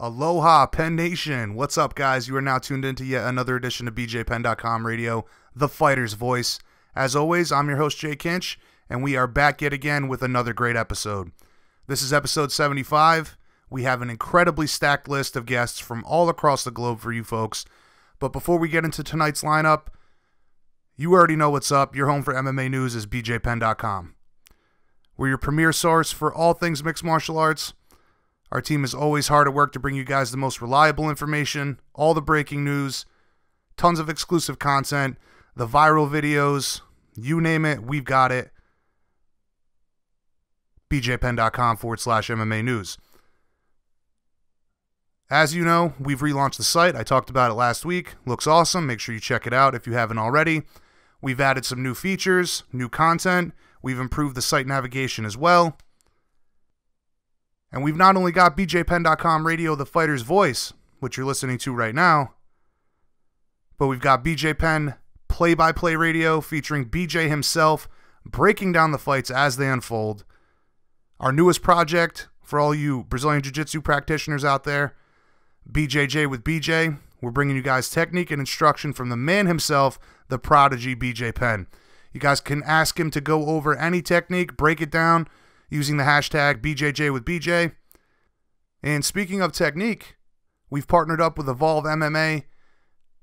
Aloha, Penn Nation. What's up, guys? You are now tuned into yet another edition of BJPenn.com Radio, the fighter's voice. As always, I'm your host, Jay Kinch, and we are back yet again with another great episode. This is episode 75. We have an incredibly stacked list of guests from all across the globe for you folks. But before we get into tonight's lineup, you already know what's up. Your home for MMA news is BJPenn.com. We're your premier source for all things mixed martial arts. Our team is always hard at work to bring you guys the most reliable information, all the breaking news, tons of exclusive content, the viral videos, you name it, we've got it. BJPenn.com/MMA news. As you know, we've relaunched the site. I talked about it last week. Looks awesome. Make sure you check it out if you haven't already. We've added some new features, new content. We've improved the site navigation as well. And we've not only got BJPenn.com Radio, the fighter's voice, which you're listening to right now, but we've got BJPenn play-by-play radio featuring BJ himself, breaking down the fights as they unfold. Our newest project for all you Brazilian Jiu-Jitsu practitioners out there, BJJ with BJ. We're bringing you guys technique and instruction from the man himself, the prodigy BJ Penn. You guys can ask him to go over any technique, break it down, using the hashtag BJJ with BJ. And speaking of technique, we've partnered up with Evolve MMA.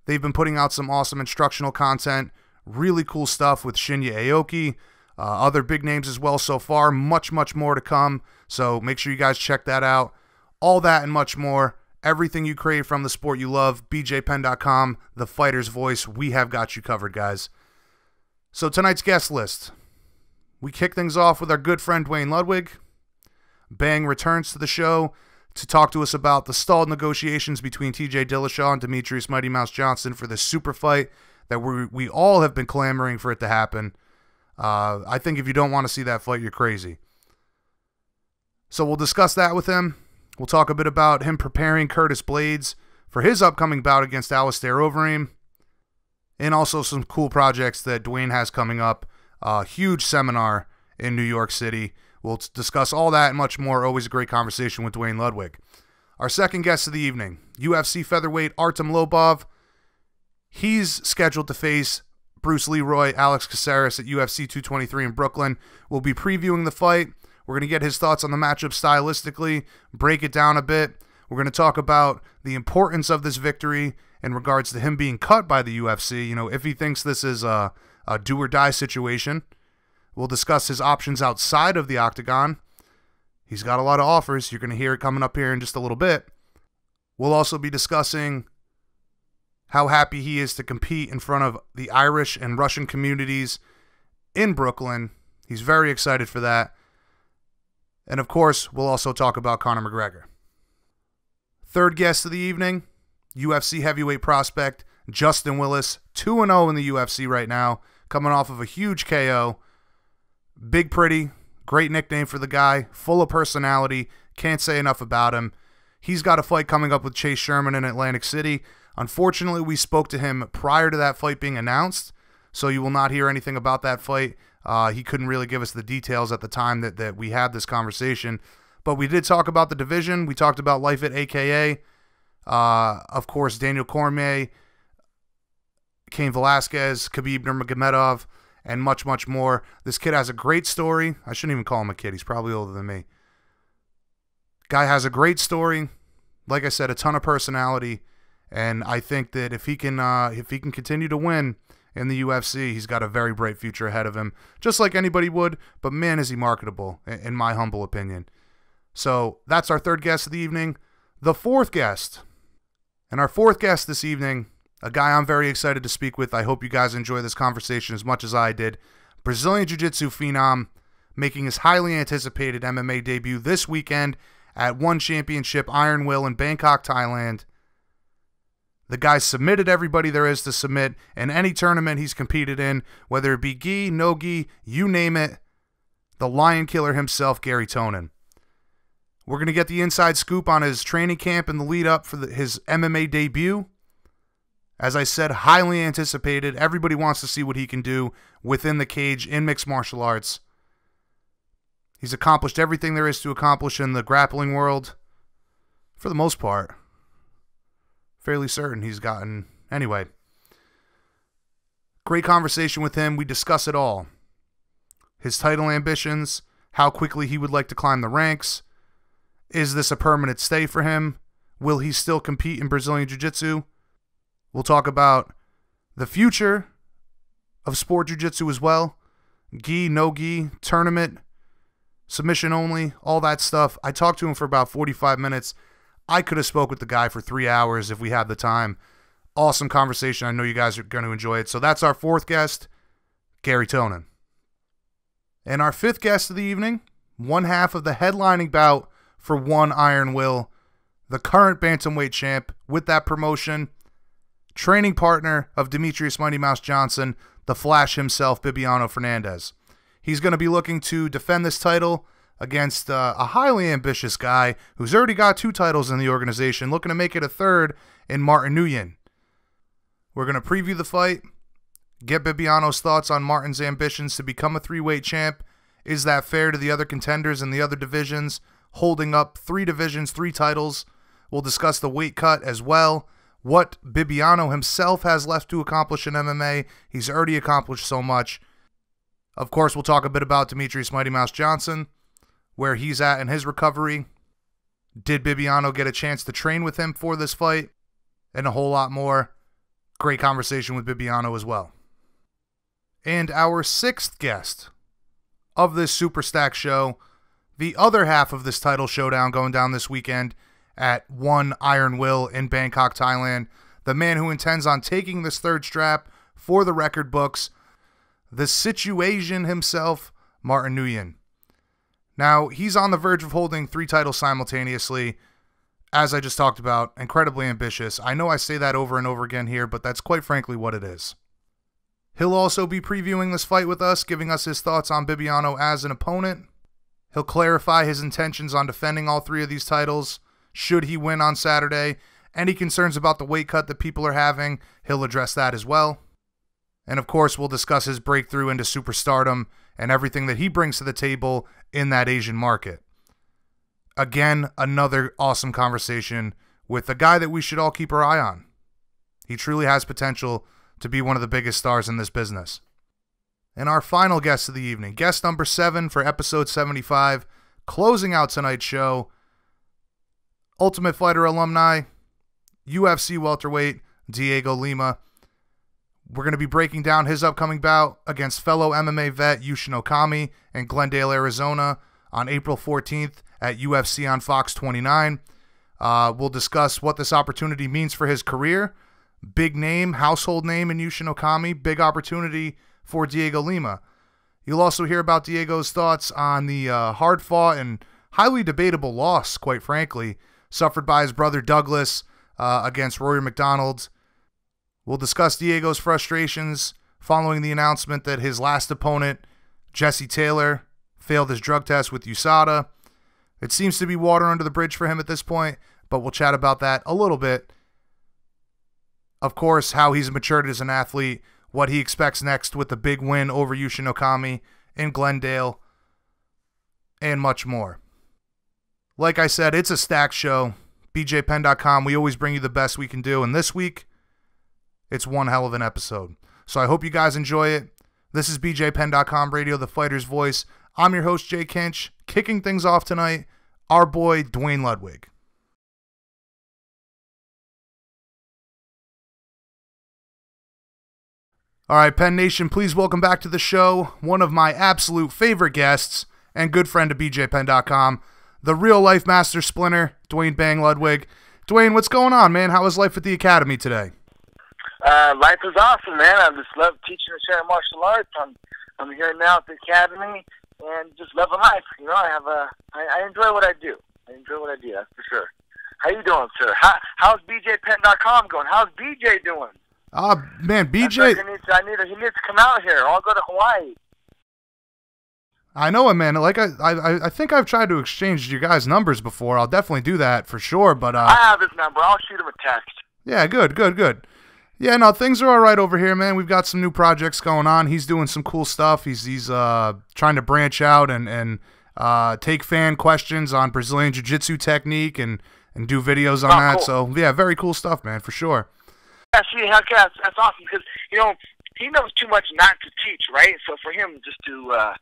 They've been putting out some awesome instructional content, really cool stuff with Shinya Aoki, other big names as well so far, much more to come. So make sure you guys check that out. All that and much more, everything you crave from the sport you love, BJPenn.com, the fighter's voice. We have got you covered, guys. So tonight's guest list. We kick things off with our good friend Duane Ludwig. Bang returns to the show to talk to us about the stalled negotiations between TJ Dillashaw and Demetrious Mighty Mouse Johnson for this super fight that we all have been clamoring for it to happen. I think if you don't want to see that fight, you're crazy. So we'll discuss that with him. We'll talk a bit about him preparing Curtis Blaydes for his upcoming bout against Alistair Overeem. And also some cool projects that Duane has coming up. A huge seminar in New York City. We'll discuss all that and much more. Always a great conversation with Duane Ludwig. Our second guest of the evening, UFC featherweight Artem Lobov. He's scheduled to face Bruce Leeroy, Alex Caceres at UFC 223 in Brooklyn. We'll be previewing the fight. We're going to get his thoughts on the matchup stylistically, break it down a bit. We're going to talk about the importance of this victory in regards to him being cut by the UFC. You know, if he thinks this is a do-or-die situation. We'll discuss his options outside of the Octagon. He's got a lot of offers. You're going to hear it coming up here in just a little bit. We'll also be discussing how happy he is to compete in front of the Irish and Russian communities in Brooklyn. He's very excited for that. And of course, we'll also talk about Conor McGregor. Third guest of the evening, UFC heavyweight prospect Justin Willis, 2-0 in the UFC right now, coming off of a huge KO. Big Pretty, great nickname for the guy, full of personality, can't say enough about him. He's got a fight coming up with Chase Sherman in Atlantic City. Unfortunately, we spoke to him prior to that fight being announced, so you will not hear anything about that fight. He couldn't really give us the details at the time that we had this conversation. But we did talk about the division. We talked about life at AKA. Of course, Daniel Cormier, Cain Velasquez, Khabib Nurmagomedov, and much more. This kid has a great story. I shouldn't even call him a kid. He's probably older than me. Guy has a great story. Like I said, a ton of personality. And I think that if he can continue to win in the UFC, he's got a very bright future ahead of him. Just like anybody would. But man, is he marketable, in my humble opinion. So that's our third guest of the evening. The fourth guest. And our fourth guest this evening, a guy I'm very excited to speak with. I hope you guys enjoy this conversation as much as I did. Brazilian Jiu-Jitsu phenom, making his highly anticipated MMA debut this weekend at One Championship Iron Will in Bangkok, Thailand. The guy submitted everybody there is to submit in any tournament he's competed in, whether it be gi, no gi, you name it. The Lion Killer himself, Gary Tonon. We're going to get the inside scoop on his training camp and the lead up for his MMA debut. As I said, highly anticipated. Everybody wants to see what he can do within the cage in mixed martial arts. He's accomplished everything there is to accomplish in the grappling world. for the most part. Fairly certain he's gotten. Anyway, great conversation with him. We discuss it all. His title ambitions, how quickly he would like to climb the ranks. Is this a permanent stay for him? Will he still compete in Brazilian Jiu-Jitsu? We'll talk about the future of sport Jiu-Jitsu as well. Gi, no gi, tournament, submission only, all that stuff. I talked to him for about 45 minutes. I could have spoke with the guy for 3 hours if we had the time. Awesome conversation. I know you guys are going to enjoy it. So that's our fourth guest, Gary Tonon. And our fifth guest of the evening, one half of the headlining bout for One Iron Will, the current bantamweight champ with that promotion, training partner of Demetrious Mighty Mouse Johnson, the Flash himself, Bibiano Fernandes. He's going to be looking to defend this title against a highly ambitious guy who's already got 2 titles in the organization, looking to make it a third in Martin Nguyen. We're going to preview the fight, get Bibiano's thoughts on Martin's ambitions to become a 3-weight champ. Is that fair to the other contenders in the other divisions, holding up 3 divisions, 3 titles? We'll discuss the weight cut as well, what Bibiano himself has left to accomplish in MMA. He's already accomplished so much. Of course, we'll talk a bit about Demetrious Mighty Mouse Johnson, where he's at in his recovery. Did Bibiano get a chance to train with him for this fight? And a whole lot more. Great conversation with Bibiano as well. And our 6th guest of this Super Stack show, the other half of this title showdown going down this weekend at One Iron Will in Bangkok, Thailand. The man who intends on taking this 3rd strap for the record books, the Situation himself, Martin Nguyen. Now, he's on the verge of holding 3 titles simultaneously. As I just talked about, incredibly ambitious. I know I say that over and over again here, but that's quite frankly what it is. He'll also be previewing this fight with us, giving us his thoughts on Bibiano as an opponent. He'll clarify his intentions on defending all 3 of these titles, should he win on Saturday. Any concerns about the weight cut that people are having, he'll address that as well. And of course, we'll discuss his breakthrough into superstardom and everything that he brings to the table in that Asian market. Again, another awesome conversation with a guy that we should all keep our eye on. He truly has potential to be one of the biggest stars in this business. And our final guest of the evening, guest number 7 for episode 75, closing out tonight's show, Ultimate Fighter alumni, UFC welterweight, Dhiego Lima. We're going to be breaking down his upcoming bout against fellow MMA vet Yushin Okami in Glendale, Arizona on April 14th at UFC on Fox 29. We'll discuss what this opportunity means for his career. Big name, household name in Yushin Okami. Big opportunity for Dhiego Lima. You'll also hear about Diego's thoughts on the hard-fought and highly debatable loss, quite frankly, suffered by his brother Douglas against Rory McDonald. We'll discuss Diego's frustrations following the announcement that his last opponent, Jesse Taylor, failed his drug test with USADA. It seems to be water under the bridge for him at this point, but we'll chat about that a little bit. Of course, how he's matured as an athlete, what he expects next with the big win over Yushin Okami in Glendale, and much more. Like I said, it's a stacked show. BJPenn.com, we always bring you the best we can do, and this week, it's one hell of an episode. So I hope you guys enjoy it. This is BJPenn.com Radio, the fighter's voice. I'm your host, Jay Kinch. Kicking things off tonight, our boy, Duane Ludwig. All right, Penn Nation, please welcome back to the show one of my absolute favorite guests and good friend of BJPenn.com, the real-life master splinter, Duane Bang Ludwig. Duane, what's going on, man? How was life at the Academy today? Life is awesome, man. I just love teaching and sharing martial arts. I'm here now at the Academy and just loving life. You know, I enjoy what I do. That's for sure. How you doing, sir? How's BJPenn.com going? How's BJ doing? Man, BJ... He needs to come out here. I'll go to Hawaii. I know it, man. Like I think I've tried to exchange your guys' numbers before. I'll definitely do that for sure. But I have his number. I'll shoot him a text. Yeah, good. Yeah, no, things are all right over here, man. We've got some new projects going on. He's doing some cool stuff. He's trying to branch out and take fan questions on Brazilian Jiu-Jitsu technique and and do videos on that. Cool. So yeah, very cool stuff, man, for sure. Yeah, see, heck yeah, that's awesome because, you know, he knows too much not to teach, right? So for him just to,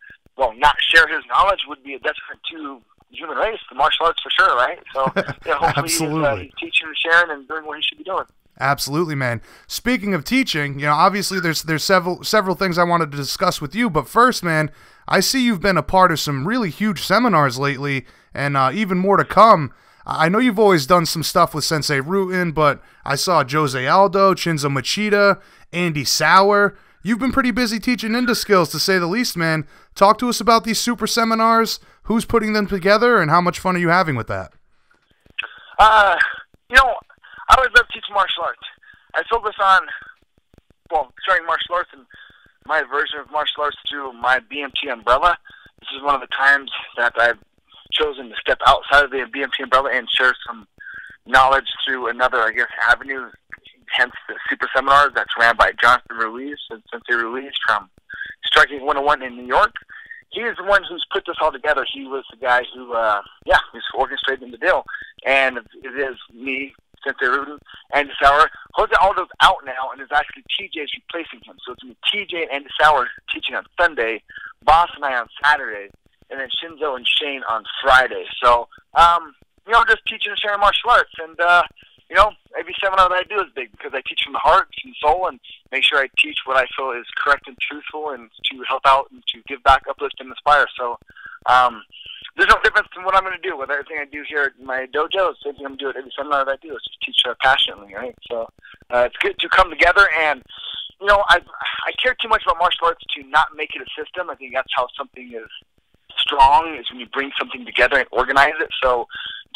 not share his knowledge would be a detriment to the human race, the martial arts for sure, right? So yeah, hopefully he's teaching and sharing and doing what he should be doing. Absolutely, man. Speaking of teaching, you know, obviously there's several things I wanted to discuss with you, but first, man, I see you've been a part of some really huge seminars lately, and even more to come. I know you've always done some stuff with Sensei Rutin, but I saw Jose Aldo, Chinzo Machida, Andy Sauer. You've been pretty busy teaching ninja skills, to say the least, man. Talk to us about these super seminars, who's putting them together, and how much fun are you having with that? You know, I always love teaching martial arts. I focus on, starting martial arts and my version of martial arts through my BMT umbrella. This is one of the times that I've chosen to step outside of the BMT umbrella and share some knowledge through another, I guess, avenue, hence the super seminars that's ran by Jonathan Ruiz and Sensei Ruiz from Striking 101 in New York. He is the one who's put this all together. He was the guy who, who's orchestrating the deal. And it is me, Sensei Rutin, Andy Sauer. Jose Aldo's out now, and is actually TJ's replacing him. So it's going to be TJ and Andy Sauer teaching on Sunday, Boss and I on Saturday, and then Shinzo and Shane on Friday. So, just teaching and sharing martial arts. And, every seminar that I do is big because I teach from the heart and soul and make sure I teach what I feel is correct and truthful and to help out and to give back, uplift, and inspire. So, there's no difference in what I'm going to do with everything I do here at my dojo. It's the same thing I'm going to do at every seminar that I do. Is just teach passionately, right? So it's good to come together. And, I care too much about martial arts to not make it a system. I think that's how something is strong, is when you bring something together and organize it. So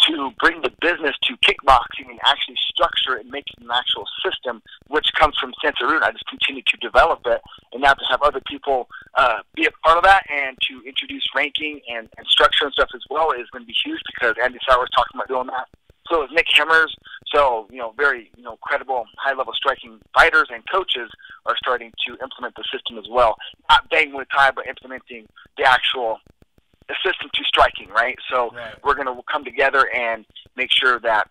to bring the business to kickboxing and actually structure it and make it an actual system, which comes from Sensei Rutin, I just continue to develop it. And now to have other people be a part of that and to introduce ranking and structure and stuff as well is going to be huge because Andy Sauer is talking about doing that. So is Nick Hemmers. So, very, credible, high-level striking fighters and coaches are starting to implement the system as well. Not banging with Thai, but implementing the actual system to striking, right? So we're going to come together and make sure that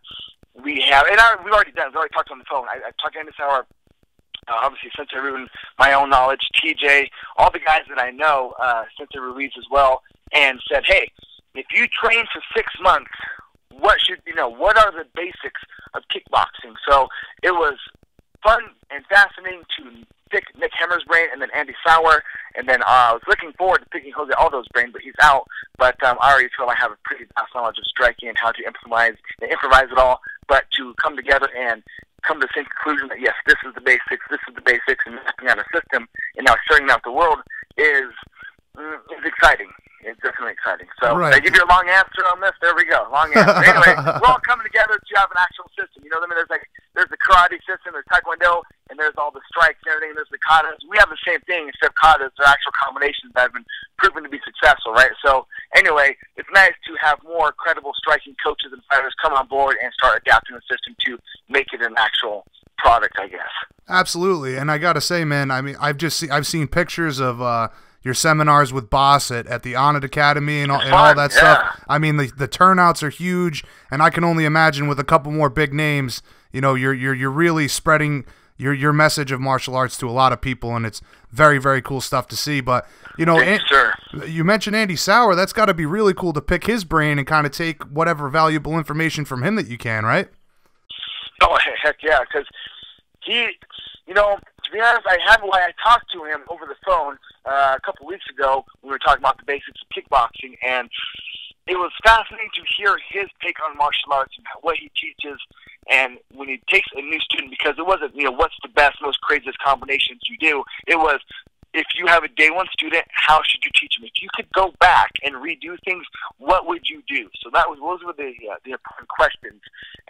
we have, and we've already done, we've already talked on the phone. I talked to Andy Sauer, obviously Sensei Rutin, my own knowledge, TJ, all the guys that I know, Sensei Ruiz as well, and said, hey, if you train for 6 months, what should you know? What are the basics of kickboxing? So it was fun and fascinating to pick Nick Hemmer's brain and then Andy Sauer, and then I was looking forward to picking Jose Aldo's brain, but he's out. But I already feel I have a pretty vast knowledge of striking and how to improvise it all. But to come together and come to the same conclusion that yes, this is the basics, and mapping out a system, and now sharing out the world is exciting. It's definitely exciting. So I give you a long answer on this. There we go, long answer. Anyway, we're all coming together to have an actual system. You know what I mean? There's the karate system, there's taekwondo, and there's all the strikes and everything. There's the katas. We have the same thing, except katas are actual combinations that have been proven to be successful, right? So anyway, it's nice to have more credible striking coaches and fighters come on board and start adapting the system to make it an actual product, I guess. Absolutely, and I gotta say, man, I mean, I've seen pictures of your seminars with Boss at the Onnit Academy and all that stuff. I mean, the turnouts are huge, and I can only imagine with a couple more big names, you're really spreading your message of martial arts to a lot of people, and it's very, very cool stuff to see. But you mentioned Andy Sauer. That's got to be really cool to pick his brain and kind of take whatever valuable information from him that you can, right? Oh, heck yeah, because he, to be honest, I talked to him over the phone a couple weeks ago. We were talking about the basics of kickboxing, and it was fascinating to hear his take on martial arts and what he teaches. And when he takes a new student, because it wasn't, what's the best, most craziest combinations you do. It was, if you have a day one student, how should you teach them? If you could go back and redo things, what would you do? So those were the important questions.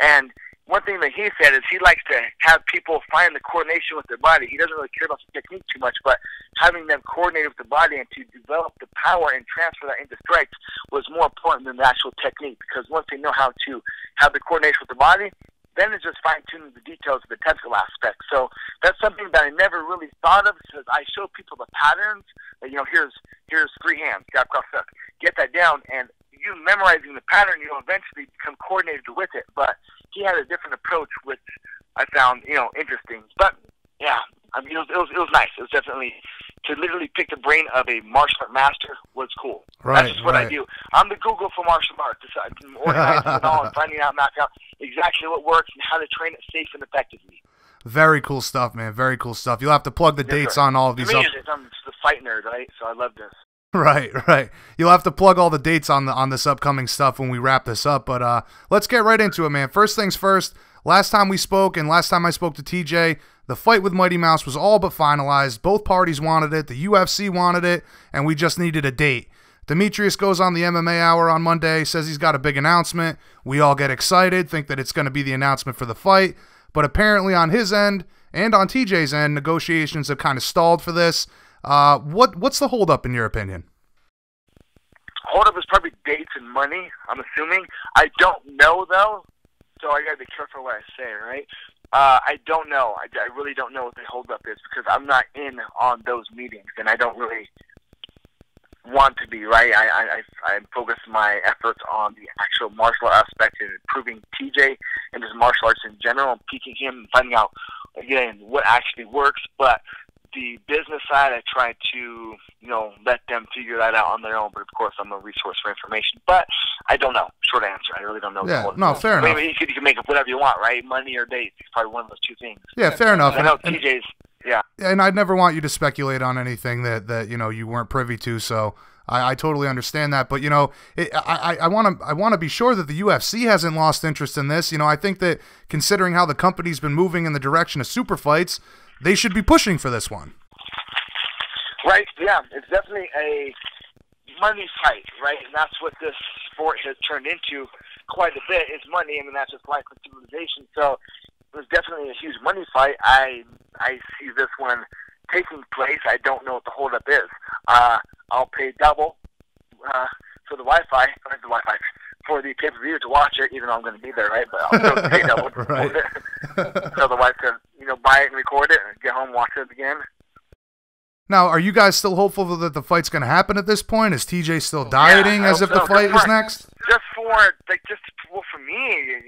And one thing that he said is he likes to have people find the coordination with their body. He doesn't really care about the technique too much, but having them coordinate with the body and to develop the power and transfer that into strikes was more important than the actual technique, because once they know how to have the coordination with the body, then it's just fine-tuning the details of the technical aspect. So that's something that I never really thought of, because I show people the patterns. Here's 3 hands, jab, cross, hook. Get that down, and you memorizing the pattern, you'll eventually become coordinated with it. But he had a different approach, which I found, interesting. But yeah, I mean, it was nice. It was definitely, to literally pick the brain of a martial art master was cool. Right, that's just what I do. I'm the Google for martial arts. I'm organizing it all and finding out, knocking out exactly what works and how to train it safe and effectively. Very cool stuff, man. Very cool stuff. You'll have to plug the dates on all of these. I'm just a fight nerd, right? So I love this. Right. You'll have to plug all the dates on this upcoming stuff when we wrap this up. But let's get right into it, man. First things first. Last time we spoke, and last time I spoke to TJ, the fight with Mighty Mouse was all but finalized. Both parties wanted it. The UFC wanted it, and we just needed a date. Demetrious goes on the MMA Hour on Monday, says he's got a big announcement. We all get excited, think that it's going to be the announcement for the fight. But apparently on his end and on TJ's end, negotiations have kind of stalled for this. What's the holdup in your opinion? Holdup is probably dates and money, I'm assuming. I don't know, though, so I got to be careful what I say, right? I don't know. I really don't know what the holdup is because I'm not in on those meetings, and I don't really want to be, right? I focus my efforts on the actual martial art aspect and improving TJ and his martial arts in general, and peaking him and finding out, again, what actually works. But the business side, I try to, let them figure that out on their own. But of course, I'm a resource for information. But I don't know. Short answer. I really don't know. Yeah, no, fair enough. Maybe you can make up whatever you want, right? Money or dates. It's probably one of those two things. Yeah, fair enough. I know TJ's. Yeah. And I'd never want you to speculate on anything that you weren't privy to. So I totally understand that. But I want to be sure that the UFC hasn't lost interest in this. I think that considering how the company's been moving in the direction of super fights, they should be pushing for this one. Right, yeah. It's definitely a money fight, right? And that's what this sport has turned into quite a bit, is money. I mean, that's just life and civilization. So it was definitely a huge money fight. I see this one taking place. I don't know what the holdup is. I'll pay double for the Wi-Fi, for the pay-per-view to watch it, even though I'm going to be there, right? But I'll still pay double right. for it. So the wife can, buy it and record it and get home, watch it again. Now, are you guys still hopeful that the fight's going to happen at this point? Is TJ still dieting as if the fight is next? Just for me,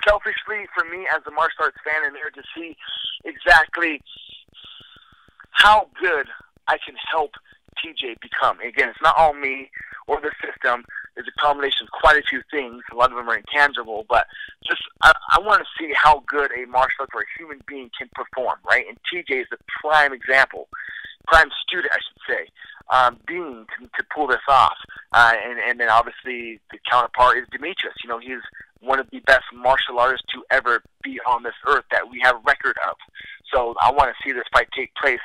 selfishly for me as a martial arts fan in there to see exactly how good I can help TJ become. Again, it's not all me or the system. There's a combination of quite a few things. A lot of them are intangible, but just I want to see how good a martial arts or a human being can perform, right? And TJ is the prime example, prime student, I should say, being to pull this off. And then obviously the counterpart is Demetrious. He's one of the best martial artists to ever be on this earth that we have record of. So I want to see this fight take place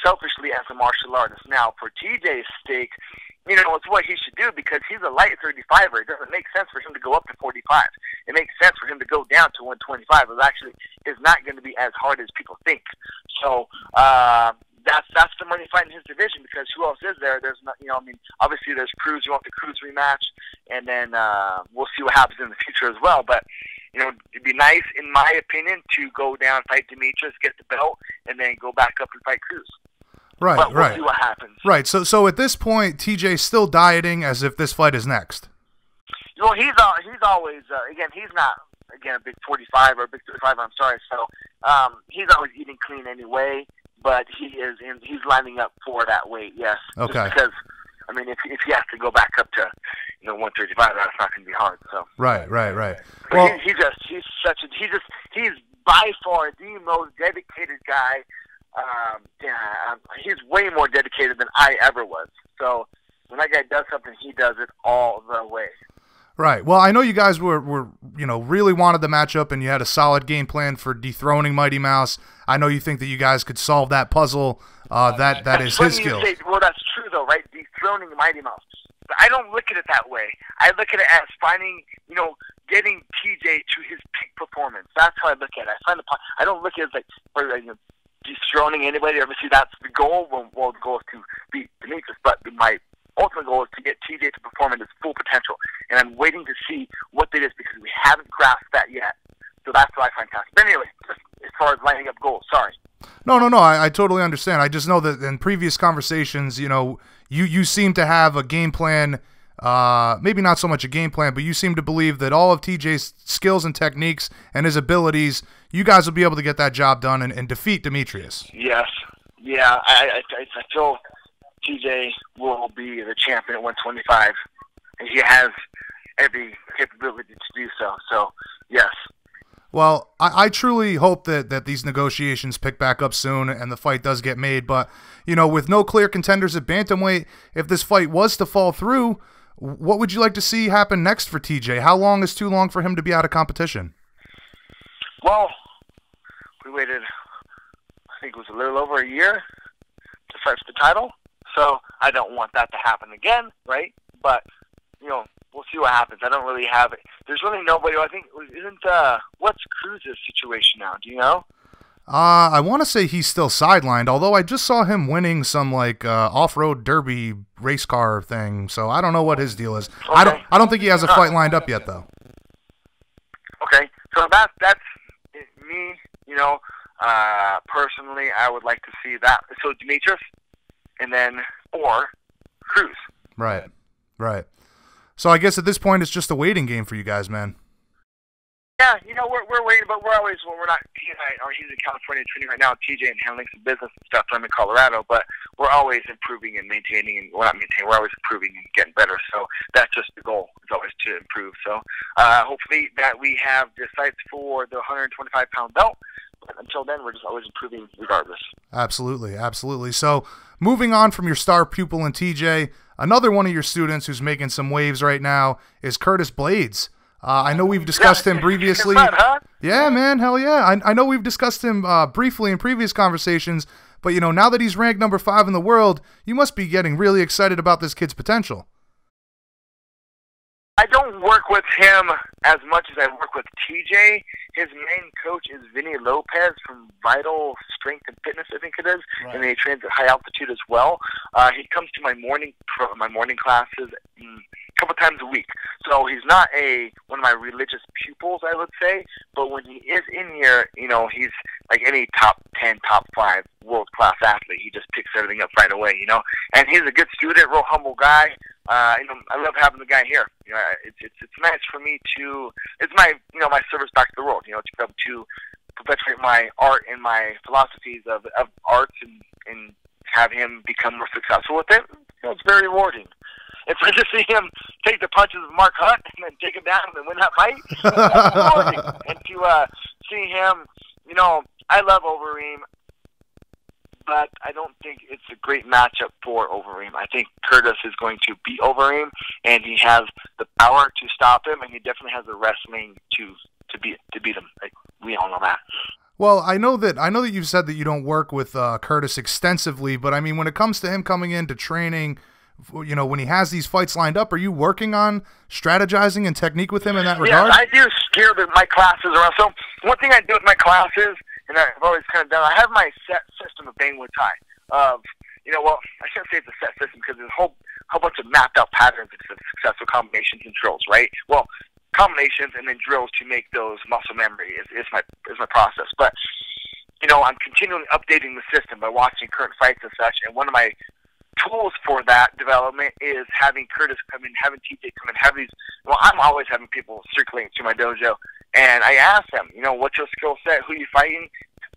selfishly as a martial artist. Now, for TJ's stake, it's what he should do because he's a light 35er. It doesn't make sense for him to go up to 45. It makes sense for him to go down to 125. It actually is not going to be as hard as people think. So that's the money fight in his division because who else is there? There's not, obviously there's Cruz. You want the Cruz rematch, and then we'll see what happens in the future as well. But it'd be nice, in my opinion, to go down, fight Demetrious, get the belt, and then go back up and fight Cruz. Right, but we'll see what happens. Right. So at this point, TJ's still dieting as if this fight is next. He's always again. He's not a big 45 or a big 35. I'm sorry. So he's always eating clean anyway. But he's lining up for that weight. Yes. Okay. Just because if he has to go back up to 135, that's not going to be hard. So. Right. Well, he's by far the most dedicated guy. He's way more dedicated than I ever was. So when that guy does something, he does it all the way. Right. Well, I know you guys were really wanted the matchup, and you had a solid game plan for dethroning Mighty Mouse. I know you think that you guys could solve that puzzle. That is his skill. Well, that's true though, right? Dethroning Mighty Mouse. But I don't look at it that way. I look at it as finding, getting TJ to his peak performance. That's how I look at it. I don't look at it like dethroning anybody. Obviously, that's the goal. Well, the goal is to beat Demetrious, but my ultimate goal is to get TJ to perform at his full potential. And I'm waiting to see what it is because we haven't grasped that yet. So that's what I find fantastic. But anyway, just as far as lining up goals, sorry. No. I totally understand. I just know that in previous conversations, you seem to have a game plan maybe not so much a game plan, but you seem to believe that all of TJ's skills and techniques and his abilities, you guys will be able to get that job done and defeat Demetrious. Yes. Yeah, I feel TJ will be the champion at 125, and he has every capability to do so. So, yes. Well, I truly hope that these negotiations pick back up soon and the fight does get made. But, you know, with no clear contenders at bantamweight, if this fight was to fall through, what would you like to see happen next for TJ? How long is too long for him to be out of competition? Well, we waited, I think it was a little over a year to fight for the title. So I don't want that to happen again, right? But, you know, we'll see what happens. I don't really have it. There's really nobody. I think what's Cruz's situation now? Do you know? I want to say he's still sidelined, although I just saw him winning some like off-road derby race car thing. So I don't know what his deal is. Okay. I don't think he has a fight lined up yet, though. Okay, so that's me. You know, personally, I would like to see that. So Demetrious, and then or Cruz. Right. So I guess at this point it's just a waiting game for you guys, man. Yeah, you know, we're waiting, but we're always, when we're not, he's in California training right now, TJ, and handling some business and stuff. I'm in Colorado, but we're always improving and maintaining, and we're not maintaining, we're always improving and getting better. So that's just the goal, is always to improve. So hopefully that we have the sights for the 125-pound belt, but until then, we're just always improving regardless. Absolutely. So moving on from your star pupil in TJ, another one of your students who's making some waves right now is Curtis Blaydes. I know we've discussed him previously. Fun, huh? Yeah, man, hell yeah. I know we've discussed him briefly in previous conversations, but, you know, now that he's ranked number 5 in the world, you must be getting really excited about this kid's potential. I don't work with him as much as I work with TJ. His main coach is Vinny Lopez from Vital Strength and Fitness, I think it is, right. And he trains at high altitude as well. He comes to my morning classes a couple times a week. So he's not one of my religious pupils, I would say, but when he is in here, you know, he's like any top 10, top 5 world-class athlete. He just picks everything up right away, you know. And he's a good student, real humble guy. You know, I love having the guy here. You know, it's nice for me to. It's my service back to the world. You know, to be able to perpetuate my art and my philosophies of arts and have him become more successful with it. You know, it's very rewarding. And for to see him take the punches of Mark Hunt and then take him down and win that fight, that's rewarding. And to see him, you know, I love Overeem, but I don't think it's a great matchup for Overeem. I think Curtis is going to beat Overeem, and he has the power to stop him, and he definitely has the wrestling to beat him. Like, we all know that. Well, I know that you've said that you don't work with Curtis extensively, but I mean, when it comes to him coming into training, you know, when he has these fights lined up, are you working on strategizing and technique with him in that regard? Yeah, I do steer my classes around. So one thing I do with my classes, and I've always kind of done, I have my set system of Bang Wood Thai. You know, well, I shouldn't say it's a set system because there's a whole bunch of mapped out patterns of successful combinations and drills, right? Well, combinations and then drills to make those muscle memory is my process. But, you know, I'm continually updating the system by watching current fights and such, and one of my tools for that development is having Curtis come in, having TJ come in, have these. Well, I'm always having people circulating to my dojo, and I ask them, you know, what's your skill set? Who are you fighting?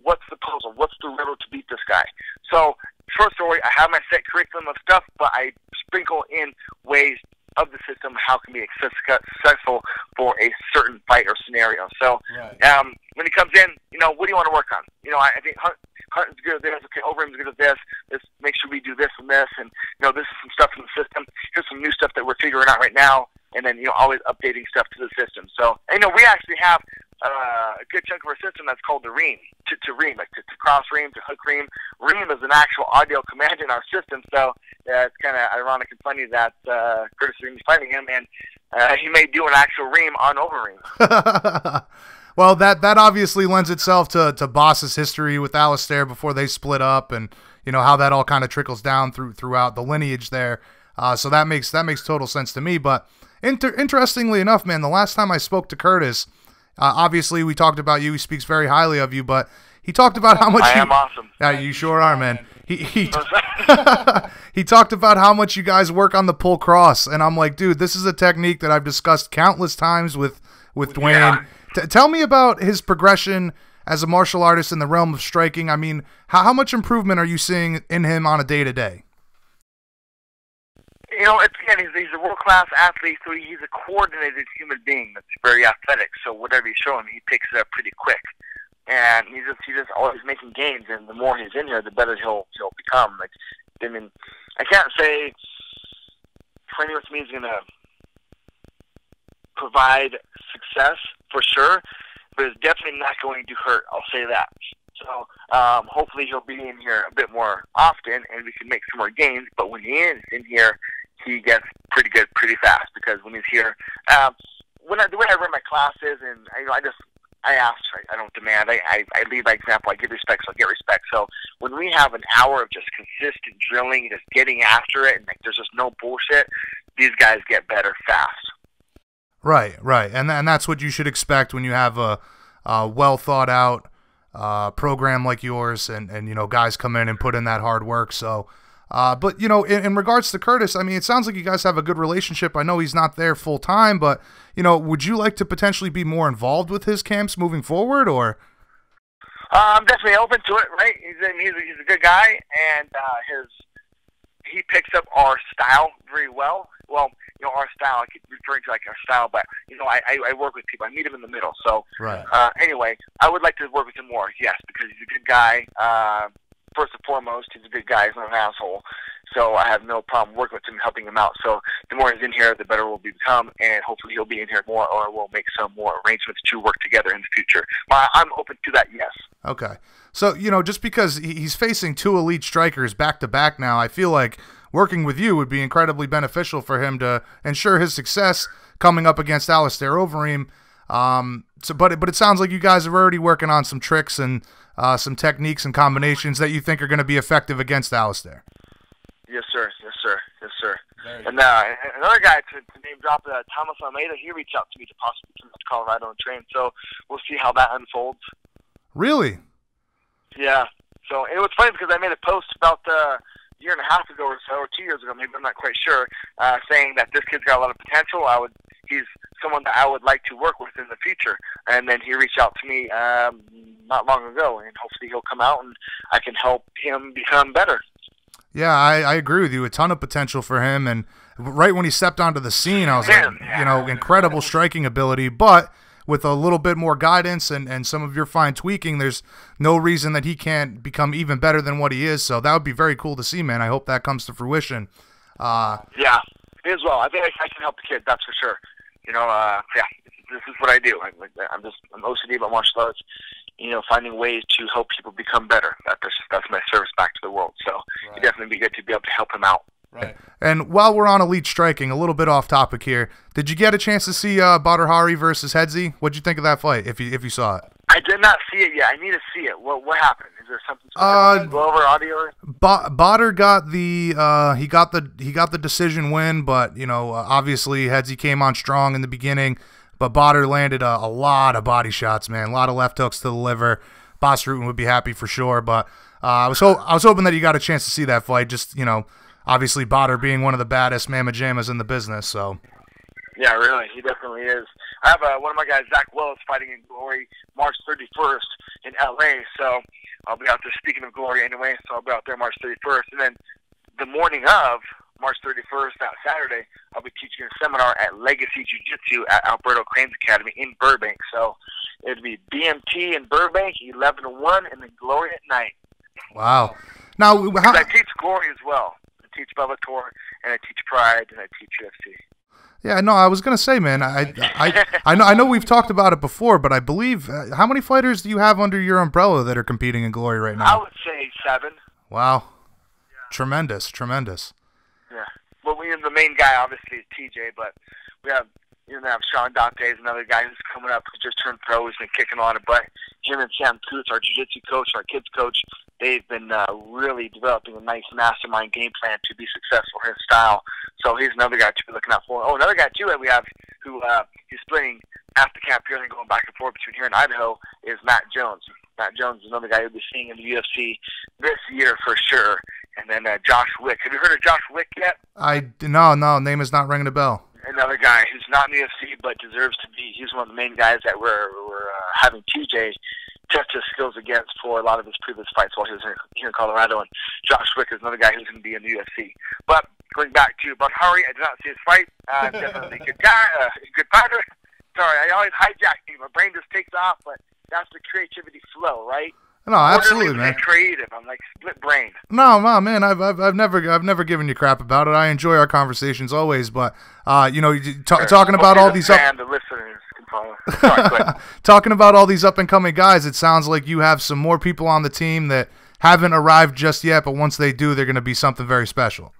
What's the puzzle? What's the riddle to beat this guy? So, short story, I have my set curriculum of stuff, but I sprinkle in ways of the system how it can be successful for a certain fight or scenario. So, right. When he comes in, you know, what do you want to work on? You know, I think Hunt is good at this. Okay, Overeem's good at this. Let's make sure we do this and this. And, you know, this is some stuff in the system. Here's some new stuff that we're figuring out right now. And then, you know, always updating stuff to the system. So, and, you know, we actually have a good chunk of our system that's called the ream, to ream, like to cross ream, to hook ream. Ream is an actual audio command in our system. So it's kind of ironic and funny that Curtis is going to be fighting him, and he may do an actual ream on Overeem. Well, that obviously lends itself to Boss's history with Alistair before they split up, and you know how that all kind of trickles down throughout the lineage there. So that makes total sense to me. But interestingly enough, man, the last time I spoke to Curtis, obviously we talked about you. He speaks very highly of you, but he talked about how much I am awesome. Yeah, you sure are, man. he he talked about how much you guys work on the pull cross, and I'm like, dude, this is a technique that I've discussed countless times with Duane. Yeah. Tell me about his progression as a martial artist in the realm of striking. I mean, how much improvement are you seeing in him on a day-to-day? You know, again, he's a world-class athlete, so he's a coordinated human being that's very athletic. So whatever you show him, he picks it up pretty quick. And he's just always making gains, and the more he's in here, the better he'll become. Like, I mean, I can't say training with me is going to provide success for sure, but it's definitely not going to hurt. I'll say that. So hopefully he'll be in here a bit more often, and we can make some more gains. But when he is in here, he gets pretty good pretty fast, because when he's here, the way I run my classes, and I ask, I don't demand. I lead by example. I give respect, so I get respect. So when we have an hour of just consistent drilling, just getting after it, and like there's just no bullshit, these guys get better fast. Right, and that's what you should expect when you have a well thought out program like yours, and you know, guys come in and put in that hard work. So, but you know, in regards to Curtis, I mean, it sounds like you guys have a good relationship. I know he's not there full time, but you know, would you like to potentially be more involved with his camps moving forward, or? I'm definitely open to it. Right, he's a good guy, and he picks up our style very well. Well, you know, our style, I keep referring to like our style, but, you know, I work with people. I meet him in the middle. So, right. Anyway, I would like to work with him more, yes, because he's a good guy. First and foremost, he's a good guy. He's not an asshole. So I have no problem working with him, helping him out. So the more he's in here, the better we'll become, and hopefully he'll be in here more, or we'll make some more arrangements to work together in the future. But I'm open to that, yes. Okay. So, you know, just because he's facing two elite strikers back-to-back now, I feel like working with you would be incredibly beneficial for him to ensure his success coming up against Alistair Overeem. But it sounds like you guys are already working on some tricks and some techniques and combinations that you think are going to be effective against Alistair. Yes, sir. Yes, sir. Yes, sir. And another guy to name drop, Thomas Almeida, he reached out to me to possibly come to Colorado and train. So we'll see how that unfolds. Really? Yeah. So it was funny because I made a post about year and a half ago or so, or 2 years ago, maybe, I'm not quite sure, saying that this kid's got a lot of potential. He's someone that I would like to work with in the future. And then he reached out to me not long ago, and hopefully he'll come out and I can help him become better. Yeah, I agree with you. A ton of potential for him, and right when he stepped onto the scene, I was like, you know, incredible striking ability, but with a little bit more guidance and some of your fine tweaking, there's no reason that he can't become even better than what he is. So that would be very cool to see, man. I hope that comes to fruition. Yeah, me as well. I think I can help the kid, that's for sure. You know, yeah, this is what I do. I'm OCD about martial arts. You know, finding ways to help people become better. That's my service back to the world. So it'd definitely be good to be able to help him out. Right. And while we're on elite striking, a little bit off topic here, did you get a chance to see Badr Hari versus Hedzi? What'd you think of that fight, if you saw it? I did not see it yet. I need to see it. What happened? Is there something specific? Go over audio? Badr got the he got the decision win, but you know, obviously Hedzi came on strong in the beginning, but Badr landed a lot of body shots, man, a lot of left hooks to the liver. Bosrutan would be happy for sure, but I was hoping that you got a chance to see that fight. Just, you know, obviously Badr being one of the baddest mamma jammas in the business, so. Yeah, really, he definitely is. I have one of my guys, Zach Willis, fighting in Glory March 31st in LA, so I'll be out there. Speaking of Glory anyway, so I'll be out there March 31st. And then the morning of March 31st, that Saturday, I'll be teaching a seminar at Legacy Jiu-Jitsu at Alberto Crane's Academy in Burbank. So it'll be BMT in Burbank, 11 to 1, and then Glory at night. Wow. Now, I teach Glory as well. I teach Bellator, and I teach Pride, and I teach UFC. Yeah, no, I was gonna say, man, I know we've talked about it before, but I believe how many fighters do you have under your umbrella that are competing in Glory right now? I would say 7. Wow, tremendous. Yeah, well, the main guy obviously is TJ, but we have Sean Dante's another guy who's coming up who just turned pro. He's been kicking a lot of butt. Him and Sam Coots, our jiu-jitsu coach, our kids coach, they've been really developing a nice mastermind game plan to be successful in his style. So he's another guy to be looking out for. Oh, another guy too that we have who he's splitting half the camp here and going back and forth between here and Idaho is Matt Jones. Matt Jones is another guy you'll be seeing in the UFC this year for sure. And then Josh Wick. Have you heard of Josh Wick yet? No, name is not ringing a bell. Another guy who's not in the UFC but deserves to be. He's one of the main guys that we're having TJ test his skills against for a lot of his previous fights while he was here in Colorado. And Josh Wick is another guy who's going to be in the UFC. But going back to Bakari, I did not see his fight. Definitely a good guy, good fighter. Sorry, I always hijack you. My brain just takes off, but that's the creativity flow, right? No, absolutely, man. Creative. I'm like split brain. No, man. I've never given you crap about it. I enjoy our conversations always, but talking about all these the listeners can follow. Sorry, go ahead. Talking about all these up and coming guys, it sounds like you have some more people on the team that haven't arrived just yet, but once they do, they're going to be something very special.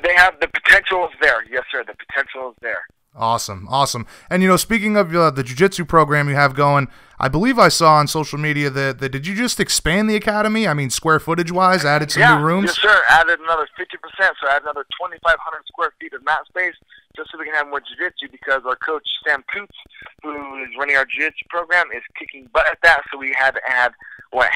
They have the potential is there. Yes, sir. The potential is there. Awesome. And, speaking of the jiu-jitsu program you have going, I believe I saw on social media that did you just expand the academy? I mean, square footage-wise, added some new rooms? Yes, sir. Added another 50%, so added another 2,500 square feet of mat space just so we can have more jiu-jitsu because our coach, Sam Coots, who is running our jiu-jitsu program, is kicking butt at that, so we had to add, but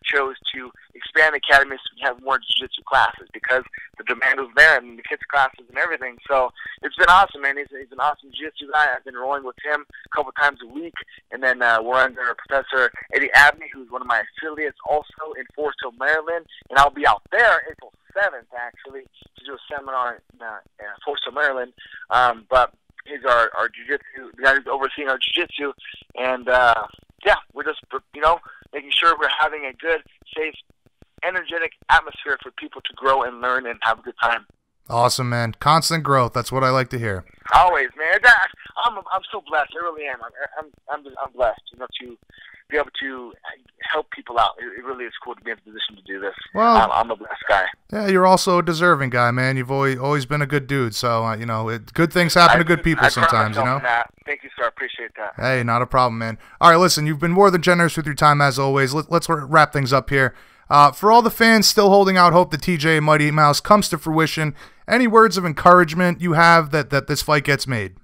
chose to expand the academy so we have more jiu-jitsu classes because the demand was there and the kids' classes and everything. So it's been awesome, man. He's an awesome jiu-jitsu guy. I've been rolling with him a couple times a week. And then we're under Professor Eddie Abney, who's one of my affiliates also in Forest Hill, Maryland. And I'll be out there April 7th, actually, to do a seminar in Forest Hill, Maryland. But he's our jiu-jitsu, the guy who's overseeing our jiu-jitsu. And, we're just, making sure we're having a good, safe, energetic atmosphere for people to grow and learn and have a good time. Awesome, man. Constant growth. That's what I like to hear. Always, man. I'm so blessed. I really am. I'm blessed, to be able to help people out. It really is cool to be in a position to do this. Well, I'm a blessed guy. Yeah, you're also a deserving guy, man. You've always been a good dude. So, good things happen to good people sometimes, That. Thank you, sir. I appreciate that. Hey, not a problem, man. All right, listen, you've been more than generous with your time as always. Let's wrap things up here. For all the fans still holding out hope that TJ Mighty Mouse comes to fruition, any words of encouragement you have that this fight gets made?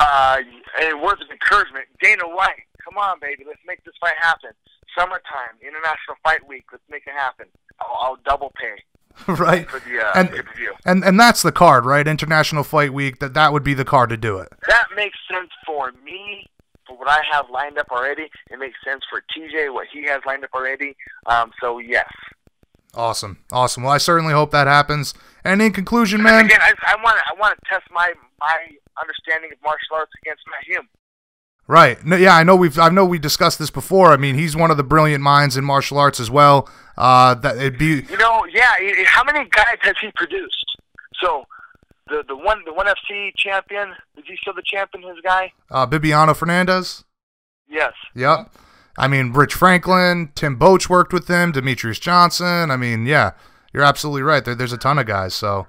Any words of encouragement? Dana White, come on, baby. Let's make this fight happen. Summertime, International Fight Week. Let's make it happen. I'll double pay. Right. For the pay-per-view. And that's the card, right? International Fight Week, that would be the card to do it. That makes sense for me. For what I have lined up already, it makes sense for TJ, what he has lined up already. So, yes. Awesome. Well, I certainly hope that happens. And in conclusion, man. Again, I want to test my understanding of martial arts against Matt Hume. Right. No, yeah, I know we discussed this before. I mean, he's one of the brilliant minds in martial arts as well. That it'd be. How many guys has he produced? So. The one FC champion, is he still the champion, his guy? Bibiano Fernandes? Yes. Yep. I mean, Rich Franklin, Tim Boach worked with him, Demetrious Johnson. I mean, yeah, you're absolutely right. There's a ton of guys. So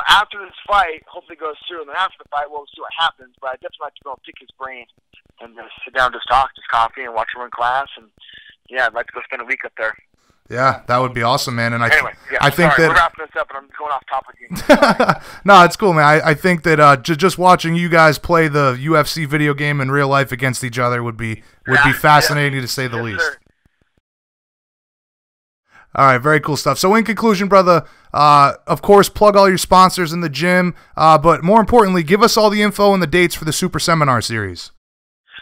after this fight, hopefully it goes through, and then after the fight, we'll see what happens. But I definitely like to go and pick his brain and sit down, just talk, just coffee, and watch him run class. And, yeah, I'd like to go spend a week up there. Yeah, that would be awesome, man. And I think we're wrapping this up, and I'm going off topic again. No, it's cool, man. I think that just watching you guys play the UFC video game in real life against each other would be fascinating to say the least. Sir. All right, very cool stuff. So in conclusion, brother, of course, plug all your sponsors in the gym, but more importantly, give us all the info and the dates for the Super Seminar Series.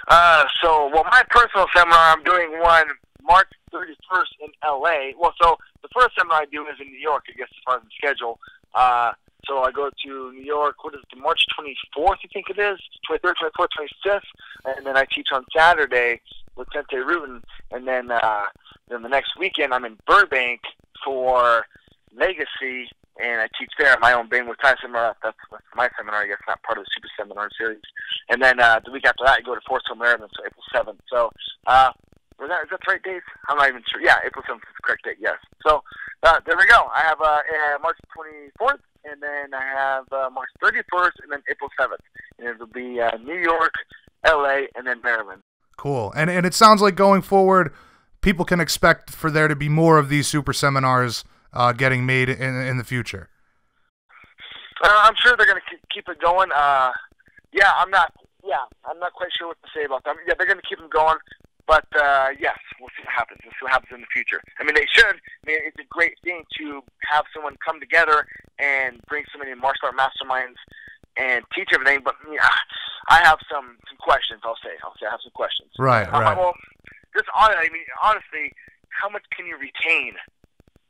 My personal seminar, I'm doing one March 31st in L.A. Well, so the first seminar I do is in New York, I guess, as far as the schedule. So I go to New York, what is it, March 24th, I think it is, 23rd, 24th, 25th, and then I teach on Saturday with Sente Rubin, and then the next weekend I'm in Burbank for Legacy, and I teach there at my own Bang with Time seminar. That's my seminar, I guess, not part of the Super Seminar Series. And then the week after that, I go to Forest Hill, Maryland, so April 7th. So, is that the right date? I'm not even sure. Yeah, April 7th is the correct date, yes. So, there we go. I have March 24th, and then I have March 31st, and then April 7th. And it'll be New York, L.A., and then Maryland. Cool. And it sounds like going forward, people can expect for there to be more of these super seminars getting made in the future. I'm sure they're going to keep it going. I'm not quite sure what to say about them. Yeah, they're going to keep them going. But, yes, we'll see what happens. We'll see what happens in the future. I mean, they should. I mean, it's a great thing to have someone come together and bring so many martial art masterminds and teach everything. But I have some questions, I'll say I have some questions. Right. Well, honestly, how much can you retain,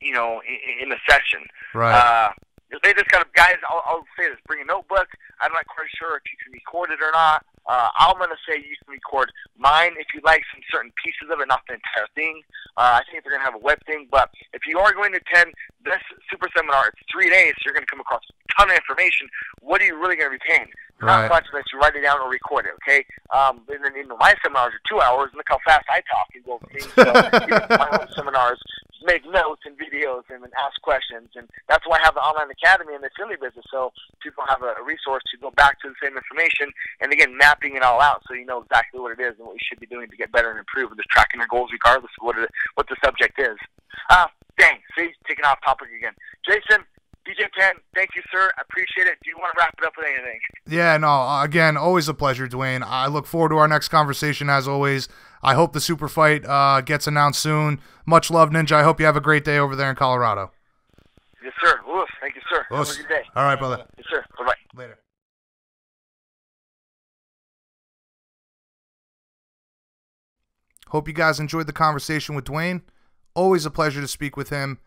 in a session? Right. If they just got guys, I'll say this, bring a notebook. I'm not quite sure if you can record it or not. I'm going to say you can record mine if you like some certain pieces of it, not the entire thing. I think they're going to have a web thing, but if you are going to attend this super seminar, it's 3 days, so you're going to come across a ton of information. What are you really going to retain? Right. Not much that you write it down or record it, okay? And then, my seminars are 2 hours, and look how fast I talk. And go things, my own seminars, make notes and videos and ask questions, and that's why I have the online academy in the affiliate business, so people have a resource to go back to the same information, and again, mapping it all out so you know exactly what it is and what you should be doing to get better and improve, and just tracking your goals regardless of what the subject is. Dang, see, taking off topic again. Jason, DJ Penn, thank you, sir. I appreciate it. Do you want to wrap it up with anything? Yeah, no, again, always a pleasure, Duane. I look forward to our next conversation, as always. I hope the super fight gets announced soon. Much love, Ninja. I hope you have a great day over there in Colorado. Yes, sir. Oof, thank you, sir. Have a good day. All right, brother. Yes, sir. Bye-bye. Later. Hope you guys enjoyed the conversation with Duane. Always a pleasure to speak with him.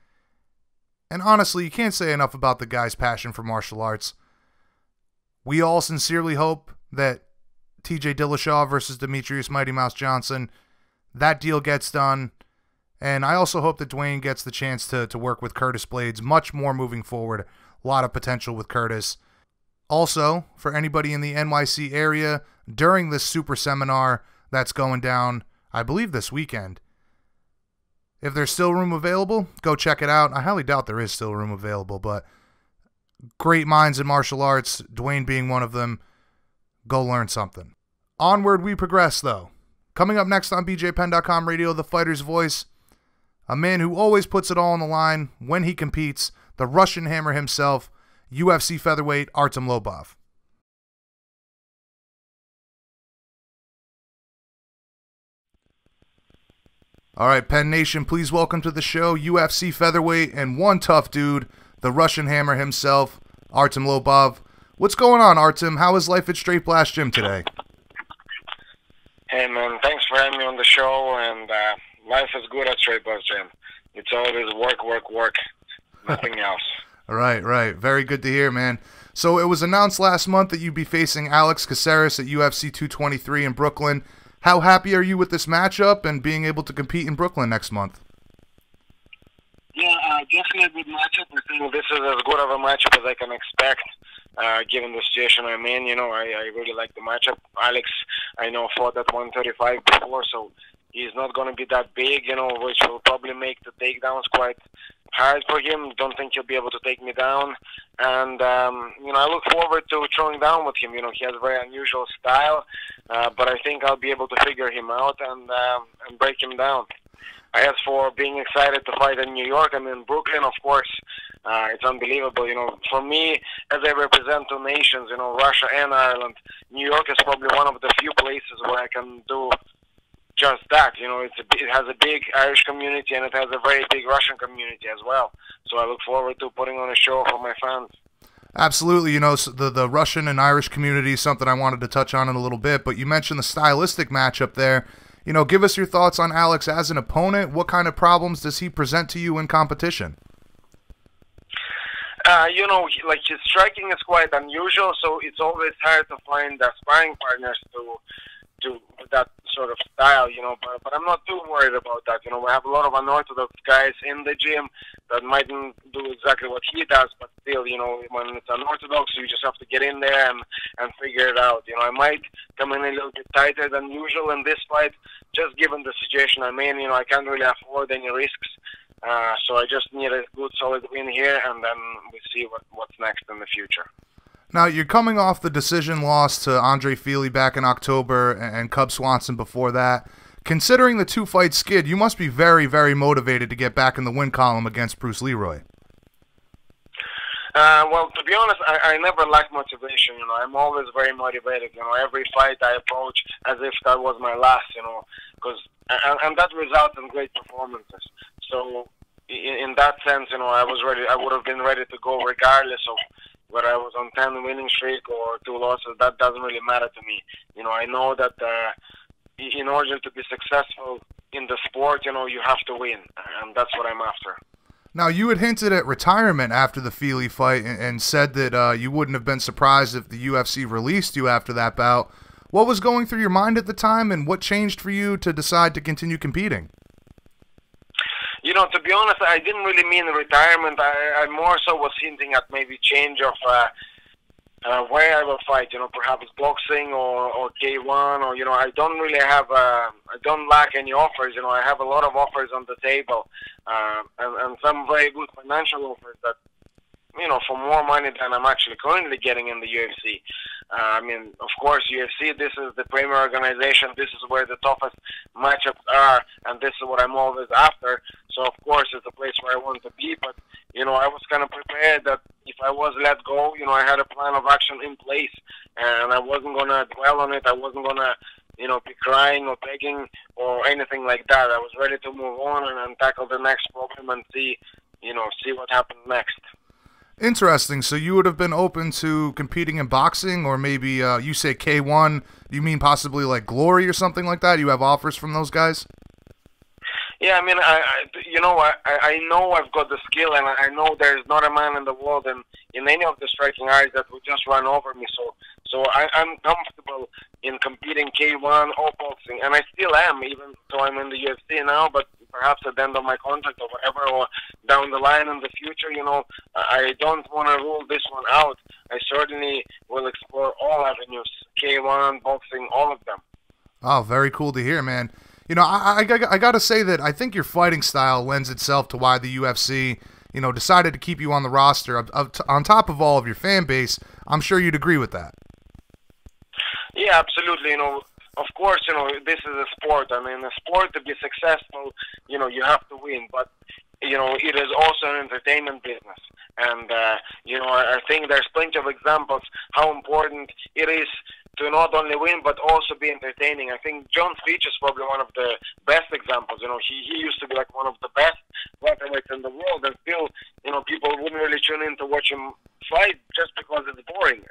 And honestly, you can't say enough about the guy's passion for martial arts. We all sincerely hope that TJ Dillashaw versus Demetrious Mighty Mouse Johnson, that deal gets done. And I also hope that Duane gets the chance to work with Curtis Blaydes much more moving forward. A lot of potential with Curtis. Also, for anybody in the NYC area, during this super seminar that's going down, I believe this weekend, if there's still room available, go check it out. I highly doubt there is still room available, but great minds in martial arts, Duane being one of them. Go learn something. Onward we progress, though. Coming up next on BJPenn.com radio, the fighter's voice, a man who always puts it all on the line when he competes, the Russian hammer himself, UFC featherweight Artem Lobov. All right, Penn Nation, please welcome to the show UFC featherweight and one tough dude, the Russian hammer himself, Artem Lobov. What's going on, Artem? How is life at Straight Blast Gym today? Hey, man, thanks for having me on the show, and life is good at Straight Blast Gym. It's always work, work, work, nothing else. Right. Very good to hear, man. So it was announced last month that you'd be facing Alex Caceres at UFC 223 in Brooklyn. How happy are you with this matchup and being able to compete in Brooklyn next month? Yeah, definitely a good matchup. I think this is as good of a matchup as I can expect, given the situation I'm in. I really like the matchup. Alex, I know, fought at 135 before, so he's not going to be that big, which will probably make the takedowns quite hard for him. Don't think he'll be able to take me down. And, I look forward to throwing down with him. He has a very unusual style, but I think I'll be able to figure him out and break him down. As for being excited to fight in New York, I'm in Brooklyn, of course. It's unbelievable. For me, as I represent two nations, Russia and Ireland, New York is probably one of the few places where I can do just that. It has a big Irish community and it has a very big Russian community as well. So I look forward to putting on a show for my fans. Absolutely. The Russian and Irish community is something I wanted to touch on in a little bit, but you mentioned the stylistic matchup there. Give us your thoughts on Alex as an opponent. What kind of problems does he present to you in competition? His striking is quite unusual, so it's always hard to find sparring partners to that sort of style, but I'm not too worried about that. We have a lot of unorthodox guys in the gym that mightn't do exactly what he does, but still, when it's unorthodox, you just have to get in there and figure it out. I might come in a little bit tighter than usual in this fight, just given the situation I'm in. I can't really afford any risks, so I just need a good, solid win here, and then we see what's next in the future. Now, you're coming off the decision loss to Andre Fili back in October and Cub Swanson before that. Considering the two-fight skid, you must be very, very motivated to get back in the win column against Bruce Leeroy. Well, to be honest, I never lack motivation. I'm always very motivated. Every fight I approach as if that was my last, because and that results in great performances. So in that sense, you know, I was ready. I would have been ready to go regardless of whether I was on 10 winning streak or 2 losses. That doesn't really matter to me. You know, I know that in order to be successful in the sport, you know, you have to win, and that's what I'm after. Now, you had hinted at retirement after the Feely fight and said that you wouldn't have been surprised if the UFC released you after that bout. What was going through your mind at the time, and what changed for you to decide to continue competing? You know, to be honest, I didn't really mean retirement. I more so was hinting at maybe change of where I will fight. You know, perhaps boxing or K1, or, you know, I don't really have, I don't lack any offers. You know, I have a lot of offers on the table, and some very good financial offers that, you know, for more money than I'm actually currently getting in the UFC. I mean, of course, UFC, this is the premier organization. This is where the toughest matchups are, and this is what I'm always after. So, of course, it's a place where I want to be. But, you know, I was kind of prepared that if I was let go, you know, I had a plan of action in place, and I wasn't going to dwell on it. I wasn't going to, you know, be crying or begging or anything like that. I was ready to move on and tackle the next problem and see what happens next. Interesting. So you would have been open to competing in boxing, or maybe you say K1. You mean possibly like Glory or something like that? You have offers from those guys? Yeah, I mean, I know I've got the skill, and I know there's not a man in the world in any of the striking areas that would just run over me. So I'm comfortable in competing K1 or boxing, and I still am, even though I'm in the UFC now. But perhaps at the end of my contract or whatever, or down the line in the future, you know, I don't want to rule this one out. I certainly will explore all avenues, K1, boxing, all of them. Oh, very cool to hear, man. You know, I got to say that I think your fighting style lends itself to why the UFC, you know, decided to keep you on the roster. On top of all of your fan base, I'm sure you'd agree with that. Yeah, absolutely. You know, of course, you know, this is a sport. I mean, a sport, to be successful, you know, you have to win. But, you know, it is also an entertainment business. And, you know, I think there's plenty of examples how important it is to not only win, but also be entertaining. I think John Fitch is probably one of the best examples. You know, he used to be like one of the best welterweights in the world, and still, you know, people wouldn't really tune in to watch him fight just because it's boring.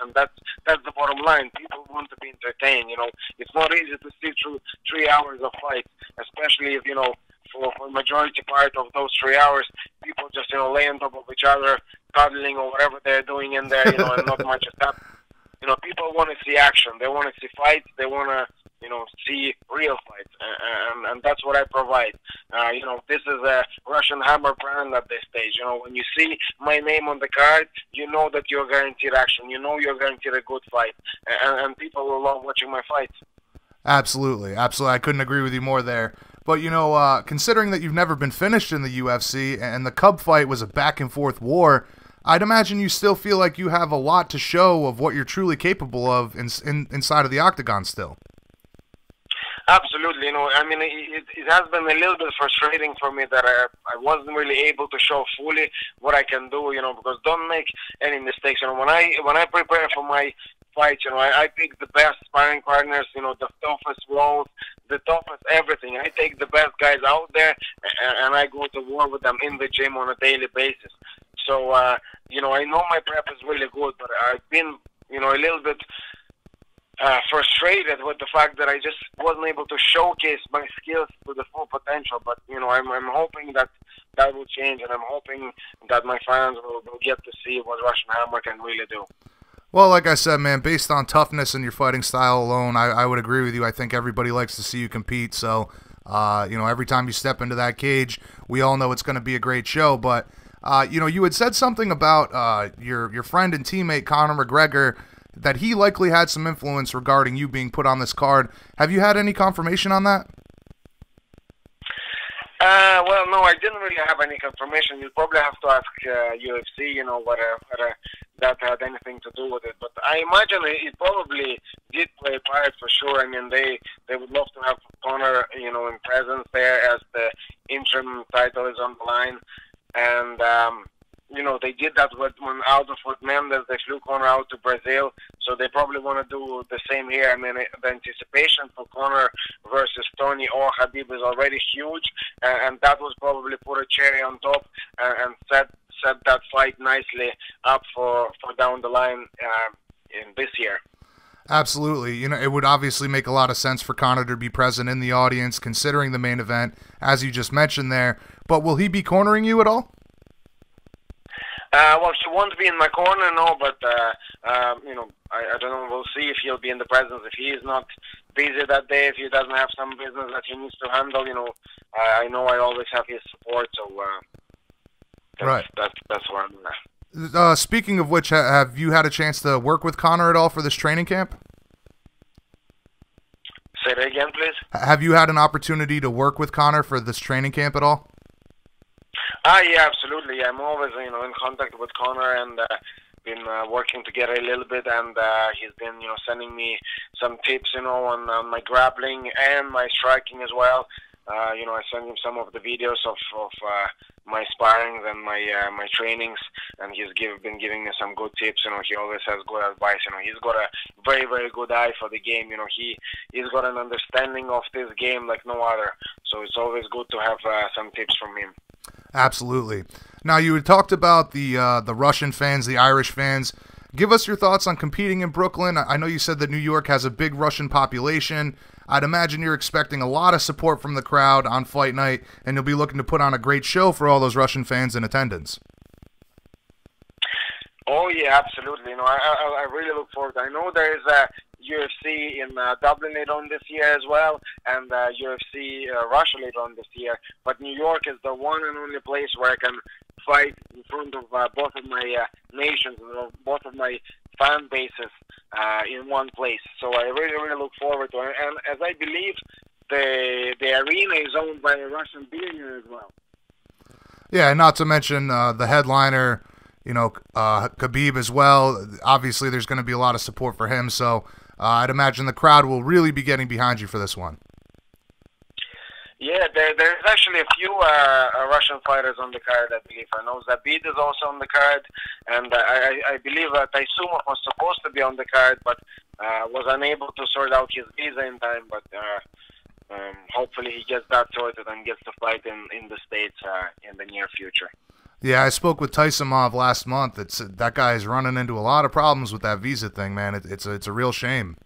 And that's the bottom line. People want to be entertained. You know, it's not easy to sit through 3 hours of fight, especially if, you know, for majority part of those 3 hours, people just, you know, lay on top of each other, cuddling or whatever they're doing in there, you know, and not much is happening. You know, people want to see action. They want to see fights. They want to, you know, see real fights, and that's what I provide. You know, this is a Russian Hammer brand at this stage. You know, when you see my name on the card, you know that you're guaranteed action. You know you're guaranteed a good fight, and people will love watching my fights. Absolutely, absolutely. I couldn't agree with you more there. But, you know, considering that you've never been finished in the UFC, and the Cub fight was a back-and-forth war, I'd imagine you still feel like you have a lot to show of what you're truly capable of inside of the Octagon still. Absolutely. You know, I mean, it has been a little bit frustrating for me that I wasn't really able to show fully what I can do, you know, because don't make any mistakes. You know, when I prepare for my fights, you know, I pick the best sparring partners, you know, the toughest roles, the toughest everything. I take the best guys out there, and I go to war with them in the gym on a daily basis. So, you know, I know my prep is really good, but I've been, you know, a little bit frustrated with the fact that I just wasn't able to showcase my skills to the full potential. But, you know, I'm hoping that will change, and I'm hoping that my fans will get to see what Russian Hammer can really do. Well, like I said, man, based on toughness and your fighting style alone, I would agree with you. I think everybody likes to see you compete. So, you know, every time you step into that cage, we all know it's going to be a great show. But, you know, you had said something about your friend and teammate Conor McGregor, that he likely had some influence regarding you being put on this card. Have you had any confirmation on that? Well, no, I didn't really have any confirmation. You'll probably have to ask UFC, you know, whether that had anything to do with it. But I imagine it probably did play a part for sure. I mean, they would love to have Conor, you know, in presence there as the interim title is on the line. And, they did that when Aldo fought Mendes. They flew Conor out to Brazil, so they probably want to do the same here. I mean, the anticipation for Conor versus Tony or Khabib is already huge, and that was probably put a cherry on top and set that fight nicely up for down the line in this year. Absolutely. It would obviously make a lot of sense for Conor to be present in the audience, considering the main event, as you just mentioned there. But will he be cornering you at all? Well, he won't be in my corner, no, but, I don't know. We'll see if he'll be in the presence. If he is not busy that day, if he doesn't have some business that he needs to handle, I know I always have his support, so that's where I'm at. Speaking of which, have you had a chance to work with Conor at all for this training camp? Say that again, please. Have you had an opportunity to work with Conor for this training camp at all? Yeah, absolutely. I'm always, in contact with Conor and been working together a little bit, and he's been, sending me some tips, on my grappling and my striking as well. I send him some of the videos of my sparring and my trainings, and he's been giving me some good tips. He always has good advice. He's got a very, very good eye for the game. He's got an understanding of this game like no other. So it's always good to have some tips from him. Absolutely. Now, you had talked about the Russian fans, the Irish fans. Give us your thoughts on competing in Brooklyn. I know you said that New York has a big Russian population. I'd imagine you're expecting a lot of support from the crowd on fight night, and you'll be looking to put on a great show for all those Russian fans in attendance. Oh, yeah, absolutely. I really look forward. I know there is a UFC in Dublin later on this year as well, and UFC Russia later on this year. But New York is the one and only place where I can fight in front of both of my nations, both of my fan bases in one place. So I really, really look forward to it. And as I believe, the arena is owned by a Russian billionaire as well. Yeah, not to mention the headliner, Khabib as well. Obviously, there's going to be a lot of support for him, so I'd imagine the crowd will really be getting behind you for this one. Yeah, there's actually a few Russian fighters on the card, I believe. I know Zabit is also on the card, and I believe Taisumov was supposed to be on the card, but was unable to sort out his visa in time. But hopefully he gets that sorted and gets to fight in the States in the near future. Yeah, I spoke with Taisumov last month. That guy is running into a lot of problems with that visa thing, man. It's a real shame.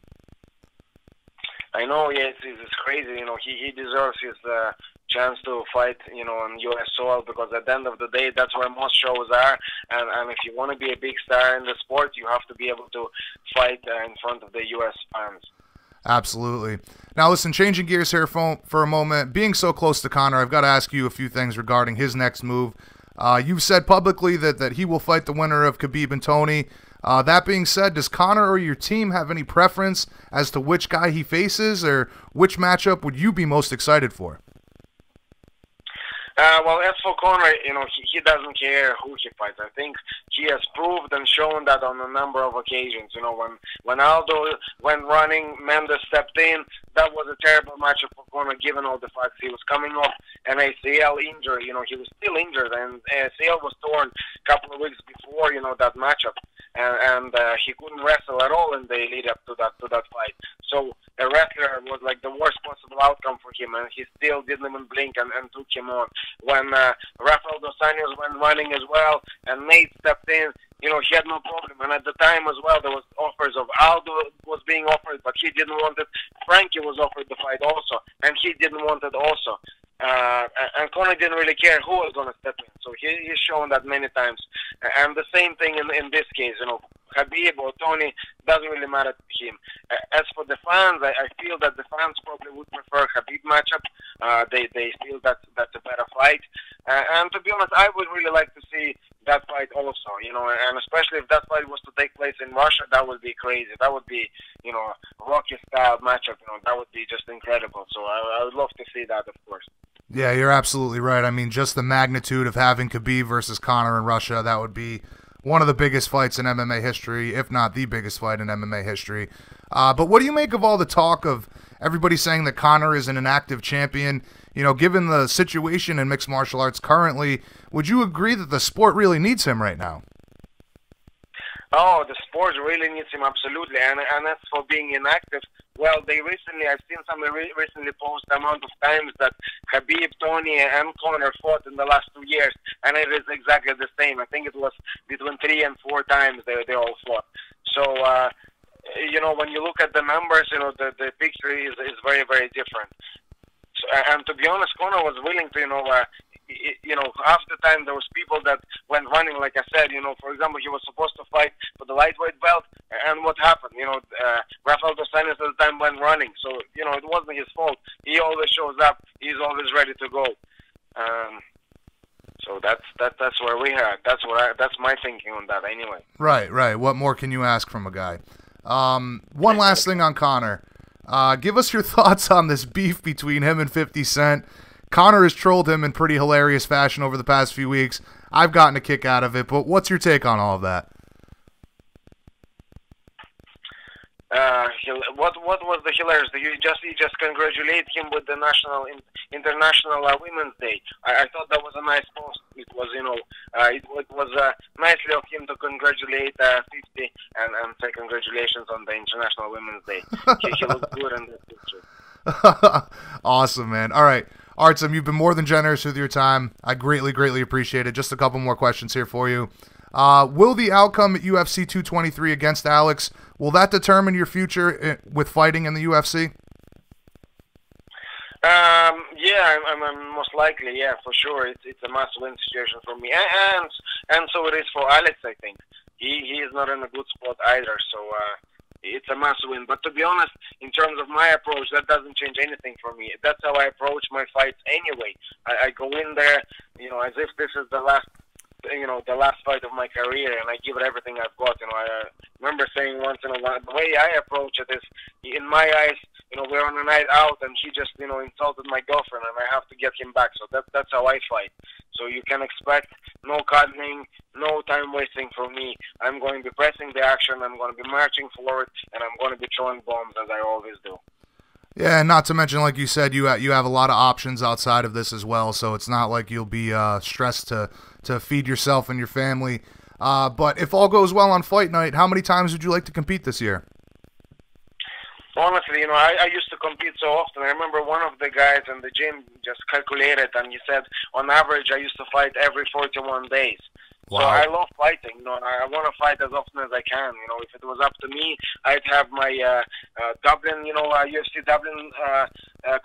I know, yeah, it's crazy. He deserves his chance to fight, on U.S. soil, because at the end of the day, that's where most shows are. And if you want to be a big star in the sport, you have to be able to fight in front of the U.S. fans. Absolutely. Now, listen, changing gears here for a moment. Being so close to Conor, I've got to ask you a few things regarding his next move. You've said publicly that he will fight the winner of Khabib and Tony. That being said, does Conor or your team have any preference as to which guy he faces, or which matchup would you be most excited for? Well, as for Conor, he doesn't care who he fights. I think he has proved and shown that on a number of occasions. When Aldo went running, Mendes stepped in. That was a terrible matchup for Conor, given all the facts. He was coming off an ACL injury. He was still injured, and ACL was torn a couple of weeks before, that matchup. And he couldn't wrestle at all in the lead up to that fight. So a wrestler was like the worst possible outcome for him, and he still didn't even blink and took him on. When Rafael Dos Anjos went running as well, and Nate stepped in, he had no problem. And at the time as well, there was offers of Aldo was being offered, but he didn't want it. Frankie was offered the fight also, and he didn't want it also. And Conor didn't really care who was going to step in. So he's shown that many times. And the same thing in this case, Khabib or Tony, doesn't really matter to him. As for the fans, I feel that the fans probably would prefer Khabib matchup. They feel that's a better fight. And to be honest, I would really like to see that fight also, and especially if that fight was to take place in Russia, that would be crazy. That would be, Rocky-style matchup, that would be just incredible. So I would love to see that, of course. Yeah, you're absolutely right. I mean, just the magnitude of having Khabib versus Conor in Russia, that would be one of the biggest fights in MMA history, if not the biggest fight in MMA history. But what do you make of all the talk of everybody's saying that Conor isn't an active champion. You know, given the situation in mixed martial arts currently, would you agree that the sport really needs him right now? Oh, the sport really needs him, absolutely. And as for being inactive, well, I've seen somebody recently post the amount of times that Khabib, Tony, and Conor fought in the last 2 years, and it is exactly the same. I think it was between 3 and 4 times they all fought. So, you know, when you look at the numbers, you know, the picture is very, very different. So, and to be honest, Conor was willing to, half the time there was people that went running, like I said, you know, for example, he was supposed to fight for the lightweight belt, and what happened? You know, Rafael dos Anjos at the time went running, so, you know, it wasn't his fault. He always shows up. He's always ready to go. So that's where we are. That's my thinking on that anyway. Right. What more can you ask from a guy? One last thing on Conor. Give us your thoughts on this beef between him and 50 Cent. Conor has trolled him in pretty hilarious fashion over the past few weeks. I've gotten a kick out of it, but what's your take on all of that? What was the hilarious? You just congratulate him with the International Women's Day. I thought that was a nice post. It was, you know, it was nicely of him to congratulate 50 and say congratulations on the International Women's Day. He looked good in this picture. Awesome, man. All right. Artem, you've been more than generous with your time. I greatly, greatly appreciate it. Just a couple more questions here for you. Will the outcome at UFC 223 against Alex, will that determine your future with fighting in the UFC? Yeah, I'm most likely, yeah, for sure. It's a must-win situation for me, and so it is for Alex. I think he is not in a good spot either, so it's a must-win. But to be honest, in terms of my approach, that doesn't change anything for me. That's how I approach my fights anyway. I go in there, you know, as if this is the last fight of my career, and I give it everything I've got. You know, I remember saying once in a while, the way I approach it is, in my eyes, you know, we're on a night out, and he just, you know, insulted my girlfriend, and I have to get him back. So that's how I fight. So you can expect no cuddling, no time wasting from me. I'm going to be pressing the action. I'm going to be marching forward, and I'm going to be throwing bombs as I always do. Yeah, and not to mention, like you said, you have a lot of options outside of this as well, so it's not like you'll be stressed to feed yourself and your family. But if all goes well on fight night, how many times would you like to compete this year? Honestly, you know, I used to compete so often. I remember one of the guys in the gym just calculated, and he said, on average, I used to fight every 41 days. Wow. So I love fighting, you know, and I want to fight as often as I can. You know, if it was up to me, I'd have my Dublin, you know, UFC Dublin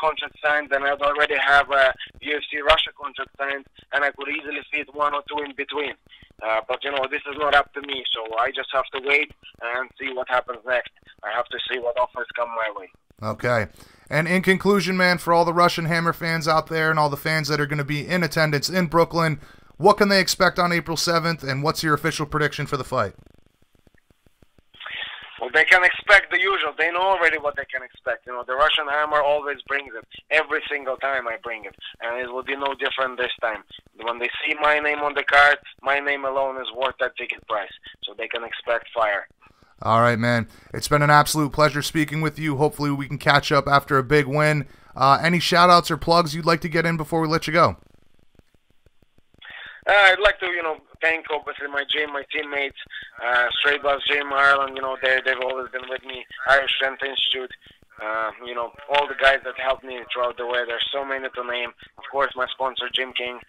contract signed, and I'd already have a UFC Russia contract signed, and I could easily fit 1 or 2 in between. But, you know, this is not up to me, so I just have to wait and see what happens next. I have to see what offers come my way. Okay. And in conclusion, man, for all the Russian Hammer fans out there and all the fans that are going to be in attendance in Brooklyn, what can they expect on April 7th, and what's your official prediction for the fight? Well, they can expect the usual. They know already what they can expect. You know, the Russian Hammer always brings it. Every single time I bring it. And it will be no different this time. When they see my name on the card, my name alone is worth that ticket price. So they can expect fire. All right, man. It's been an absolute pleasure speaking with you. Hopefully we can catch up after a big win. Any shout-outs or plugs you'd like to get in before we let you go? I'd like to, you know, thank obviously my gym, my teammates, Straight Bus Gym Ireland. You know, they've always been with me. Irish Strength Institute. You know, all the guys that helped me throughout the way. There's so many to name. Of course, my sponsor, Gym King.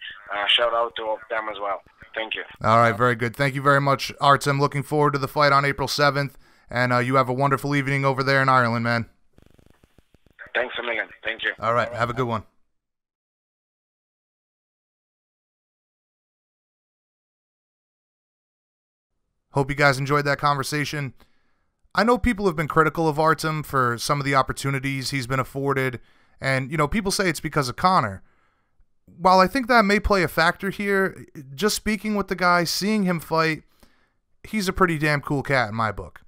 Shout out to them as well. Thank you. All right, very good. Thank you very much, Artem. Looking forward to the fight on April 7th. And you have a wonderful evening over there in Ireland, man. Thanks a million. Thank you. All right, have a good one. Hope you guys enjoyed that conversation. I know people have been critical of Artem for some of the opportunities he's been afforded, and, you know, people say it's because of Conor. While I think that may play a factor here, just speaking with the guy, seeing him fight, he's a pretty damn cool cat in my book.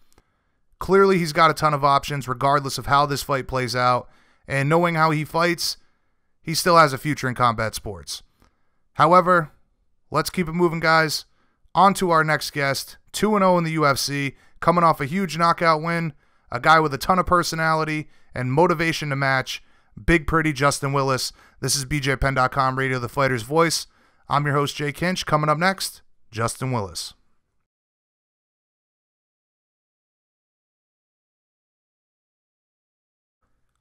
Clearly, he's got a ton of options regardless of how this fight plays out, and knowing how he fights, he still has a future in combat sports. However, let's keep it moving, guys. On to our next guest, 2-0 in the UFC, coming off a huge knockout win, a guy with a ton of personality, and motivation to match. Big Pretty Justin Willis. This is BJPenn.com Radio, the fighter's voice. I'm your host, Jay Kinch. Coming up next, Justin Willis.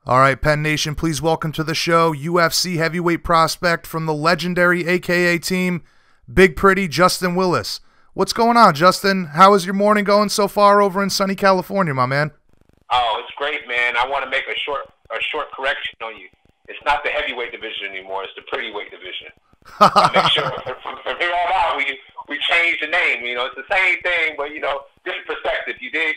All right, Penn Nation, please welcome to the show UFC heavyweight prospect from the legendary AKA team, Big Pretty Justin Willis. What's going on, Justin? How is your morning going so far over in sunny California, my man? Oh, it's great, man. I want to make a short correction on you. It's not the heavyweight division anymore. It's the pretty weight division. Make sure from here on out we change the name. You know, it's the same thing, but, you know, different perspective. You dig?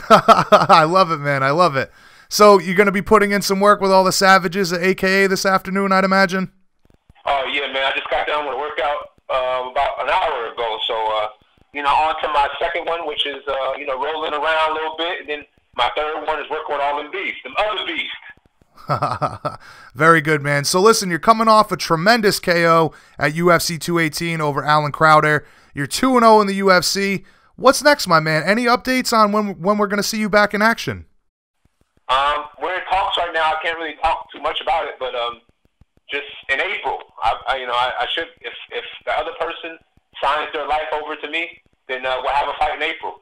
I love it, man. I love it. So you're going to be putting in some work with all the savages at AKA this afternoon, I'd imagine? Oh, yeah, man. I just got done with a workout about an hour ago. So, you know, on to my second one, which is, you know, rolling around a little bit. And then my third one is working with all them beasts, them other beasts. Very good, man. So listen, you're coming off a tremendous KO at UFC 218 over Alan Crowder. You're 2-0 in the UFC. What's next, my man? Any updates on when we're going to see you back in action? We're in talks right now. I can't really talk too much about it, but just in April, I should. If the other person signs their life over to me, then we'll have a fight in April.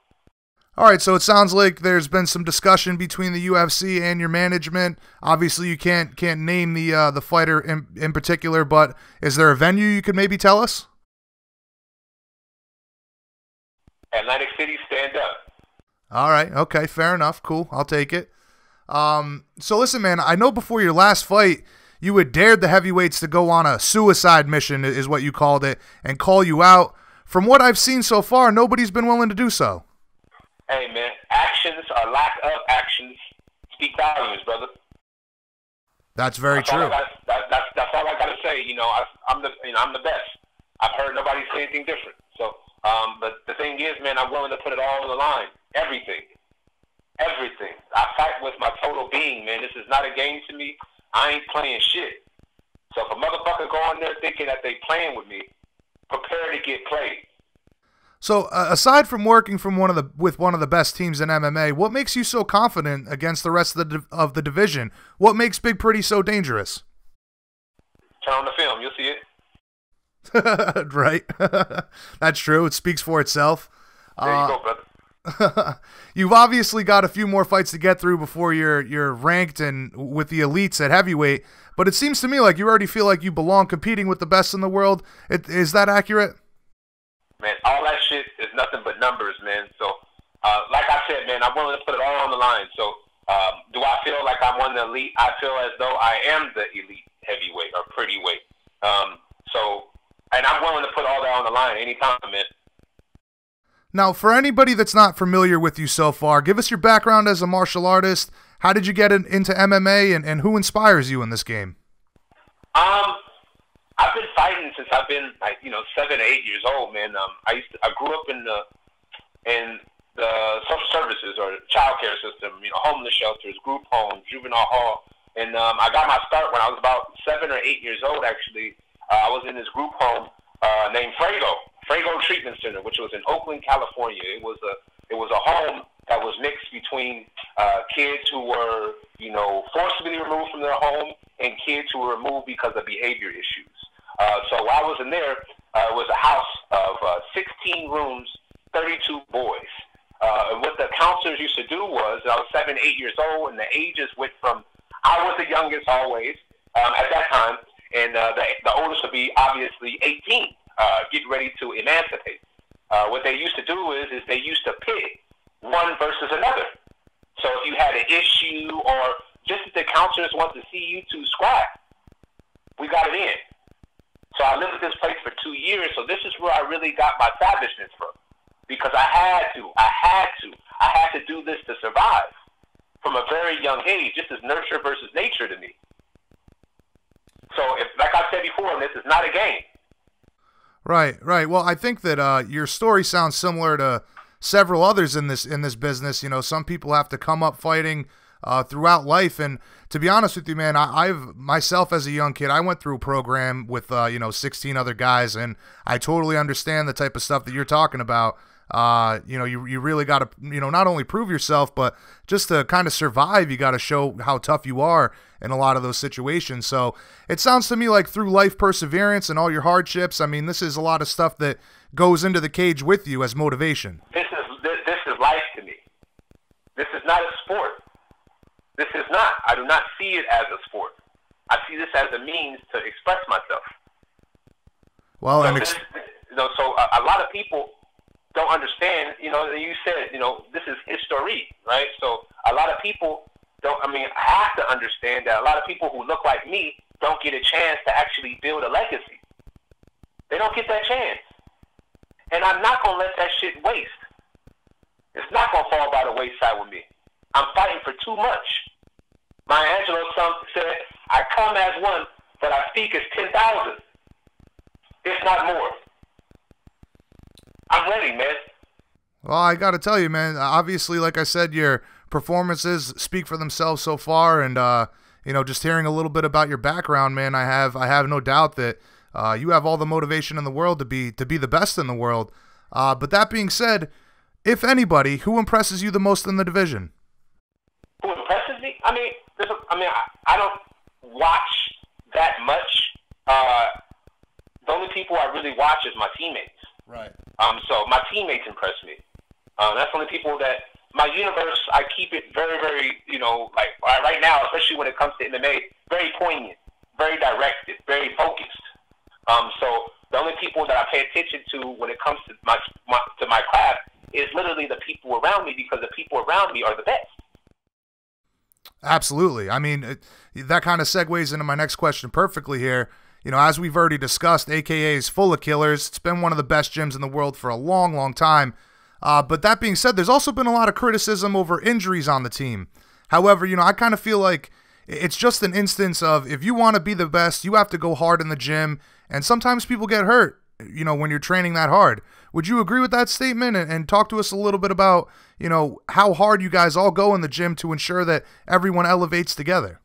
All right, so it sounds like there's been some discussion between the UFC and your management. Obviously, you can't name the fighter in particular, but is there a venue you could maybe tell us? Atlantic City, stand up. All right, okay, fair enough, cool, I'll take it. So listen, man, I know before your last fight, you had dared the heavyweights to go on a suicide mission, is what you called it, and call you out. From what I've seen so far, nobody's been willing to do so. Hey, man, actions or lack of actions speak volumes, brother. That's very true. That's all I got to say. You know, I'm the best. I've heard nobody say anything different. So, but the thing is, man, I'm willing to put it all on the line. Everything. I fight with my total being, man. This is not a game to me. I ain't playing shit. So if a motherfucker go on there thinking that they playing with me, prepare to get played. So aside from working with one of the best teams in MMA, what makes you so confident against the rest of the division? What makes Big Pretty so dangerous? Turn on the film, you'll see it. Right. That's true. It speaks for itself. There you go, brother. You've obviously got a few more fights to get through before you're ranked and with the elites at heavyweight, but it seems to me like you already feel like you belong competing with the best in the world. Is that accurate? Man, all that shit is nothing but numbers, man. So, like I said, man, I'm willing to put it all on the line. So, do I feel like I'm one of the elite? I feel as though I am the elite heavyweight or pretty weight. And I'm willing to put all that on the line anytime, man. Now, for anybody that's not familiar with you so far, give us your background as a martial artist. How did you get into MMA, and who inspires you in this game? I've been fighting since I've been 7 or 8 years old, man. I grew up in the social services or child care system, homeless shelters, group homes, juvenile hall, and I got my start when I was about 7 or 8 years old. Actually, I was in this group home named Frago Treatment Center, which was in Oakland, California. It was a home that was mixed between kids who were, forcibly removed from their home and kids who were removed because of behavior issues. So while I was in there, it was a house of 16 rooms, 32 boys. And what the counselors used to do was, I was 7, 8 years old, and the ages went from, I was the youngest always at that time, and the oldest would be obviously 18. Getting ready to emancipate. What they used to do is they used to pit one versus another. So if you had an issue or just if the counselors want to see you two scrap, we got it in. So I lived at this place for 2 years, so this is where I really got my savageness from. Because I had to do this to survive from a very young age. This is nurture versus nature to me. So if, like I said before, this is not a game. Right. Well, I think that your story sounds similar to several others in this business. Some people have to come up fighting throughout life, and to be honest with you, man, I've myself as a young kid, I went through a program with 16 other guys, and I totally understand the type of stuff that you're talking about. You really got to, not only prove yourself, but just to kind of survive, you got to show how tough you are in a lot of those situations. So it sounds to me like through life perseverance and all your hardships, I mean, this is a lot of stuff that goes into the cage with you as motivation. This is life to me. This is not a sport. This is not. I do not see it as a sport. I see this as a means to express myself. Well, so a lot of people don't understand, you said, this is history, right? So a lot of people I have to understand that a lot of people who look like me don't get a chance to actually build a legacy. They don't get that chance. And I'm not going to let that shit waste. It's not going to fall by the wayside with me. I'm fighting for too much. Maya Angelou said, I come as one, but I speak as 10,000. If not more. I'm ready, man. Well, I got to tell you, man, obviously, like I said, your performances speak for themselves so far. And, just hearing a little bit about your background, man, I have no doubt that you have all the motivation in the world to be the best in the world. But that being said, if anybody, who impresses you the most in the division? Who impresses me? I don't watch that much. The only people I really watch is my teammates. Right. So my teammates impress me. That's the only people that my universe. I keep it very, very, like right now, especially when it comes to MMA, very poignant, very directed, very focused. So the only people that I pay attention to when it comes to my craft is literally the people around me, because the people around me are the best. Absolutely. I mean, that kind of segues into my next question perfectly here. As we've already discussed, AKA is full of killers. It's been one of the best gyms in the world for a long, long time. But that being said, there's also been a lot of criticism over injuries on the team. However, I kind of feel like it's just an instance of, if you want to be the best, you have to go hard in the gym. And sometimes people get hurt, when you're training that hard. Would you agree with that statement? And talk to us a little bit about, how hard you guys all go in the gym to ensure that everyone elevates together.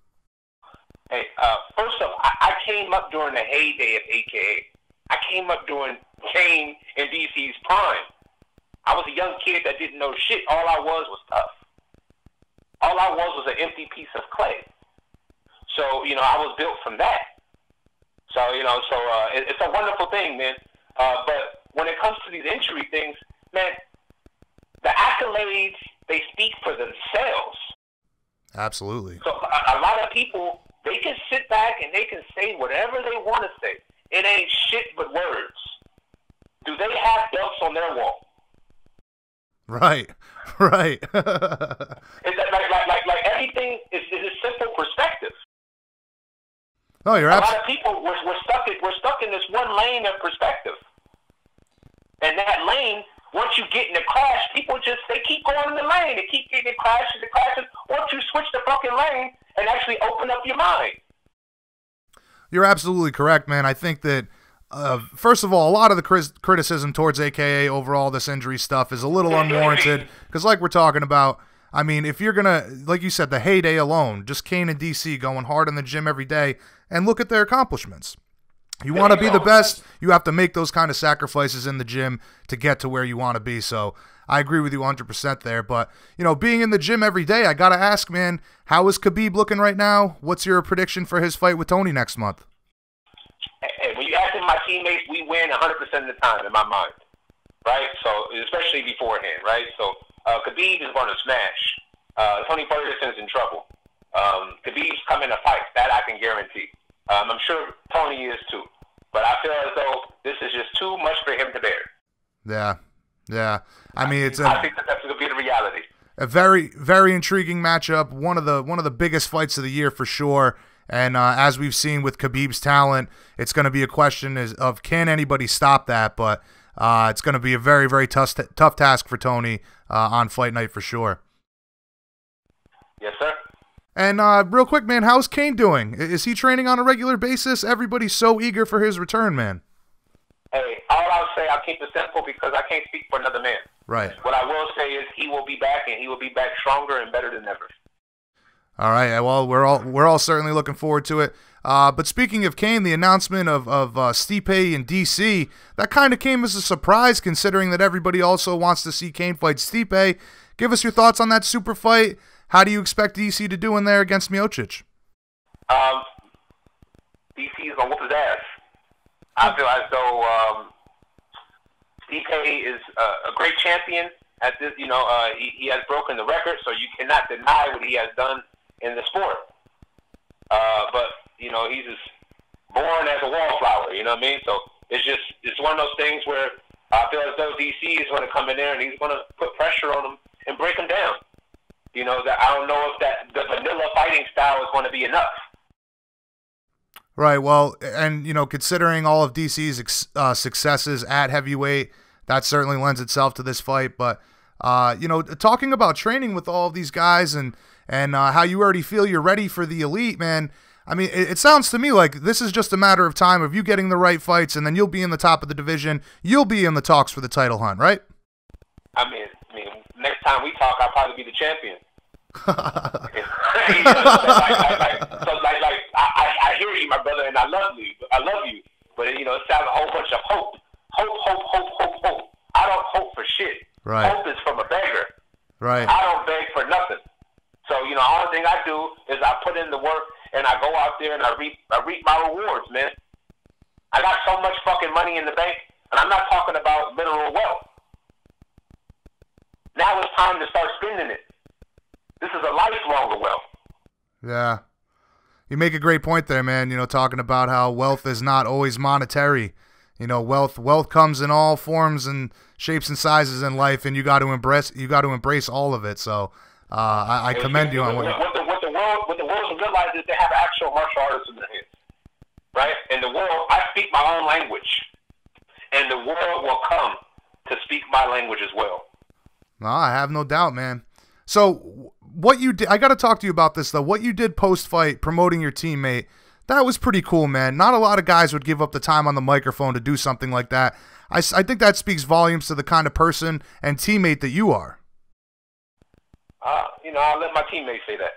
Hey, first off, I came up during the heyday of AKA. I came up during Kane and DC's prime. I was a young kid that didn't know shit. All I was tough. All I was an empty piece of clay. So, I was built from that. So, it's a wonderful thing, man. But when it comes to these injury things, man, the accolades, they speak for themselves. Absolutely. So a lot of people, they can sit back and they can say whatever they want to say. It ain't shit but words. Do they have belts on their wall? Right. It's like everything is a simple perspective. No, you're a lot of people we're stuck in this one lane of perspective. And that lane, once you get in a crash, people they keep going in the lane. They keep getting in crashes. Once you switch the fucking lane and actually open up your mind. You're absolutely correct, man. I think that, first of all, a lot of the criticism towards AKA overall, this injury stuff, is a little unwarranted. Because like we're talking about, I mean, if you're going to, like you said, the heyday alone, just Kane and DC going hard in the gym every day, and look at their accomplishments. You want to be the best, you have to make those kind of sacrifices in the gym to get to where you want to be. So I agree with you 100% there. But, being in the gym every day, I got to ask, man, how is Khabib looking right now? What's your prediction for his fight with Tony next month? Hey, when you ask my teammates, we win 100% of the time in my mind, right? So, especially beforehand, right? So, Khabib is going to smash. Tony Ferguson's in trouble. Khabib's coming to fight. That I can guarantee. I'm sure Tony is too. But I feel as though this is just too much for him to bear. Yeah. I mean, I think that's going to be the reality. A very, very intriguing matchup. One of the biggest fights of the year for sure. And as we've seen with Khabib's talent, it's going to be a question of can anybody stop that? But it's going to be a very, very tough task for Tony on fight night for sure. Yes, sir. And real quick, man, how's Kane doing? Is he training on a regular basis? Everybody's so eager for his return, man. Hey, all I'll say, I'll keep it simple because I can't speak for another man. Right. What I will say is he will be back, and he will be back stronger and better than ever. All right. Well, we're all certainly looking forward to it. But speaking of Kane, the announcement of Stipe in DC, that kind of came as a surprise considering that everybody also wants to see Kane fight Stipe. Give us your thoughts on that super fight. How do you expect DC to do in there against Miocic? DC is going to whoop his ass. I feel as though Stipe is a great champion at this. You know, he has broken the record, so you cannot deny what he has done in the sport. But, you know, he's just born as a wallflower, you know what I mean? So it's one of those things where I feel as though DC is going to come in there and he's going to put pressure on him and break him down. You know, that I don't know if that the vanilla fighting style is going to be enough. Right, well, and, you know, considering all of DC's successes at heavyweight, that certainly lends itself to this fight. But, you know, talking about training with all of these guys and how you already feel you're ready for the elite, man, I mean, it sounds to me like this is just a matter of time of you getting the right fights, and then you'll be in the top of the division. You'll be in the talks for the title hunt, right? I mean, next time we talk, I'll probably be the champion. I hear you, my brother, and I love you. But you know, it sounds a whole bunch of hope. Hope. I don't hope for shit. Right. Hope is from a beggar. Right. I don't beg for nothing. So you know, the only thing I do is I put in the work and I go out there and I reap my rewards, man. I got so much fucking money in the bank, and I'm not talking about literal wealth. Now it's time to start spending it. This is a lifelong wealth. Yeah. You make a great point there, man, you know, talking about how wealth is not always monetary. You know, wealth comes in all forms and shapes and sizes in life, and you got to embrace all of it. So, I commend you on what the world should realize is they have actual martial artists in their hands. Right? And the world, I speak my own language, and the world will come to speak my language as well. No, I have no doubt, man. So what you did, I got to talk to you about this, though. What you did post-fight, promoting your teammate, that was pretty cool, man. Not a lot of guys would give up the time on the microphone to do something like that. I think that speaks volumes to the kind of person and teammate that you are. You know, I'll let my teammates say that.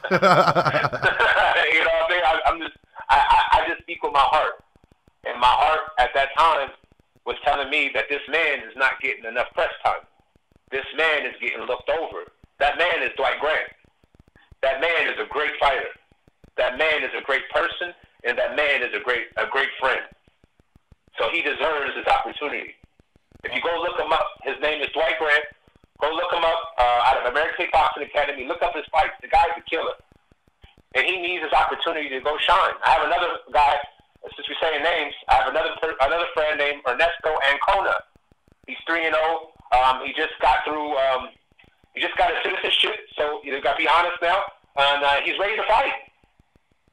You know what I mean? I just speak with my heart. And my heart at that time was telling me that this man is not getting enough press time. This man is getting looked over. That man is Dwight Grant. That man is a great fighter. That man is a great person, and that man is a great friend. So he deserves his opportunity. If you go look him up, his name is Dwight Grant. Go look him up out of American Kickboxing Academy. Look up his fights. The guy's a killer. And he needs his opportunity to go shine. I have another guy, since we're saying names, I have another friend named Ernesto Ancona. He's 3-0. He just got through. He just got his citizenship, so you got to be honest now. And he's ready to fight.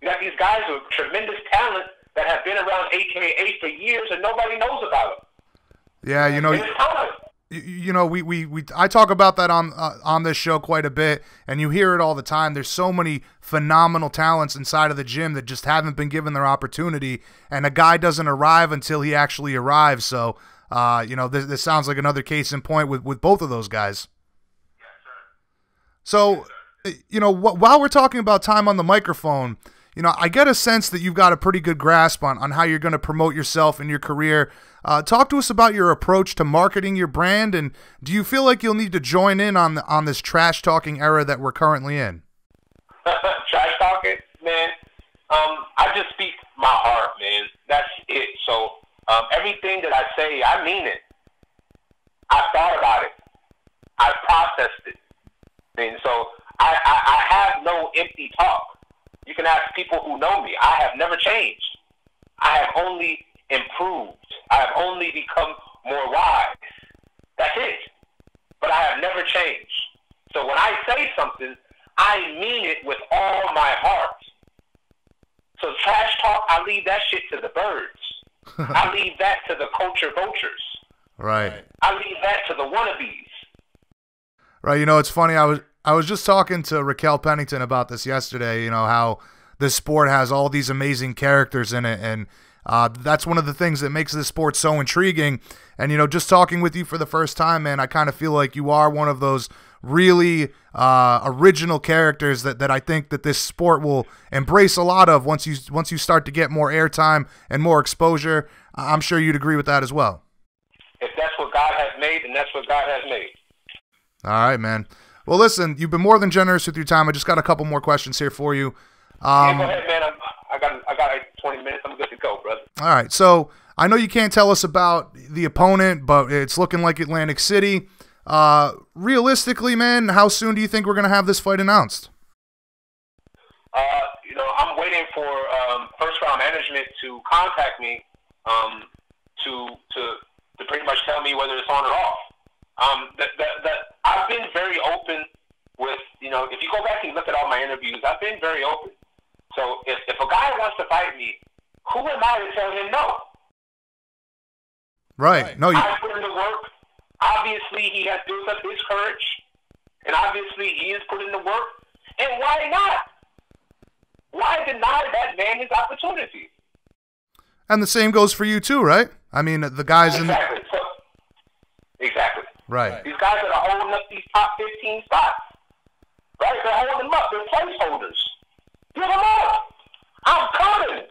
You got these guys with tremendous talent that have been around AKA for years, and nobody knows about them. Yeah, you know. You know, I talk about that on this show quite a bit, and you hear it all the time. There's so many phenomenal talents inside of the gym that just haven't been given their opportunity, and a guy doesn't arrive until he actually arrives. So. You know, this sounds like another case in point with both of those guys. So, you know, while we're talking about time on the microphone, you know, I get a sense that you've got a pretty good grasp on how you're going to promote yourself and your career. Talk to us about your approach to marketing your brand, and do you feel like you'll need to join in on this trash talking era that we're currently in? Trash talking, man. I just speak my heart, man. That's it. So. Everything that I say, I mean it. I thought about it. I processed it. And so I have no empty talk. You can ask people who know me. I have never changed. I have only improved. I have only become more wise. That's it. But I have never changed. So when I say something, I mean it with all my heart. So trash talk, I leave that shit to the birds. I leave that to the culture vultures. Right. I leave that to the wannabes. Right. You know, it's funny. I was just talking to Raquel Pennington about this yesterday. You know, how this sport has all these amazing characters in it, and that's one of the things that makes this sport so intriguing. And you know, just talking with you for the first time, man, I kind of feel like you are one of those really original characters that I think that this sport will embrace a lot of once you start to get more airtime and more exposure. I'm sure you'd agree with that as well. If that's what God has made, then that's what God has made. All right, man. Well, listen, you've been more than generous with your time. I just got a couple more questions here for you. Yeah, go ahead, man. I got like 20 minutes. I'm good to go, brother. All right. So I know you can't tell us about the opponent, but it's looking like Atlantic City. Realistically, man, how soon do you think we're going to have this fight announced? I'm waiting for first round management to contact me to pretty much tell me whether it's on or off. I've been very open with, if you go back and look at all my interviews, I've been very open. So if a guy wants to fight me, who am I to tell him no? Right. No, I put in the work. Obviously, he has built up his courage, and obviously he is putting the work. And why not? Why deny that man his opportunity? And the same goes for you too, right? I mean, the guys exactly. Exactly. Right. These guys that are holding up these top 15 spots, right? They're holding them up. They're placeholders. Give them up. I'm coming.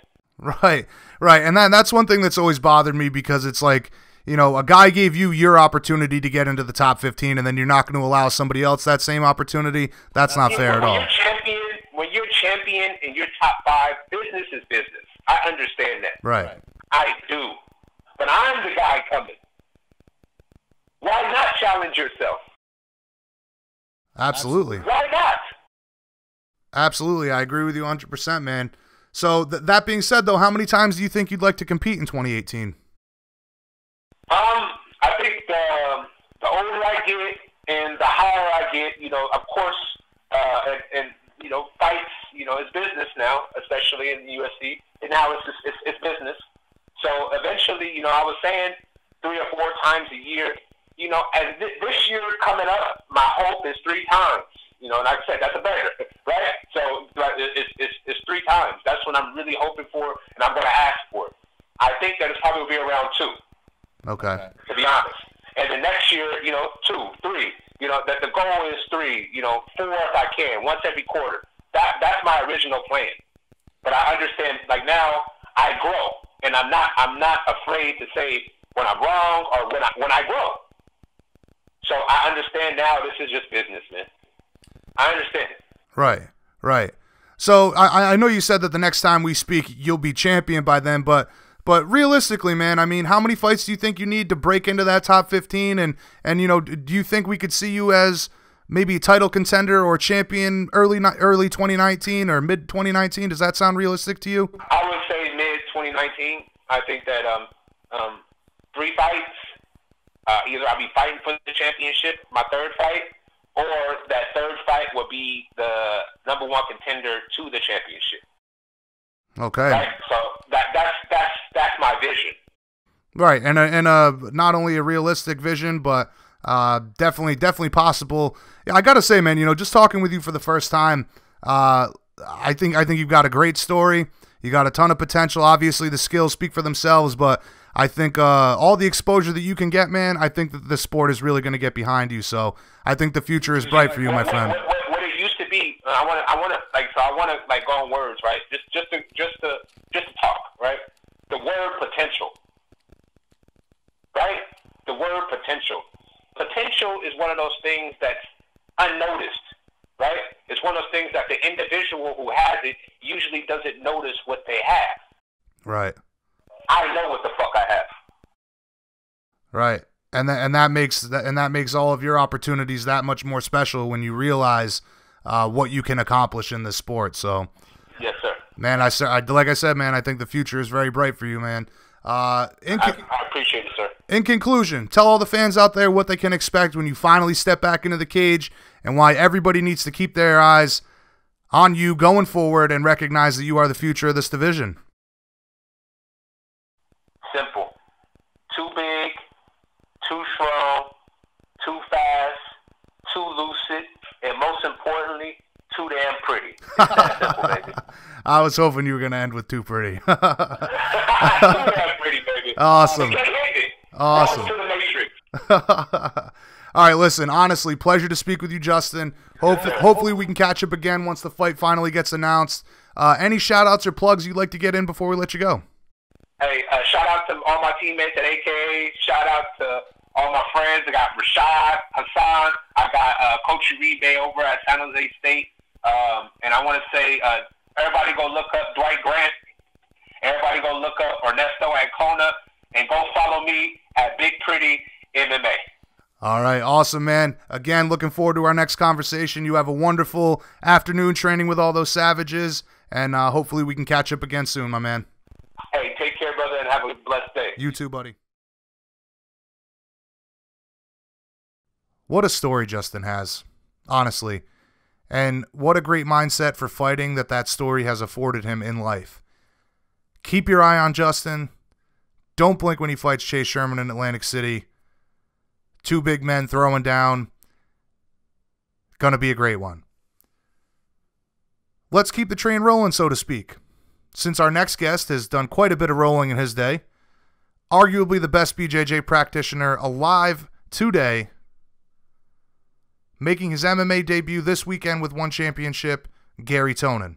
Right. And that's one thing that's always bothered me, because it's like, a guy gave you your opportunity to get into the top 15, and then you're not going to allow somebody else that same opportunity. That's not fair at all. When you're champion and you're top 5, business is business. I understand that. Right. I do. But I'm the guy coming. Why not challenge yourself? Absolutely. Why not? Absolutely. I agree with you 100%, man. So that being said, though, how many times do you think you'd like to compete in 2018? I think the older I get and the higher I get, of course, and fights, it's business now, especially in the UFC, and now it's business. So eventually, I was saying 3 or 4 times a year, and this year coming up, my hope is 3 times. And like I said, that's a banger, right? So it's 3 times. That's what I'm really hoping for, and I'm going to ask for it. I think that it's probably going to be around 2. Okay. To be honest. And the next year, 2, 3. That the goal is 3, 4 if I can, once every quarter. That's my original plan. But I understand, like now, I grow, and I'm not afraid to say when I'm wrong or when I grow. So I understand now this is just business, man. I understand it. Right. So I know you said that the next time we speak, you'll be champion by then, but realistically, man, I mean, how many fights do you think you need to break into that top 15? And do you think we could see you as maybe a title contender or champion early 2019 or mid 2019? Does that sound realistic to you? I would say mid 2019. I think that 3 fights. Either I'll be fighting for the championship, my 3rd fight, or that 3rd fight will be the #1 contender to the championship. Okay. Right? So that's my vision. Right, and not only a realistic vision, but definitely possible. Yeah, I gotta say, man, just talking with you for the first time, I think you've got a great story. You got a ton of potential. Obviously, the skills speak for themselves, but I think all the exposure that you can get, man, I think that the sport is really going to get behind you. So I think the future is bright for you, my friend. What it used to be, I want to go on words, right? Just to talk, right? The word potential, right? The word potential. Potential is one of those things that's unnoticed, right? It's one of those things that the individual who has it usually doesn't notice what they have. Right. I know what the fuck I have. Right. And that makes all of your opportunities that much more special when you realize what you can accomplish in this sport. So, yes, sir. Man, like I said, man, I think the future is very bright for you, man. I appreciate it, sir. In conclusion, tell all the fans out there what they can expect when you finally step back into the cage, and why everybody needs to keep their eyes on you going forward and recognize that you are the future of this division. Simple. Too big, too strong, too fast, too lucid, and most importantly, too damn pretty. It's that simple, baby. I was hoping you were going to end with too pretty. Too damn pretty, baby. Awesome. Awesome. To the Matrix. All right, listen, honestly, pleasure to speak with you, Justin. Hopefully we can catch up again once the fight finally gets announced. Any shout-outs or plugs you'd like to get in before we let you go? Hey, shout out to all my teammates at AKA. Shout out to all my friends. I got Rashad, Hassan. I got Coach Uribe over at San Jose State. And I want to say, everybody go look up Dwight Grant. Everybody go look up Ernesto Ancona. And go follow me at Big Pretty MMA. All right, awesome, man. Again, looking forward to our next conversation. You have a wonderful afternoon training with all those savages, and hopefully we can catch up again soon, my man. Hey, take care, brother, and have a blessed day. You too, buddy. What a story Justin has, honestly. And what a great mindset for fighting that story has afforded him in life. Keep your eye on Justin. Don't blink when he fights Chase Sherman in Atlantic City. Two big men throwing down. Gonna be a great one. Let's keep the train rolling, so to speak. Since our next guest has done quite a bit of rolling in his day, arguably the best BJJ practitioner alive today, making his MMA debut this weekend with one championship, Gary Tonon.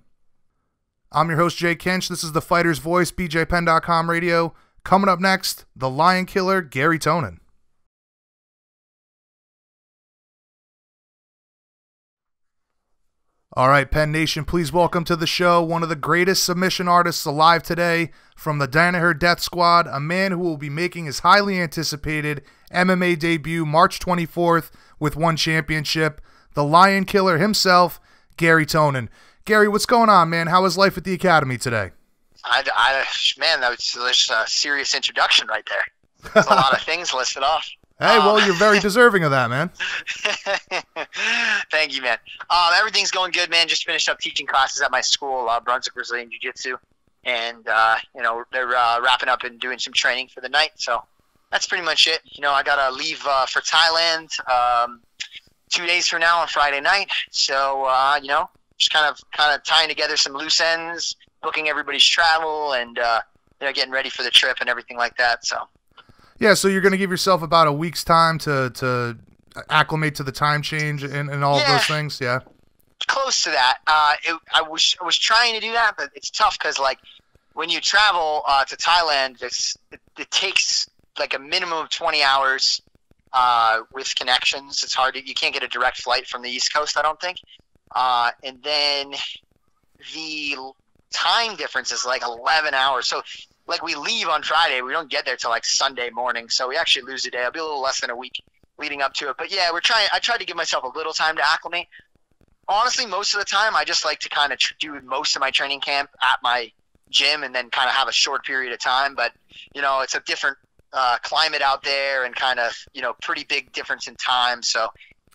I'm your host, Jay Kinch. This is The Fighter's Voice, BJPenn.com radio. Coming up next, the Lion Killer, Gary Tonon. All right, Penn Nation, please welcome to the show one of the greatest submission artists alive today from the Danaher Death Squad, a man who will be making his highly anticipated MMA debut March 24th with one championship, the Lion Killer himself, Gary Tonon. Gary, what's going on, man? How is life at the Academy today? Man, that was a serious introduction right there. There's a lot of things listed off. Hey, well, you're very deserving of that, man. Thank you, man. Everything's going good, man. Just finished up teaching classes at my school, Brunswick Brazilian Jiu-Jitsu. And, they're wrapping up and doing some training for the night. So that's pretty much it. I got to leave for Thailand 2 days from now on Friday night. So, just kind of tying together some loose ends, booking everybody's travel, and getting ready for the trip and everything like that. So yeah, so you're going to give yourself about a week's time to acclimate to the time change and all of those things. Yeah, close to that. I was trying to do that, but it's tough because when you travel to Thailand, it takes like a minimum of 20 hours with connections. It's hard you can't get a direct flight from the East Coast, I don't think. And then the time difference is like 11 hours. So we leave on Friday, we don't get there till Sunday morning. So we actually lose a day. It'll be a little less than a week leading up to it. But yeah, I tried to give myself a little time to acclimate. Honestly, most of the time, I just like to kind of do most of my training camp at my gym and then kind of have a short period of time. But, it's a different climate out there and kind of, pretty big difference in time. So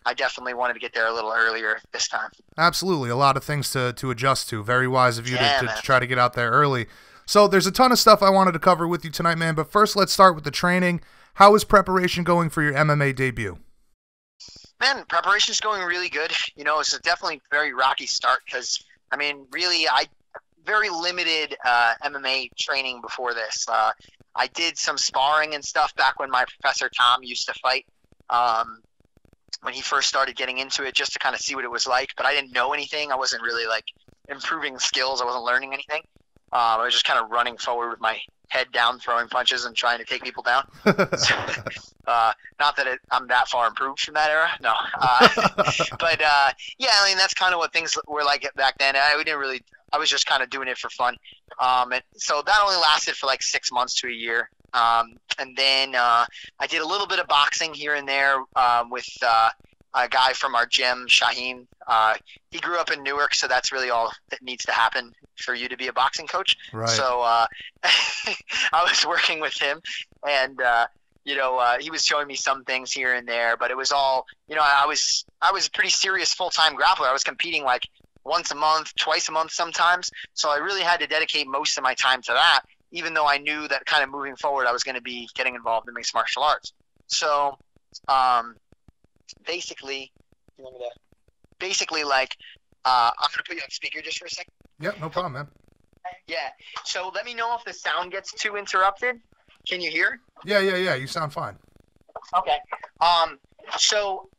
I definitely wanted to get there a little earlier this time. Absolutely. A lot of things to adjust to. Very wise of you to try to get out there early. So there's a ton of stuff I wanted to cover with you tonight, man. But first, let's start with the training. How is preparation going for your MMA debut? Man, preparation's going really good. It's a definitely very rocky start because, really, I very limited MMA training before this. I did some sparring and stuff back when my professor Tom used to fight. When he first started getting into it, just to kind of see what it was like. But I didn't know anything. I wasn't really improving skills. I wasn't learning anything. I was just kind of running forward with my head down, throwing punches and trying to take people down. Not that I'm that far improved from that era. No. But that's kind of what things were like back then. I was just kind of doing it for fun. And so that only lasted for 6 months to a year. And then I did a little bit of boxing here and there with a guy from our gym, Shaheen. He grew up in Newark, so that's really all that needs to happen for you to be a boxing coach. Right. So I was working with him, and he was showing me some things here and there, but it was all, I was a pretty serious full-time grappler. I was competing once a month, twice a month sometimes. So I really had to dedicate most of my time to that, even though I knew that kind of moving forward, I was going to be getting involved in mixed martial arts. So, basically, I'm going to put you on speaker just for a second. Yep, no problem, man. Yeah. So let me know if the sound gets too interrupted. Can you hear? Yeah. You sound fine. Okay. So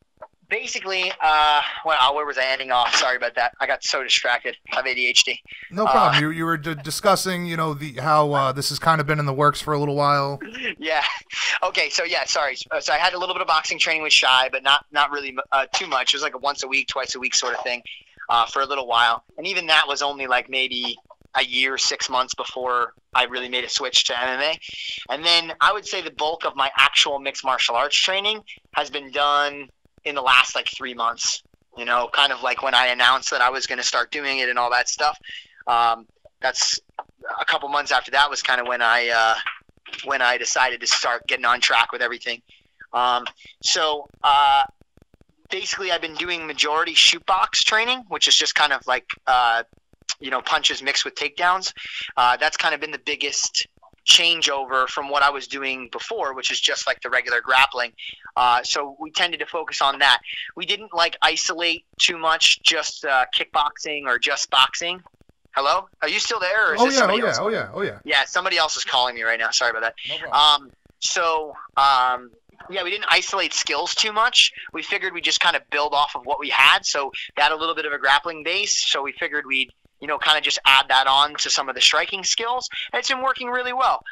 basically, where was I ending off? Sorry about that. I got so distracted. I have ADHD. No problem. You were discussing, how this has kind of been in the works for a little while. Yeah. Okay. So yeah, sorry. So I had a little bit of boxing training with Shy, but not really too much. It was like a once a week, twice a week sort of thing for a little while. And even that was only like maybe a year, 6 months before I really made a switch to MMA. And then I would say the bulk of my actual mixed martial arts training has been done in the last like 3 months, kind of like when I announced that I was going to start doing it and all that stuff. That's a couple months after that was kind of when I decided to start getting on track with everything. Basically I've been doing majority shoot box training, which is just kind of like, punches mixed with takedowns. That's kind of been the biggest changeover from what I was doing before, which is just like the regular grappling. So we tended to focus on that. We didn't like isolate too much just kickboxing or just boxing. Hello? Are you still there? Or is this somebody else? Oh yeah. Yeah, somebody else is calling me right now. Sorry about that. No problem. Yeah, we didn't isolate skills too much. We figured we'd just kind of build off of what we had. So we had a little bit of a grappling base. So we figured we'd kind of just add that on to some of the striking skills. And it's been working really well.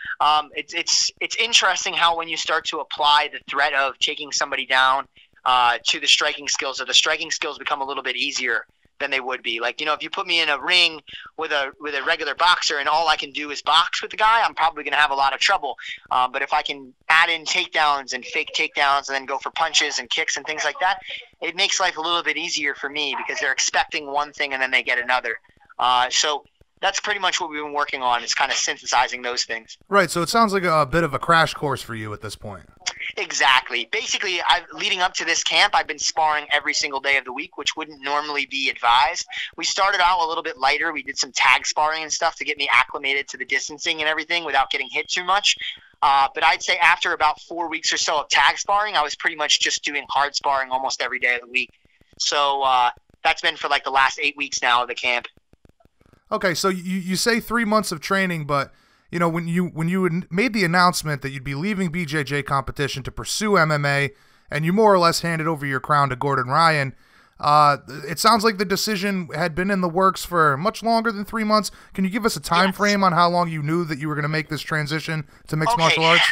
It's interesting how when you start to apply the threat of taking somebody down to the striking skills, or the striking skills become a little bit easier than they would be. Like, if you put me in a ring with a regular boxer and all I can do is box with the guy, I'm probably going to have a lot of trouble. But if I can add in takedowns and fake takedowns and then go for punches and kicks and things like that, it makes life a little bit easier for me because they're expecting one thing and then they get another. So that's pretty much what we've been working on, is kind of synthesizing those things. Right, so it sounds like a bit of a crash course for you at this point. Exactly. Basically, leading up to this camp, I've been sparring every single day of the week, which wouldn't normally be advised. We started out a little bit lighter. We did some tag sparring and stuff to get me acclimated to the distancing and everything without getting hit too much. But I'd say after about 4 weeks or so of tag sparring, I was pretty much just doing hard sparring almost every day of the week. So that's been for like the last 8 weeks now of the camp. Okay, so you say 3 months of training, but when you made the announcement that you'd be leaving BJJ competition to pursue MMA, and you more or less handed over your crown to Gordon Ryan, it sounds like the decision had been in the works for much longer than 3 months. Can you give us a time frame on how long you knew that you were going to make this transition to mixed martial arts?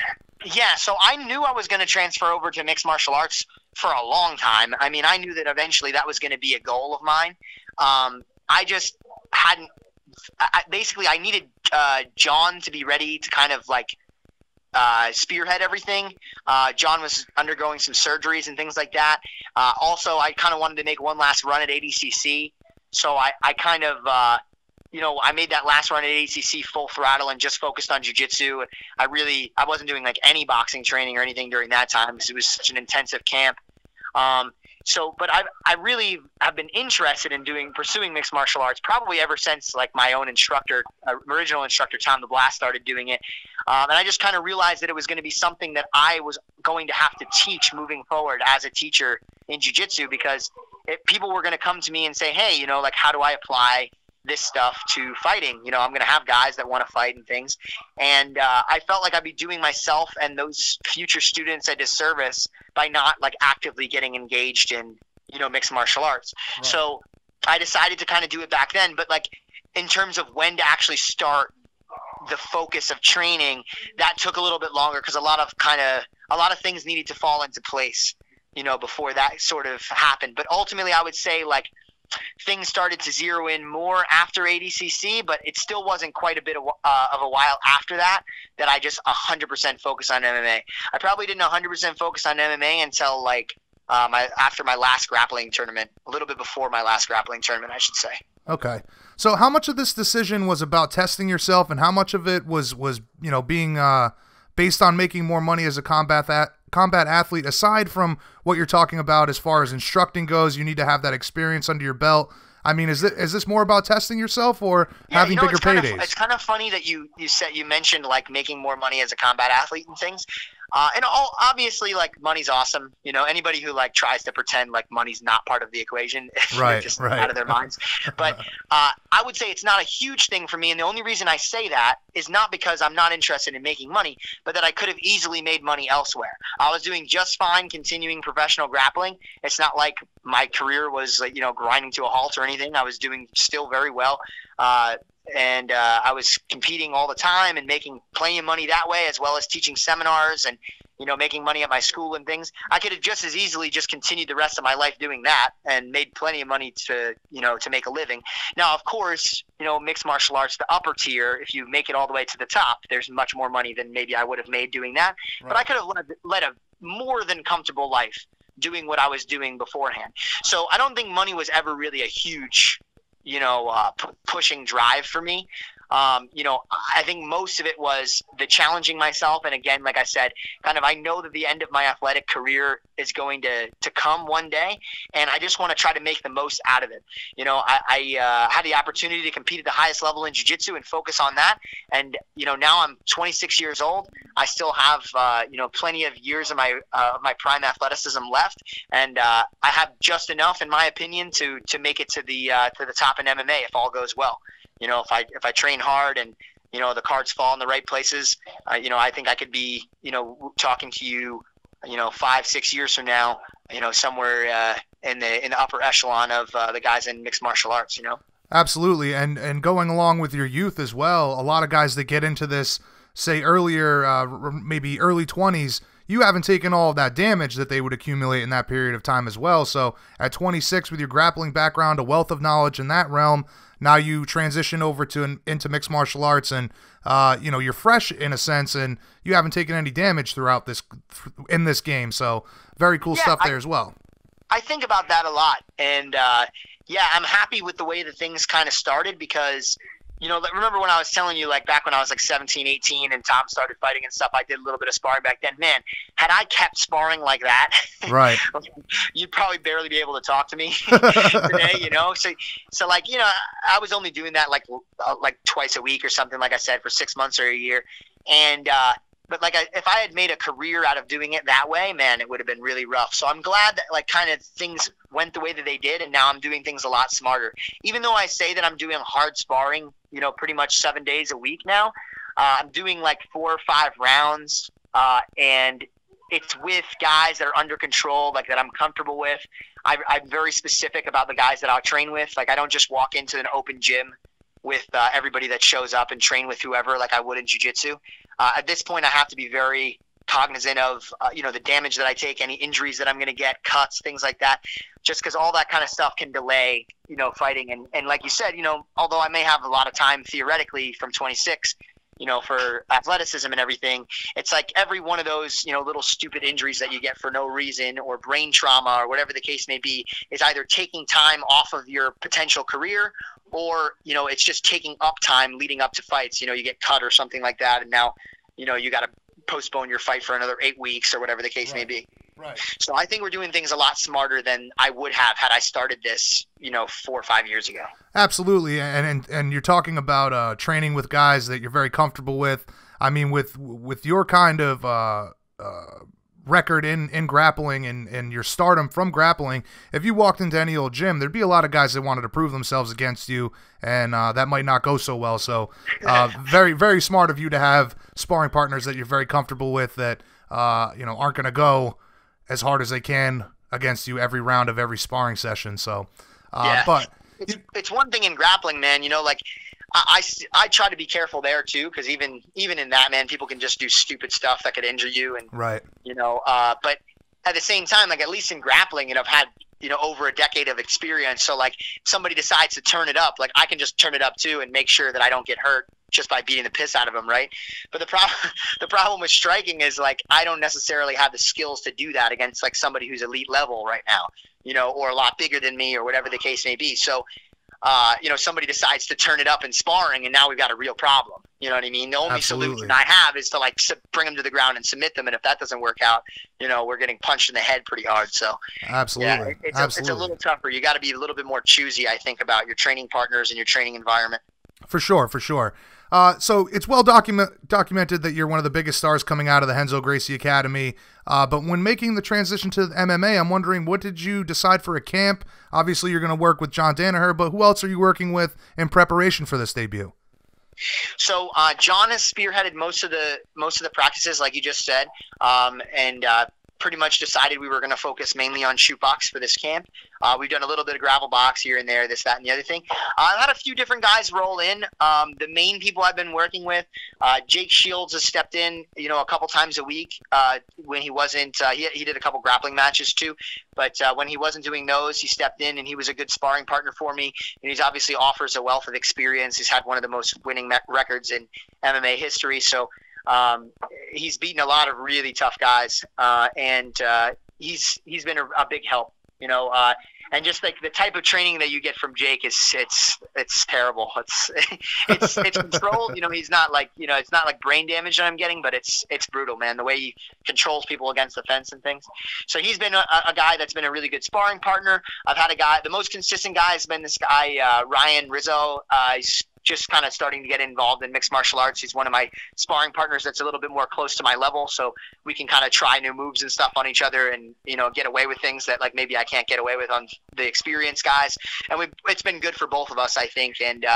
Yeah, so I knew I was going to transfer over to mixed martial arts for a long time. I mean, I knew that eventually that was going to be a goal of mine. I just hadn't. Basically, I needed John to be ready to kind of like spearhead everything. John was undergoing some surgeries and things like that. Also, I kind of wanted to make one last run at ADCC. So I kind of, I made that last run at ADCC full throttle and just focused on jiu-jitsu. I wasn't doing like any boxing training or anything during that time because it was such an intensive camp. But I really have been interested in pursuing mixed martial arts probably ever since like my own instructor, original instructor Tom the Blast, started doing it. And I just kind of realized that it was going to be something that I was going to have to teach moving forward as a teacher in jiu-jitsu, because people were going to come to me and say, hey, like, how do I apply this stuff to fighting? I'm going to have guys that want to fight and things. And I felt like I'd be doing myself and those future students a disservice by not like actively getting engaged in, mixed martial arts. Right. So I decided to kind of do it back then. But like in terms of when to actually start the focus of training, that took a little bit longer because a lot of things needed to fall into place, before that sort of happened. But ultimately I would say like things started to zero in more after ADCC, but it still wasn't quite a bit of a while after that I just 100% focused on MMA. I probably didn't 100% focus on MMA until like after my last grappling tournament, a little bit before my last grappling tournament, I should say. Okay. So how much of this decision was about testing yourself, and how much of it was being based on making more money as a combat athlete, aside from what you're talking about as far as instructing goes? You need to have that experience under your belt. I mean, is this more about testing yourself or having bigger paydays? It's kind of funny that you mentioned like making more money as a combat athlete and things. And obviously, like, money's awesome. You know, anybody who like tries to pretend like money's not part of the equation, they're just out of their minds. But I would say it's not a huge thing for me. And the only reason I say that is not because I'm not interested in making money, but that I could have easily made money elsewhere. I was doing just fine continuing professional grappling. It's not like my career was, you know, grinding to a halt or anything. I was doing still very well. And I was competing all the time and making plenty of money that way, as well as teaching seminars and, you know, making money at my school and things. I could have just as easily just continued the rest of my life doing that and made plenty of money to, you know, to make a living. Now, of course, you know, mixed martial arts, the upper tier, if you make it all the way to the top, there's much more money than maybe I would have made doing that. Right. But I could have led a more than comfortable life doing what I was doing beforehand. So I don't think money was ever really a huge, you know, pushing drive for me. You know, I think most of it was the challenging myself. And again, like I said, kind of, I know that the end of my athletic career is going to come one day, and I just want to try to make the most out of it. You know, I had the opportunity to compete at the highest level in jiu-jitsu and focus on that. And, you know, now I'm 26 years old. I still have, you know, plenty of years of my prime athleticism left. And I have just enough, in my opinion, to make it to the top in MMA if all goes well. You know, if I train hard and, you know, the cards fall in the right places, you know, I think I could be, you know, talking to you, you know, 5-6 years from now, you know, somewhere in the upper echelon of the guys in mixed martial arts, you know. Absolutely. And going along with your youth as well, a lot of guys that get into this, say earlier, maybe early 20s, you haven't taken all of that damage that they would accumulate in that period of time as well. So at 26, with your grappling background, a wealth of knowledge in that realm, now you transition over into mixed martial arts, and you know, you're fresh in a sense, and you haven't taken any damage throughout in this game. So very cool stuff there as well. I think about that a lot, and yeah, I'm happy with the way that things kind of started because, you know, remember when I was telling you, like, back when I was like 17, 18 and Tom started fighting and stuff, I did a little bit of sparring back then. Man, had I kept sparring like that, right, you'd probably barely be able to talk to me today, you know? So like, you know, I was only doing that like twice a week or something, like I said, for 6 months or a year. And, but like, if I had made a career out of doing it that way, man, it would have been really rough. So I'm glad that, like, kind of things went the way that they did, and now I'm doing things a lot smarter. Even though I say that I'm doing hard sparring, you know, pretty much 7 days a week now, I'm doing like 4 or 5 rounds, and it's with guys that are under control, like, that I'm comfortable with. I'm very specific about the guys that I'll train with. Like, I don't just walk into an open gym with everybody that shows up and train with whoever, like I would in jiu-jitsu. At this point, I have to be very cognizant of, you know, the damage that I take, any injuries that I'm going to get, cuts, things like that, just because all that kind of stuff can delay, you know, fighting. And like you said, you know, although I may have a lot of time theoretically from 26, you know, for athleticism and everything, it's like every one of those, you know, little stupid injuries that you get for no reason, or brain trauma, or whatever the case may be, is either taking time off of your potential career, or, you know, it's just taking up time leading up to fights. You know, you get cut or something like that, and now, you know, you got to postpone your fight for another 8 weeks or whatever the case may be. Right. So I think we're doing things a lot smarter than I would have had I started this, you know, 4 or 5 years ago. Absolutely. And you're talking about training with guys that you're very comfortable with. I mean, with your kind of record in grappling and your stardom from grappling, if you walked into any old gym, there'd be a lot of guys that wanted to prove themselves against you, and that might not go so well. So very, very smart of you to have sparring partners that you're very comfortable with, that you know, aren't going to go as hard as they can against you every round of every sparring session. So yeah. But it's one thing in grappling, man, you know, like, I try to be careful there too, because even in that, man, people can just do stupid stuff that could injure you, and right, you know. But at the same time, like, at least in grappling, you know, I've had, you know, over a decade of experience. So like, if somebody decides to turn it up, like, I can just turn it up too and make sure that I don't get hurt just by beating the piss out of them, right? But the problem with striking is, like, I don't necessarily have the skills to do that against, like, somebody who's elite level right now, you know, or a lot bigger than me, or whatever the case may be. So you know, somebody decides to turn it up in sparring, and now we've got a real problem. You know what I mean? The only solution I have is to, like, bring them to the ground and submit them. And if that doesn't work out, you know, we're getting punched in the head pretty hard. So absolutely, yeah, it's a little tougher. You got to be a little bit more choosy, I think, about your training partners and your training environment. For sure, for sure. So it's well documented that you're one of the biggest stars coming out of the Renzo Gracie Academy. But when making the transition to MMA, I'm wondering, what did you decide for a camp? Obviously, you're going to work with John Danaher, but who else are you working with in preparation for this debut? So John has spearheaded most of the practices, like you just said, and pretty much decided we were going to focus mainly on shoot box for this camp. We've done a little bit of gravel box here and there, this, that, and the other thing. I've had a few different guys roll in. The main people I've been working with, Jake Shields has stepped in, a couple times a week when he wasn't. He did a couple grappling matches too, but when he wasn't doing those, he stepped in and he was a good sparring partner for me. And he's obviously offers a wealth of experience. He's had one of the most winning records in MMA history. So he's beaten a lot of really tough guys, and he's been a big help, and just like the type of training that you get from Jake is it's terrible. It's controlled. He's not like it's not like brain damage that I'm getting, but it's brutal, man. The way he controls people against the fence and things. So he's been a guy that's been a really good sparring partner. I've had a guy. The most consistent guy has been this guy Ryan Rizzo. He's just kind of starting to get involved in mixed martial arts. He's one of my sparring partners that's a little bit more close to my level, so we can kind of try new moves and stuff on each other and, get away with things that like maybe I can't get away with on the experienced guys. And it's been good for both of us, I think. And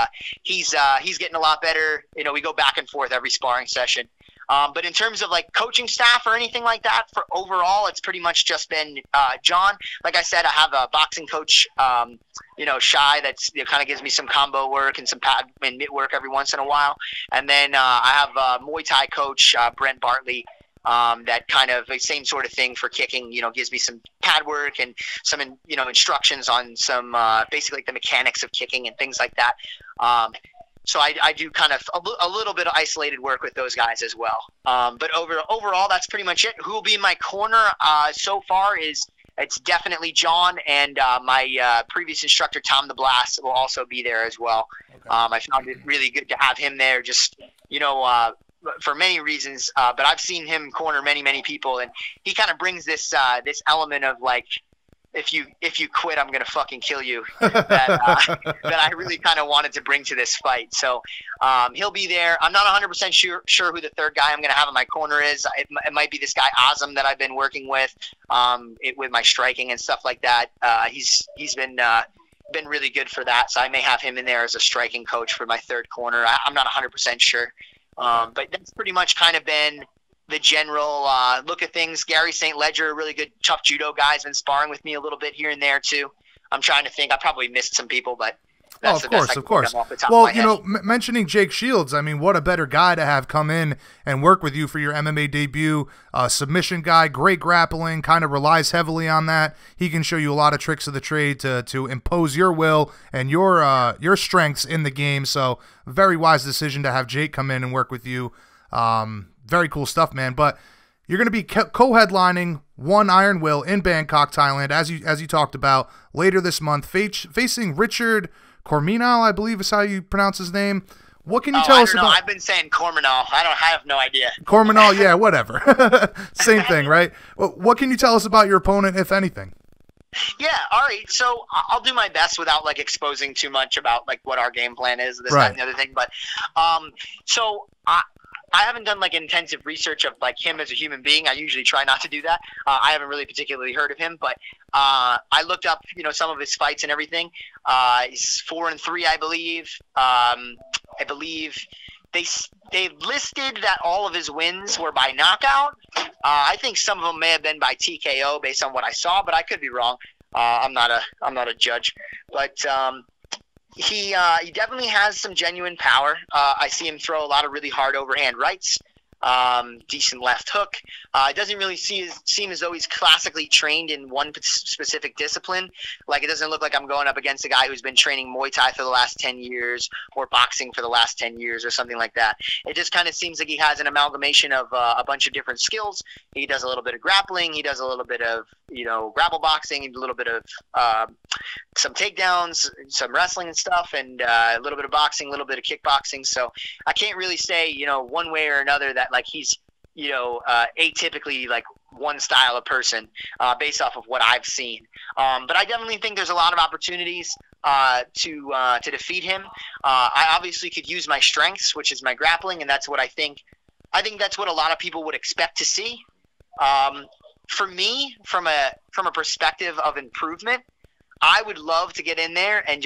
he's getting a lot better. We go back and forth every sparring session. But in terms of like coaching staff or anything like that, for overall, it's pretty much just been John. Like I said, I have a boxing coach, Shy, that's kind of gives me some combo work and some pad and mitt work every once in a while. And then I have a Muay Thai coach, Brent Bartley, that kind of the same sort of thing for kicking. Gives me some pad work and some instructions on some basically like the mechanics of kicking and things like that. So I do kind of a little bit of isolated work with those guys as well. But overall, that's pretty much it. Who will be in my corner so far it's definitely John, and my previous instructor, Tom the Blast, will also be there as well. Okay. I found it really good to have him there, just, for many reasons. But I've seen him corner many, many people, and he kind of brings this element of like, if you quit, I'm gonna fucking kill you. that I really kind of wanted to bring to this fight. So he'll be there. I'm not 100% sure who the third guy I'm gonna have in my corner is. It might be this guy Azam that I've been working with, with my striking and stuff like that. He's been really good for that. So I may have him in there as a striking coach for my third corner. I'm not 100% sure, but that's pretty much kind of been the general look at things. Gary St. Ledger, a really good tough judo guy, has been sparring with me a little bit here and there too. I'm trying to think. I probably missed some people, but that's of course. Well, mentioning Jake Shields, I mean, what a better guy to have come in and work with you for your MMA debut. Submission guy, great grappling, kind of relies heavily on that. He can show you a lot of tricks of the trade to impose your will and your strengths in the game. So very wise decision to have Jake come in and work with you. Very cool stuff, man. But you're going to be co-headlining One Iron Will in Bangkok, Thailand, as you talked about, later this month, facing Richard Corminal, I believe is how you pronounce his name. What can you tell us about? I've been saying Corminal. I have no idea. Corminal, yeah, whatever. Same thing, right? What can you tell us about your opponent, if anything? Yeah, all right. So I'll do my best without like exposing too much about like what our game plan is, this, that, and the other thing. But so I haven't done like intensive research of like him as a human being. I usually try not to do that. I haven't really particularly heard of him, but I looked up, some of his fights and everything. He's 4-3, I believe. I believe they listed that all of his wins were by knockout. I think some of them may have been by TKO based on what I saw, but I could be wrong. I'm not a judge, but he definitely has some genuine power. I see him throw a lot of really hard overhand rights, decent left hook. It doesn't really seem as though he's classically trained in one specific discipline. Like, it doesn't look like I'm going up against a guy who's been training Muay Thai for the last 10 years or boxing for the last 10 years or something like that. It just kind of seems like he has an amalgamation of a bunch of different skills. He does a little bit of grappling. He does a little bit of, grapple boxing, a little bit of some takedowns, some wrestling and stuff, and a little bit of boxing, a little bit of kickboxing. So I can't really say, one way or another that like he's, atypically like one style of person based off of what I've seen. But I definitely think there's a lot of opportunities. to defeat him. I obviously could use my strengths, which is my grappling, and that's what I think that's what a lot of people would expect to see. For me, from a perspective of improvement, I would love to get in there and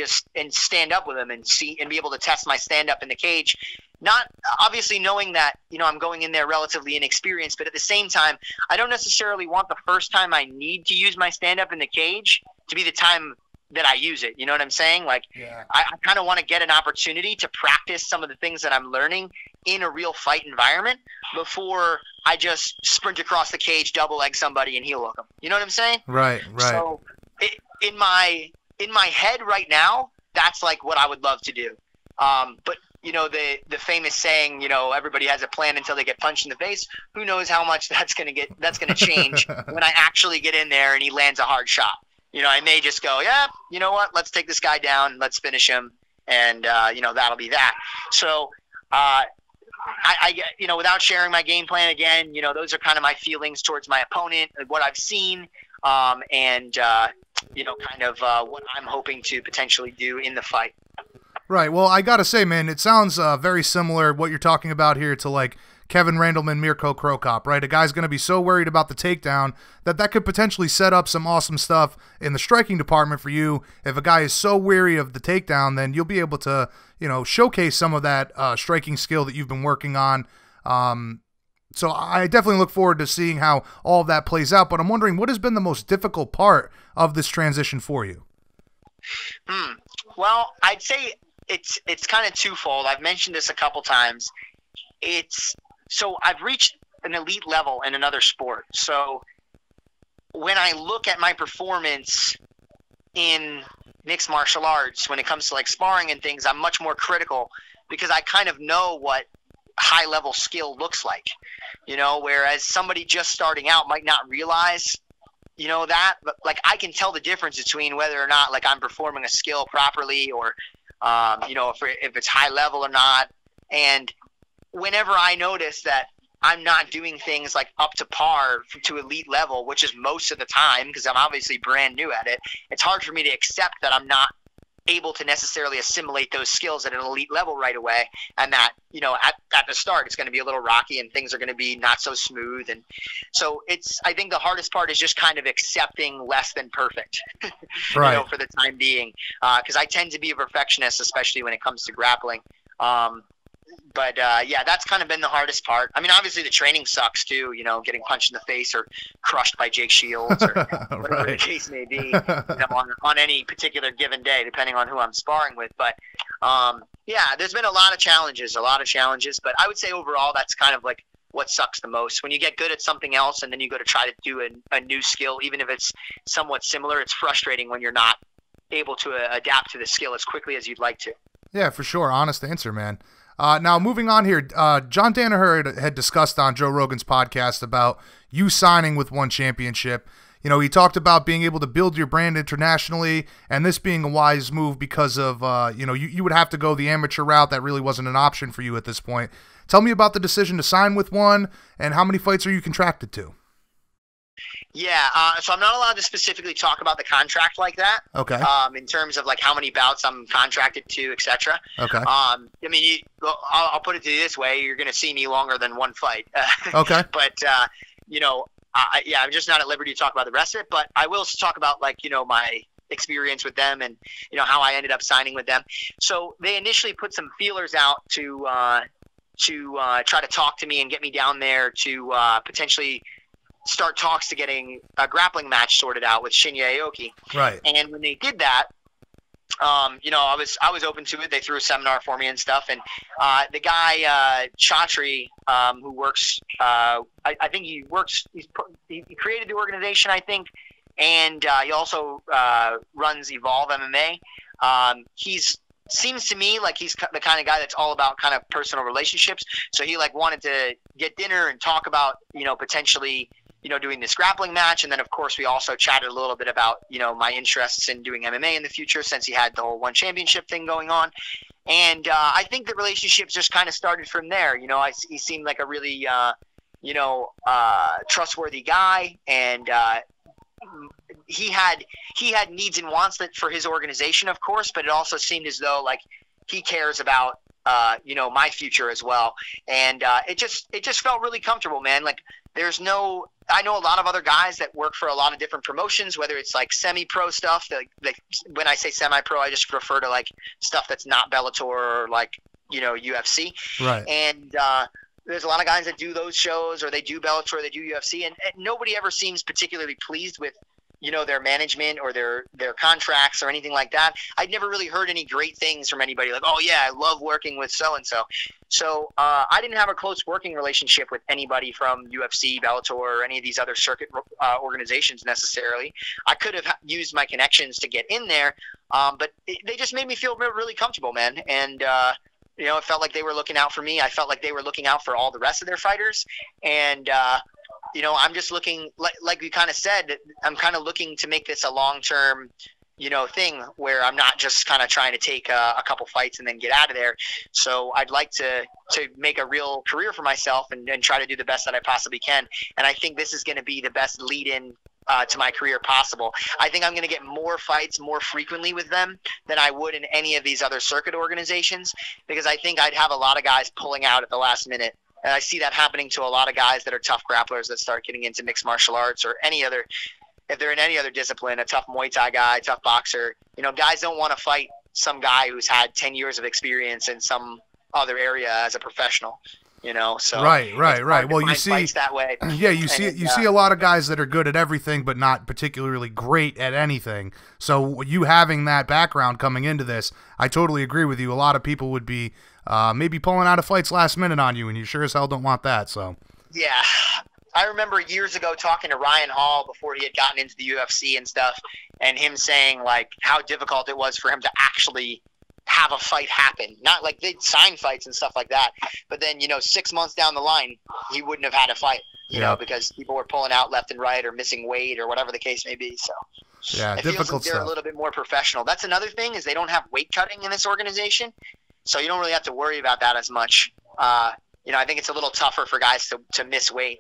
stand up with him and be able to test my stand up in the cage. Not obviously knowing that, I'm going in there relatively inexperienced, but at the same time, I don't necessarily want the first time I need to use my stand up in the cage to be the time that I use it. You know what I'm saying? Like, yeah. I kind of want to get an opportunity to practice some of the things that I'm learning in a real fight environment before I just sprint across the cage, double leg somebody, and heel hook them. You know what I'm saying? Right. So in my head right now, that's like what I would love to do. But the famous saying, everybody has a plan until they get punched in the face. Who knows how much that's going to change when I actually get in there and he lands a hard shot. I may just go, yeah, you know what? Let's take this guy down. Let's finish him. And, that'll be that. So, I without sharing my game plan again, those are kind of my feelings towards my opponent, what I've seen, and what I'm hoping to potentially do in the fight. Right. Well, I got to say, man, it sounds very similar what you're talking about here to like Kevin Randleman, Mirko Cro Cop, right? A guy's going to be so worried about the takedown that could potentially set up some awesome stuff in the striking department for you. If a guy is so weary of the takedown, then you'll be able to, showcase some of that striking skill that you've been working on. So I definitely look forward to seeing how all of that plays out, but I'm wondering what has been the most difficult part of this transition for you? Well, I'd say it's kind of twofold. I've mentioned this a couple times. So I've reached an elite level in another sport. So when I look at my performance in mixed martial arts, when it comes to like sparring and things, I'm much more critical because I kind of know what high level skill looks like, whereas somebody just starting out might not realize, that, but like I can tell the difference between whether or not like I'm performing a skill properly or, if it's high level or not. And whenever I notice that I'm not doing things like up to par to elite level, which is most of the time because I'm obviously brand new at it, it's hard for me to accept that I'm not able to necessarily assimilate those skills at an elite level right away. And that, at the start, it's going to be a little rocky and things are going to be not so smooth. And so I think the hardest part is just kind of accepting less than perfect, right. For the time being. Because I tend to be a perfectionist, especially when it comes to grappling. But that's kind of been the hardest part. I mean, obviously the training sucks too, getting punched in the face or crushed by Jake Shields or whatever the case may be, on any particular given day, depending on who I'm sparring with. But there's been a lot of challenges. But I would say overall, that's kind of like what sucks the most. When you get good at something else and then you go to try to do a new skill, even if it's somewhat similar, it's frustrating when you're not able to adapt to the skill as quickly as you'd like to. Yeah, for sure. Honest answer, man. Now, moving on here, John Danaher had discussed on Joe Rogan's podcast about you signing with One Championship. He talked about being able to build your brand internationally, and this being a wise move because of, you would have to go the amateur route. That really wasn't an option for you at this point. Tell me about the decision to sign with One, and how many fights are you contracted to? Yeah, so I'm not allowed to specifically talk about the contract like that. Okay. In terms of like how many bouts I'm contracted to, etc. Okay. I mean, I'll put it to you this way: you're going to see me longer than one fight. Okay. But I'm just not at liberty to talk about the rest of it. But I will talk about like my experience with them and how I ended up signing with them. So they initially put some feelers out to try to talk to me and get me down there to potentially start talks to getting a grappling match sorted out with Shinya Aoki. Right. And when they did that, I was open to it. They threw a seminar for me and stuff. And the guy Chatri, who works, I think he created the organization, I think, and he also runs Evolve MMA. Seems to me like he's the kind of guy that's all about kind of personal relationships. So he like wanted to get dinner and talk about potentially doing this grappling match. And then, of course, we also chatted a little bit about, my interests in doing MMA in the future since he had the whole One Championship thing going on. And I think the relationship just kind of started from there. He seemed like a really, trustworthy guy. And he had needs and wants that for his organization, of course, but it also seemed as though like he cares about my future as well. And it just felt really comfortable, man. Like I know a lot of other guys that work for a lot of different promotions, whether it's like semi-pro stuff. When I say semi-pro, I just refer to like stuff that's not Bellator or like, UFC. Right. And there's a lot of guys that do those shows, or they do Bellator, or they do UFC, and nobody ever seems particularly pleased with their management or their contracts or anything like that. I'd never really heard any great things from anybody like, oh yeah, I love working with so-and-so. So I didn't have a close working relationship with anybody from UFC, Bellator, or any of these other circuit organizations necessarily. I could have used my connections to get in there, but they just made me feel really comfortable, man. And, it felt like they were looking out for me. I felt like they were looking out for all the rest of their fighters. And, I'm just looking, like we kind of said, I'm kind of looking to make this a long-term, thing where I'm not just kind of trying to take a couple fights and then get out of there. So I'd like to make a real career for myself and try to do the best that I possibly can. And I think this is going to be the best lead-in to my career possible. I think I'm going to get more fights more frequently with them than I would in any of these other circuit organizations, because I think I'd have a lot of guys pulling out at the last minute. And I see that happening to a lot of guys that are tough grapplers that start getting into mixed martial arts or if they're in any other discipline, a tough Muay Thai guy, tough boxer. Guys don't want to fight some guy who's had 10 years of experience in some other area as a professional. So right. Well, you see that way. Yeah, you see a lot of guys that are good at everything but not particularly great at anything. So you having that background coming into this, I totally agree with you. A lot of people would be maybe pulling out of fights last minute on you, and you sure as hell don't want that. So yeah, I remember years ago talking to Ryan Hall before he had gotten into the UFC and stuff, and him saying like how difficult it was for him to actually have a fight happen. Not like they'd sign fights and stuff like that, but then 6 months down the line he wouldn't have had a fight, because people were pulling out left and right or missing weight or whatever the case may be. So yeah, it difficult feels like they're stuff. a little bit more professional. That's another thing, is they don't have weight cutting in this organization, so you don't really have to worry about that as much. I think it's a little tougher for guys to miss weight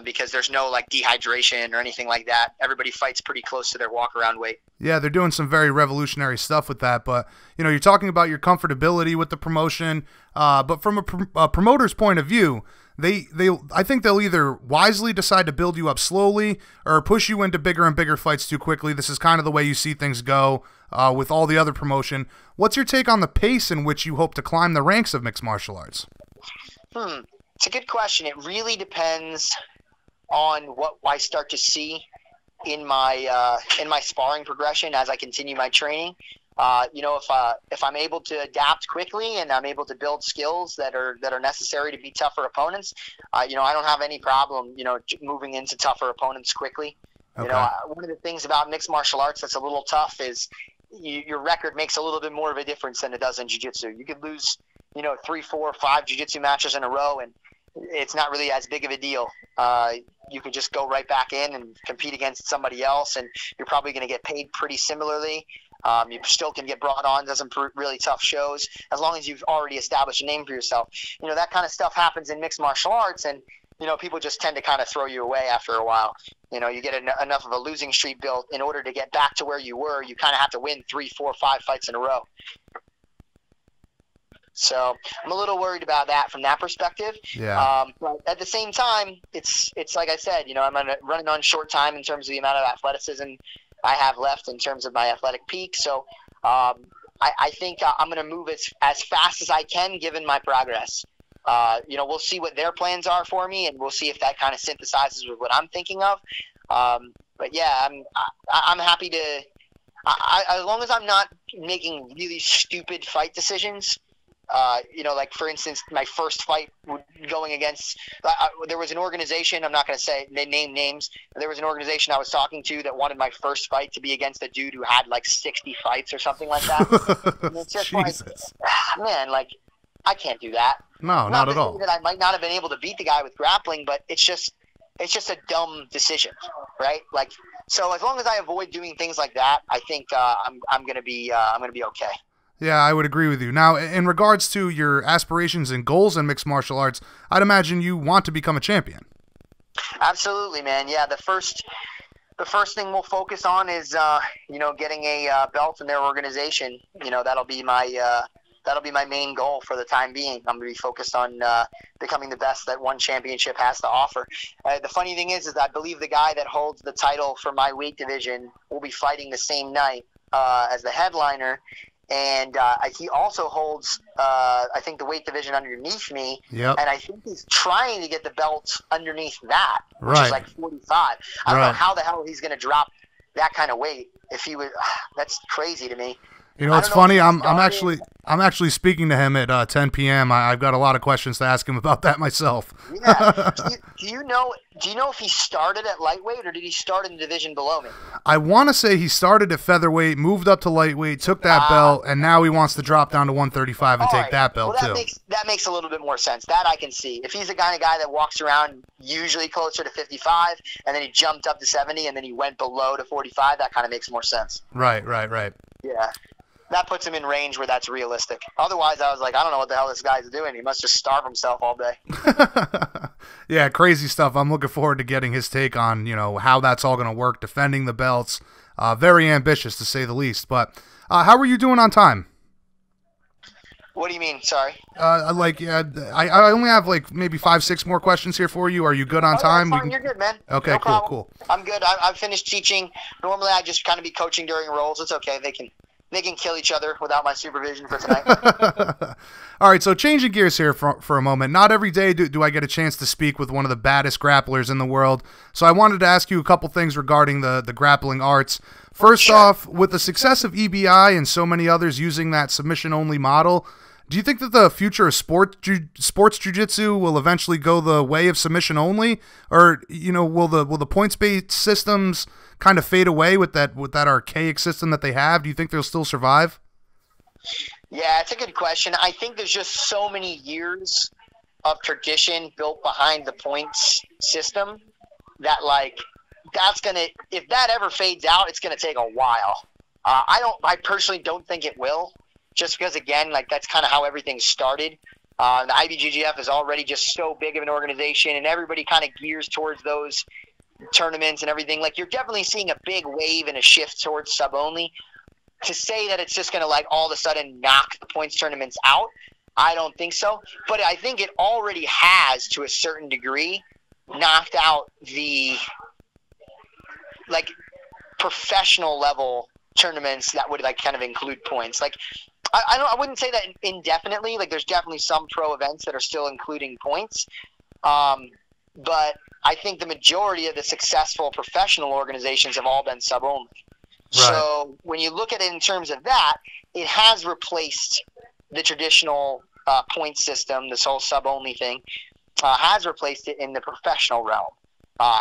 because there's no like dehydration or anything like that. Everybody fights pretty close to their walk around weight. Yeah, they're doing some very revolutionary stuff with that. But, you're talking about your comfortability with the promotion. But from a promoter's point of view, I think they'll either wisely decide to build you up slowly or push you into bigger and bigger fights too quickly. This is kind of the way you see things go with all the other promotion. What's your take on the pace in which you hope to climb the ranks of mixed martial arts? It's a good question. It really depends on what I start to see in my sparring progression as I continue my training. If I'm able to adapt quickly and I'm able to build skills that are necessary to be tougher opponents, I don't have any problem, moving into tougher opponents quickly. Okay. One of the things about mixed martial arts that's a little tough is your record makes a little bit more of a difference than it does in jiu-jitsu. You could lose, 3, 4, 5 jiu-jitsu matches in a row, and it's not really as big of a deal. You could just go right back in and compete against somebody else, and you're probably going to get paid pretty similarly. You still can get brought on to some really tough shows as long as you've already established a name for yourself. That kind of stuff happens in mixed martial arts, and people just tend to kind of throw you away after a while. You get enough of a losing streak built in order to get back to where you were. You kind of have to win 3, 4, 5 fights in a row. So I'm a little worried about that from that perspective. Yeah. But at the same time, it's like I said, I'm running on short time in terms of the amount of athleticism I have left in terms of my athletic peak. So I think I'm going to move as fast as I can given my progress. We'll see what their plans are for me, and we'll see if that kind of synthesizes with what I'm thinking of. But yeah, I'm happy to. As long as I'm not making really stupid fight decisions. Like for instance, my first fight going against, there was an organization, I'm not going to say, they name names, but there was an organization I was talking to that wanted my first fight to be against a dude who had like 60 fights or something like that. And it's just Jesus. like, man, like, I can't do that. No, not at all. That I might not have been able to beat the guy with grappling, but it's just a dumb decision, right? Like, so as long as I avoid doing things like that, I think I'm gonna be okay. Yeah, I would agree with you. Now, in regards to your aspirations and goals in mixed martial arts, I'd imagine you want to become a champion. Absolutely, man. Yeah, the first the first thing we'll focus on is, getting a belt in their organization. That'll be my main goal for the time being. I'm going to be focused on becoming the best that one championship has to offer. The funny thing is I believe the guy that holds the title for my weight division will be fighting the same night as the headliner. And he also holds, I think, the weight division underneath me. Yep. And I think he's trying to get the belt underneath that, which Right. is like 45. I don't know how the hell he's going to drop that kind of weight if he would. That's crazy to me. It's funny. I'm actually speaking to him at 10 p.m. I've got a lot of questions to ask him about that myself. Yeah. Do you know if he started at lightweight or did he start in the division below me? I want to say he started at featherweight, moved up to lightweight, took that belt, and now he wants to drop down to 135 and take that belt too. That makes a little bit more sense. That I can see. If he's the kind of guy that walks around usually closer to 55, and then he jumped up to 70, and then he went below to 45, that kind of makes more sense. Right. Yeah. That puts him in range where that's realistic. Otherwise, I was like, I don't know what the hell this guy's doing. He must just starve himself all day. Yeah, crazy stuff. I'm looking forward to getting his take on, how that's all going to work, defending the belts. Very ambitious, to say the least. But how were you doing on time? What do you mean? Sorry. I only have maybe 5-6 more questions here for you. Are you good on time? That's fine. You're good, man. Okay, no cool. problem. I'm good. I've finished teaching. Normally, I just kind of be coaching during roles. It's okay. They can kill each other without my supervision for tonight. All right, so changing gears here for a moment. Not every day do I get a chance to speak with one of the baddest grapplers in the world. So I wanted to ask you a couple things regarding the grappling arts. First off, with the success of EBI and so many others using that submission-only model, do you think that the future of sports jiu-jitsu will eventually go the way of submission-only? Or, will the points-based systems kind of fade away with that archaic system that they have? Do you think they'll still survive? Yeah, it's a good question. I think there's just so many years of tradition built behind the points system that if that ever fades out, it's gonna take a while. I personally don't think it will, just because again, that's kind of how everything started. The IBJJF is already just so big of an organization, and everybody kind of gears towards those tournaments and everything. You're definitely seeing a big wave and a shift towards sub only. To say that it's just going to all of a sudden knock the points tournaments out, I don't think so. But I think it already has, to a certain degree, knocked out the professional level tournaments that would kind of include points. I wouldn't say that indefinitely. There's definitely some pro events that are still including points. But I think the majority of the successful professional organizations have all been sub only. Right. So when you look at it in terms of that, it has replaced the traditional point system. This whole sub-only thing has replaced it in the professional realm.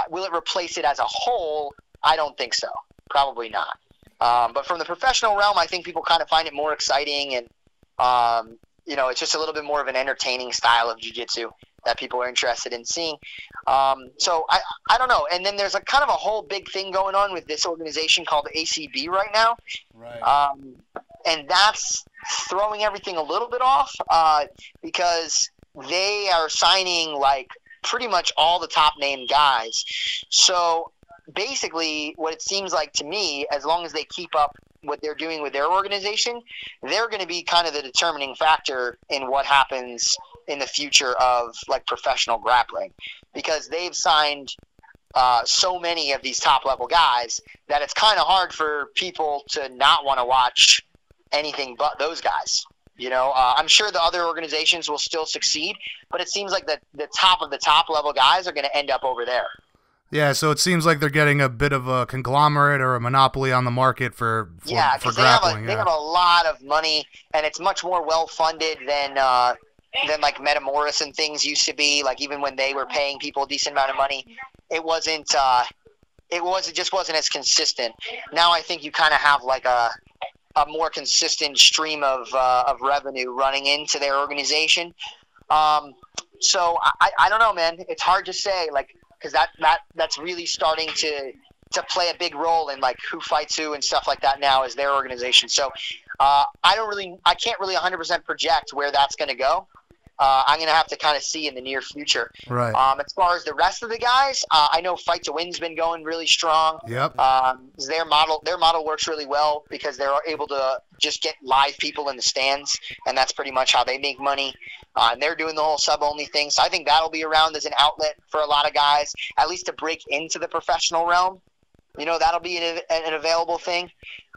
Will it replace it as a whole? I don't think so. Probably not. But from the professional realm, I think people kind of find it more exciting, and it's just a little bit more of an entertaining style of jiu-jitsu that people are interested in seeing. So I don't know. And then there's a kind of a whole big thing going on with this organization called ACB right now. Right. And that's throwing everything a little bit off because they are signing pretty much all the top name guys. So basically what it seems like to me, as long as they keep up what they're doing with their organization, they're going to be kind of the determining factor in what happens in the future of professional grappling, because they've signed so many of these top level guys that it's kind of hard for people to not want to watch anything but those guys. I'm sure the other organizations will still succeed, but it seems like the top of the top level guys are going to end up over there. Yeah, so it seems like they're getting a bit of a conglomerate or a monopoly on the market for grappling. They have a lot of money, and it's much more well funded than Metamoris and things used to be. Even when they were paying people a decent amount of money, it just wasn't as consistent. Now I think you kind of have a more consistent stream of revenue running into their organization. So I don't know, man. It's hard to say, because that's really starting to play a big role in who fights who and stuff like that now as their organization. So I can't really 100% project where that's going to go. I'm going to have to kind of see in the near future. Right. As far as the rest of the guys, I know Fight to Win's been going really strong. Yep. Their model works really well because they're able to just get live people in the stands, and that's pretty much how they make money. And they're doing the whole sub-only thing. So I think that'll be around as an outlet for a lot of guys, at least to break into the professional realm. That'll be an available thing.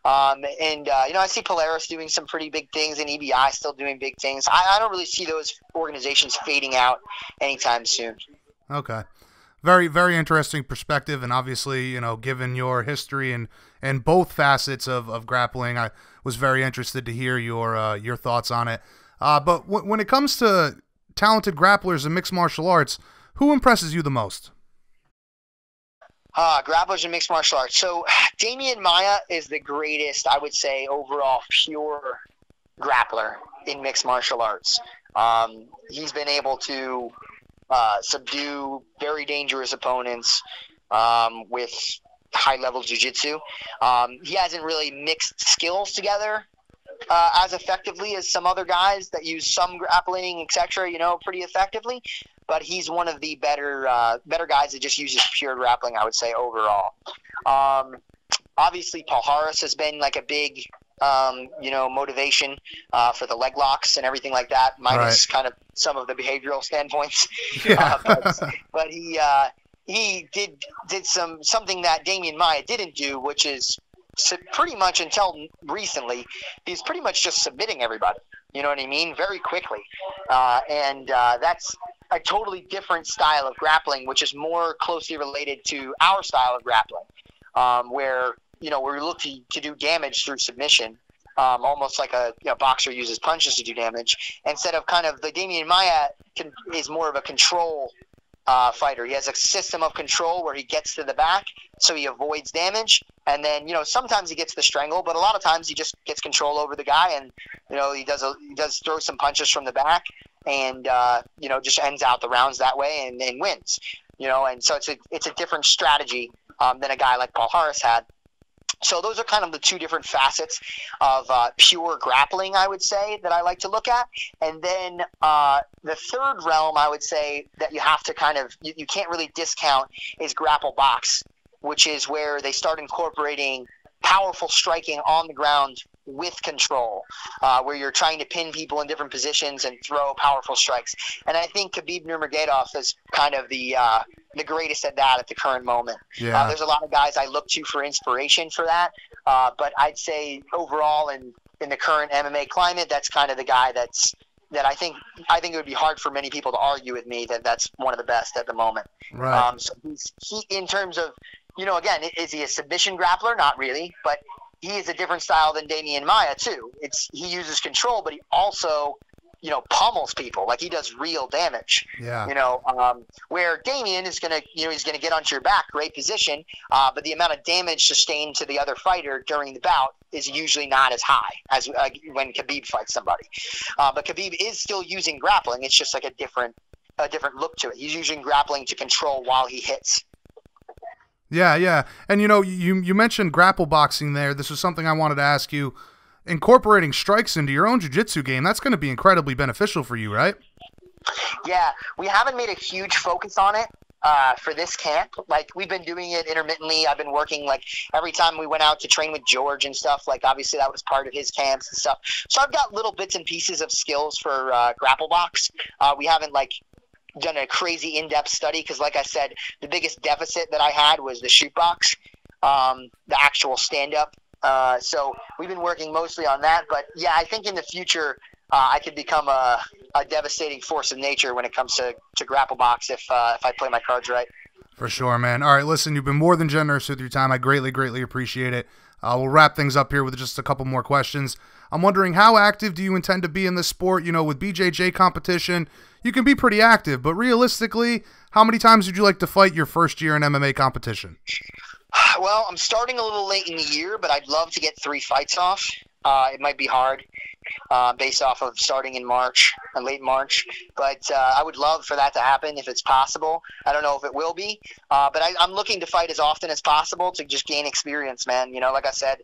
I see Polaris doing some pretty big things, and EBI still doing big things. I don't really see those organizations fading out anytime soon. Okay. Very, very interesting perspective, and obviously, given your history and both facets of grappling, I was very interested to hear your thoughts on it. But when it comes to talented grapplers in mixed martial arts, who impresses you the most? Grapplers in mixed martial arts. So Damian Maia is the greatest, I would say, overall pure grappler in mixed martial arts. He's been able to subdue very dangerous opponents with high-level jiu-jitsu. He hasn't really mixed skills together as effectively as some other guys that use some grappling, etc., pretty effectively. But he's one of the better guys that just uses pure grappling, I would say, overall. Obviously, Paul Harris has been like a big, motivation for the leg locks and everything like that, minus kind of some of the behavioral standpoints. Yeah. But he did something that Damian Maia didn't do, which is pretty much until recently, he's pretty much just submitting everybody. You know what I mean? Very quickly. That's a totally different style of grappling, which is more closely related to our style of grappling, where we're looking to do damage through submission, almost like a boxer uses punches to do damage, instead of kind of the Damian Maia is more of a control fighter. He has a system of control where he gets to the back, so he avoids damage, and then sometimes he gets the strangle, but a lot of times he just gets control over the guy, and he does throw some punches from the back, and just ends out the rounds that way and wins. And so it's a different strategy than a guy like Paul Harris had. So those are kind of the two different facets of pure grappling, I would say, that I like to look at. And then the third realm, I would say, that you have to kind of you can't really discount is grapple box, which is where they start incorporating powerful striking on the ground with control, where you're trying to pin people in different positions and throw powerful strikes. And I think Khabib Nurmagomedov is kind of the greatest at that at the current moment. Yeah. There's a lot of guys I look to for inspiration for that, but I'd say overall in the current MMA climate, that's kind of the guy that I think it would be hard for many people to argue with me that that's one of the best at the moment. Right. So he in terms of, again, is he a submission grappler? Not really, but he is a different style than Damian Maia too. He uses control, but he also, pummels people. Like, he does real damage. Yeah. Where Damian is gonna, he's gonna get onto your back, great position, but the amount of damage sustained to the other fighter during the bout is usually not as high as when Khabib fights somebody. But Khabib is still using grappling. It's just like a different look to it. He's using grappling to control while he hits. Yeah, yeah. And, you mentioned grapple boxing there. This was something I wanted to ask you. Incorporating strikes into your own jiu-jitsu game, that's going to be incredibly beneficial for you, right? Yeah, we haven't made a huge focus on it for this camp. Like, we've been doing it intermittently. I've been working, like, every time we went out to train with George and stuff, like, obviously that was part of his camps and stuff. So I've got little bits and pieces of skills for grapple box. We haven't, like, done a crazy in-depth study because, like I said, the biggest deficit that I had was the shoot box, the actual stand-up. So we've been working mostly on that. But, yeah, I think in the future I could become a devastating force of nature when it comes to grapple box if I play my cards right. For sure, man. All right, listen, you've been more than generous with your time. I greatly, greatly appreciate it. We'll wrap things up here with just a couple more questions. I'm wondering, how active do you intend to be in this sport? With BJJ competition, you can be pretty active, but realistically, how many times would you like to fight your first year in MMA competition? Well, I'm starting a little late in the year, but I'd love to get 3 fights off. It might be hard based off of starting in March, late March, but I would love for that to happen if it's possible. I don't know if it will be, but I'm looking to fight as often as possible to just gain experience, man. Like I said,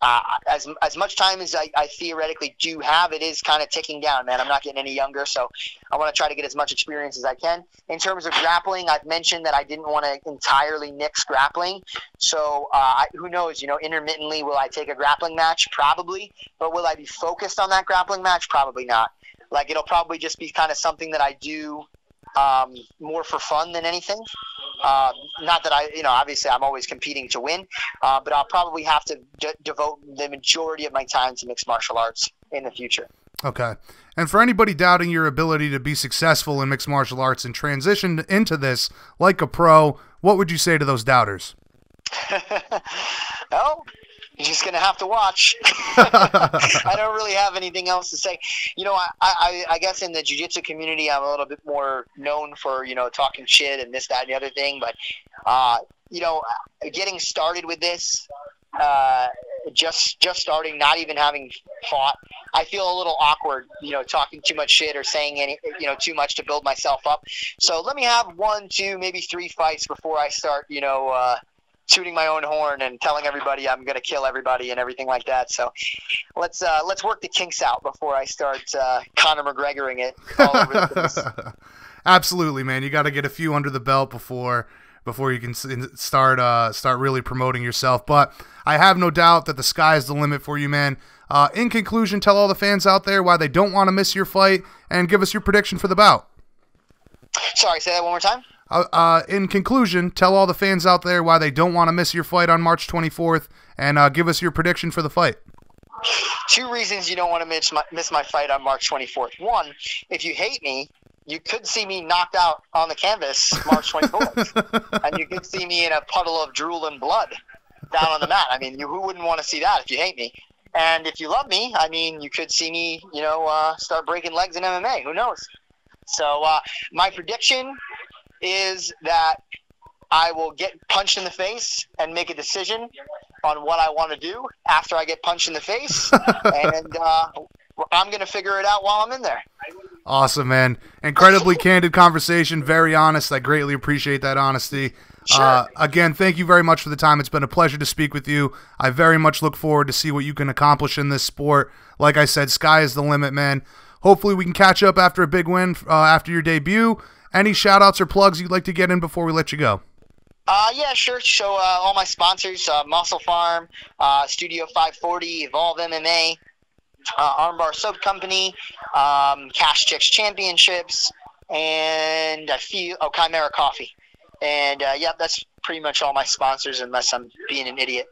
as much time as I theoretically do have, it is kind of ticking down, man. I'm not getting any younger, so I want to try to get as much experience as I can. In terms of grappling, I've mentioned that I didn't want to entirely nix grappling. So who knows, intermittently, will I take a grappling match? Probably. But will I be focused on that grappling match? Probably not. Like, it'll probably just be kind of something that I do more for fun than anything. Not that obviously I'm always competing to win, but I'll probably have to devote the majority of my time to mixed martial arts in the future. Okay. And for anybody doubting your ability to be successful in mixed martial arts and transition into this like a pro, what would you say to those doubters? Well, you're just going to have to watch. I don't really have anything else to say. I guess in the jiu-jitsu community, I'm a little bit more known for, talking shit and this, that, and the other thing. But, getting started with this, just starting, not even having fought, I feel a little awkward, talking too much shit or saying too much to build myself up. So let me have 1, 2, maybe 3 fights before I start, tooting my own horn and telling everybody I'm going to kill everybody and everything like that. So let's work the kinks out before I start Conor McGregoring it all over the place. Absolutely, man. You got to get a few under the belt before you can start really promoting yourself. But I have no doubt that the sky is the limit for you, man. In conclusion, tell all the fans out there why they don't want to miss your fight and give us your prediction for the bout. Sorry, say that one more time. In conclusion, tell all the fans out there why they don't want to miss your fight on March 24th, and give us your prediction for the fight. 2 reasons you don't want to miss my fight on March 24th. 1, if you hate me, you could see me knocked out on the canvas March 24th, and you could see me in a puddle of drool and blood down on the mat. I mean, who wouldn't want to see that if you hate me? And if you love me, I mean, you could see me, start breaking legs in MMA. Who knows? So my prediction is that I will get punched in the face and make a decision on what I want to do after I get punched in the face, and I'm going to figure it out while I'm in there. Awesome, man. Incredibly candid conversation, very honest. I greatly appreciate that honesty. Sure. Again, thank you very much for the time. It's been a pleasure to speak with you. I very much look forward to see what you can accomplish in this sport. Like I said, sky is the limit, man. Hopefully we can catch up after a big win after your debut. Any shout-outs or plugs you'd like to get in before we let you go? Yeah, sure. So all my sponsors, Muscle Farm, Studio 540, Evolve MMA, Armbar Soap Company, Cash Chicks Championships, and Chimera Coffee. And, that's pretty much all my sponsors unless I'm being an idiot.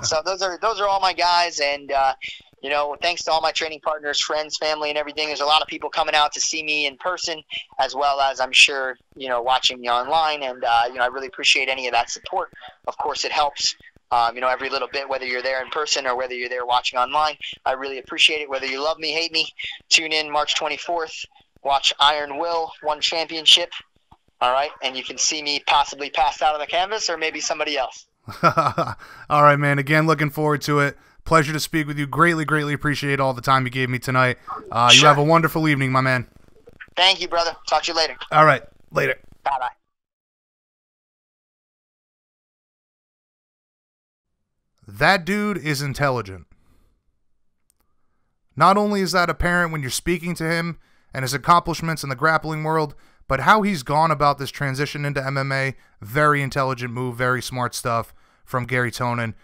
So those are all my guys, and thanks to all my training partners, friends, family, and everything. There's a lot of people coming out to see me in person, as well as, I'm sure, watching me online. And, I really appreciate any of that support. Of course, it helps, every little bit, whether you're there in person or whether you're there watching online. I really appreciate it. Whether you love me, hate me, tune in March 24th. Watch Iron Will, One Championship. All right? And you can see me possibly passed out on the canvas or maybe somebody else. All right, man. Again, looking forward to it. Pleasure to speak with you. Greatly, greatly appreciate all the time you gave me tonight. Sure. You have a wonderful evening, my man. Thank you, brother. Talk to you later. All right. Later. Bye-bye. That dude is intelligent. Not only is that apparent when you're speaking to him and his accomplishments in the grappling world, but how he's gone about this transition into MMA, very intelligent move, very smart stuff from Gary Tonon.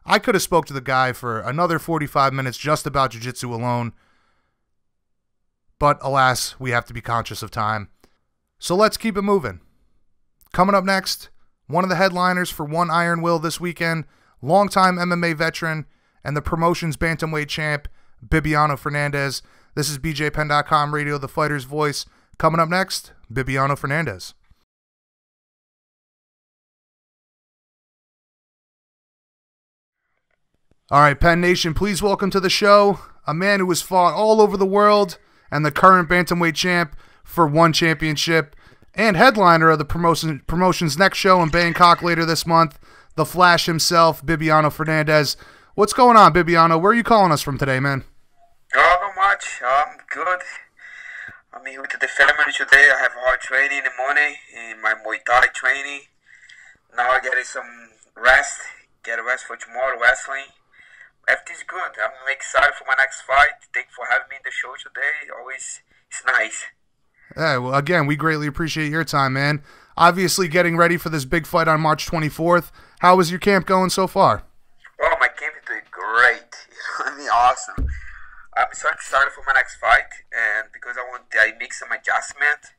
I could have spoke to the guy for another 45 minutes just about jiu-jitsu alone, but alas, we have to be conscious of time. So let's keep it moving. Coming up next, one of the headliners for One Iron Will this weekend, longtime MMA veteran and the promotion's bantamweight champ, Bibiano Fernandes. This is BJPenn.com Radio, the fighter's voice. Coming up next, Bibiano Fernandes. All right, Penn Nation, please welcome to the show a man who has fought all over the world and the current bantamweight champ for One Championship and headliner of the promotion's next show in Bangkok later this month, the Flash himself, Bibiano Fernandes. What's going on, Bibiano? Where are you calling us from today, man? Oh, not much. I'm good. I'm here with the family today. I have hard training in the morning in my Muay Thai training. Now I get some rest get rest for tomorrow, wrestling. Everything's good. I'm excited for my next fight. Thank you for having me in the show today. Always, it's nice. Yeah, well, again, we greatly appreciate your time, man. Obviously getting ready for this big fight on March 24th. How is your camp going so far? Well, my camp is doing great. You know what I mean? Awesome. I'm so excited for my next fight, and because I make some adjustment.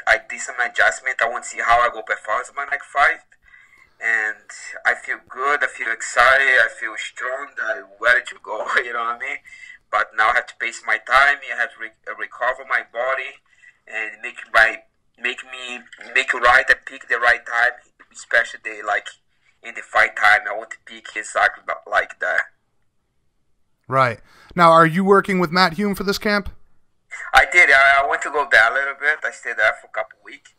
I did some adjustment. I want to see how I go perform in my next fight. And I feel good. I feel excited. I feel strong. I'm ready to go. You know what I mean? But now I have to pace my time. I have to recover my body and make it right. I pick the right time, especially like in the fight time. I want to pick exactly like that. Right. Now, are you working with Matt Hume for this camp? I did. I went to go there a little bit. I stayed there for a couple of weeks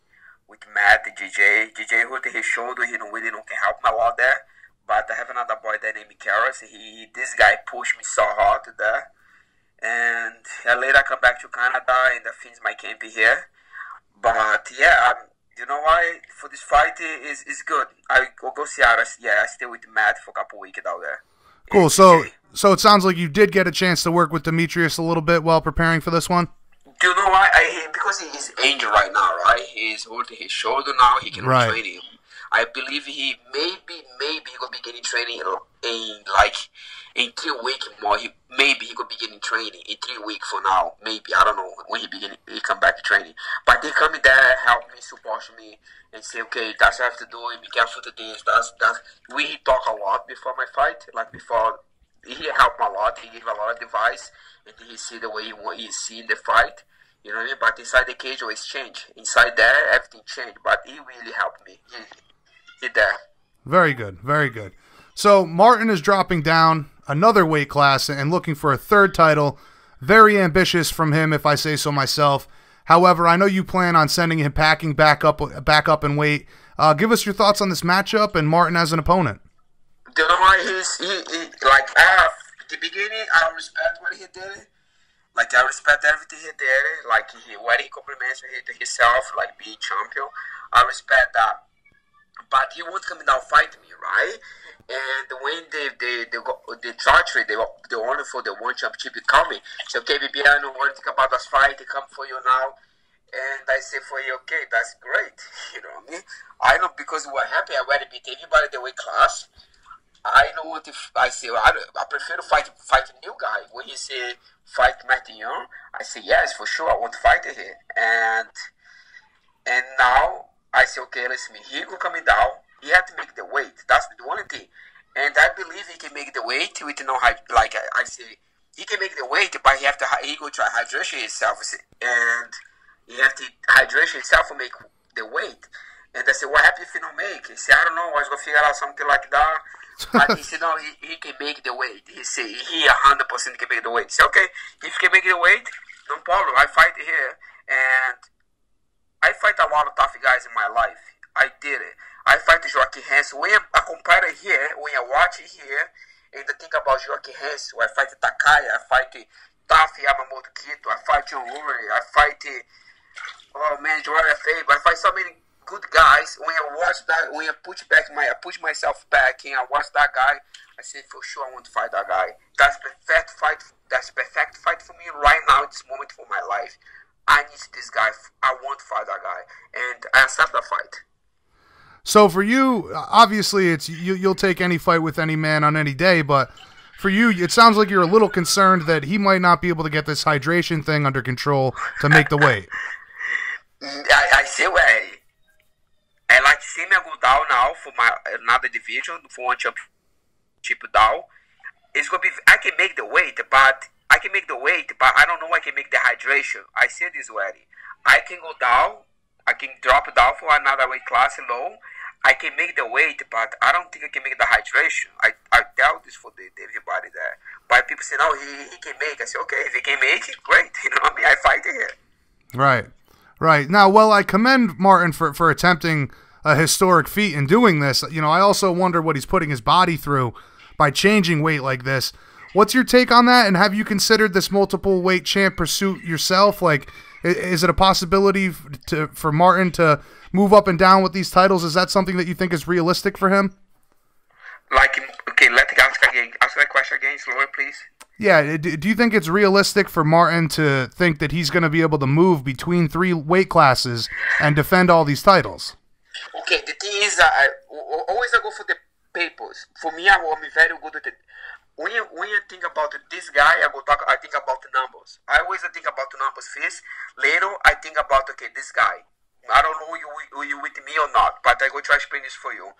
with Matt, the GJ. GJ hurt his shoulder. He don't can help me a lot there. But I have another boy there named Caceres. This guy pushed me so hard there. And later I come back to Canada and I finish my camp here. But yeah, you know why? For this fight is good. I go see Aras. Yeah, I stay with Matt for a couple of weeks down there. Cool. So it sounds like you did get a chance to work with Demetrious a little bit while preparing for this one. Do you know why? Because he's injured right now, right? He's holding his shoulder now. He can train him. I believe he maybe he gonna be getting training in 3 weeks more. Maybe he could be getting training in 3 weeks for now. Maybe I don't know when he come back to training. But they come in there, help me, support me, and say, okay, that's what I have to do. Be careful to this. That's. We talk a lot before my fight. Like before, he helped me a lot. He gave a lot of advice, and he see the way he see in the fight. You know what I mean? But inside the cage, always change. Inside there, everything changed. But he really helped me. He there. Very good. Very good. So Martin is dropping down another weight class and looking for a third title. Very ambitious from him, if I say so myself. However, I know you plan on sending him packing back up in weight. Give us your thoughts on this matchup and Martin as an opponent. You know why the beginning, I respect what he did. Like, I respect everything he did. Like, what he compliments himself, like being champion. I respect that. But he won't come down fight me, right? And when the charter, the owner for the one championship, he called me. Say, okay, Bibiano, what do you think about this fight? He come for you now. And I say for you, okay, that's great. You know what I mean? I know because we're happy. I already beat everybody the weight class. I don't want to. I say I prefer to fight a new guy. When he say fight Matthew Young, I say yes for sure. I want to fight him. And now I say okay, listen, he go coming down. He had to make the weight. That's the only thing. And I believe he can make the weight with no like I say he can make the weight, but he go try hydration himself, and he have to hydration himself to make the weight. And I said, what happened if he don't make? He said, I don't know. I was gonna figure out something like that. But he said, no, he can make the weight. He said, he 100% can make the weight. He said, okay, if you can make the weight, no problem. I fight here. And I fight a lot of tough guys in my life. I did it. I fight Joaquim Hansen. When I compare it here, when I watch it here, and I think about Joaquim Hansen, I fight Takaya, I fight Tafi Yamamoto Kito, I fight John Lurie, I fight, Jordan Faber, I fight so many good guys. When I watch that, when I push myself back and I watch that guy, I say for sure I want to fight that guy. That's perfect fight. That's perfect fight for me right now. This moment for my life. I need this guy. I want to fight that guy, and I accept that fight. So for you, obviously, it's you'll take any fight with any man on any day. But for you, it sounds like you're a little concerned that he might not be able to get this hydration thing under control to make the weight. I say I like to see me go down now for my another division for one championship down. It's gonna be I can make the weight, but I don't know I can make the hydration. I said this already. I can go down. I can drop down for another weight class low. I can make the weight, but I don't think I can make the hydration. I doubt this for everybody there. But people say, no, he can make. I say, okay, if he can make it, great. You know what I mean? I fight it here. Right. Right. Now, well, I commend Martin for attempting a historic feat in doing this. You know, I also wonder what he's putting his body through by changing weight like this. What's your take on that? And have you considered this multiple weight champ pursuit yourself? Like, is it a possibility for Martin to move up and down with these titles? Is that something that you think is realistic for him? Like, okay, let me ask again. Ask that question again, slower, please. Yeah, do you think it's realistic for Martin to think that he's going to be able to move between 3 weight classes and defend all these titles? Okay, the thing is, I always go for the papers. For me, I'm very good at it. When you think about this guy, I think about the numbers. I always think about the numbers first. Later, I think about, okay, this guy. I don't know you with me or not, but I go try to explain this for you.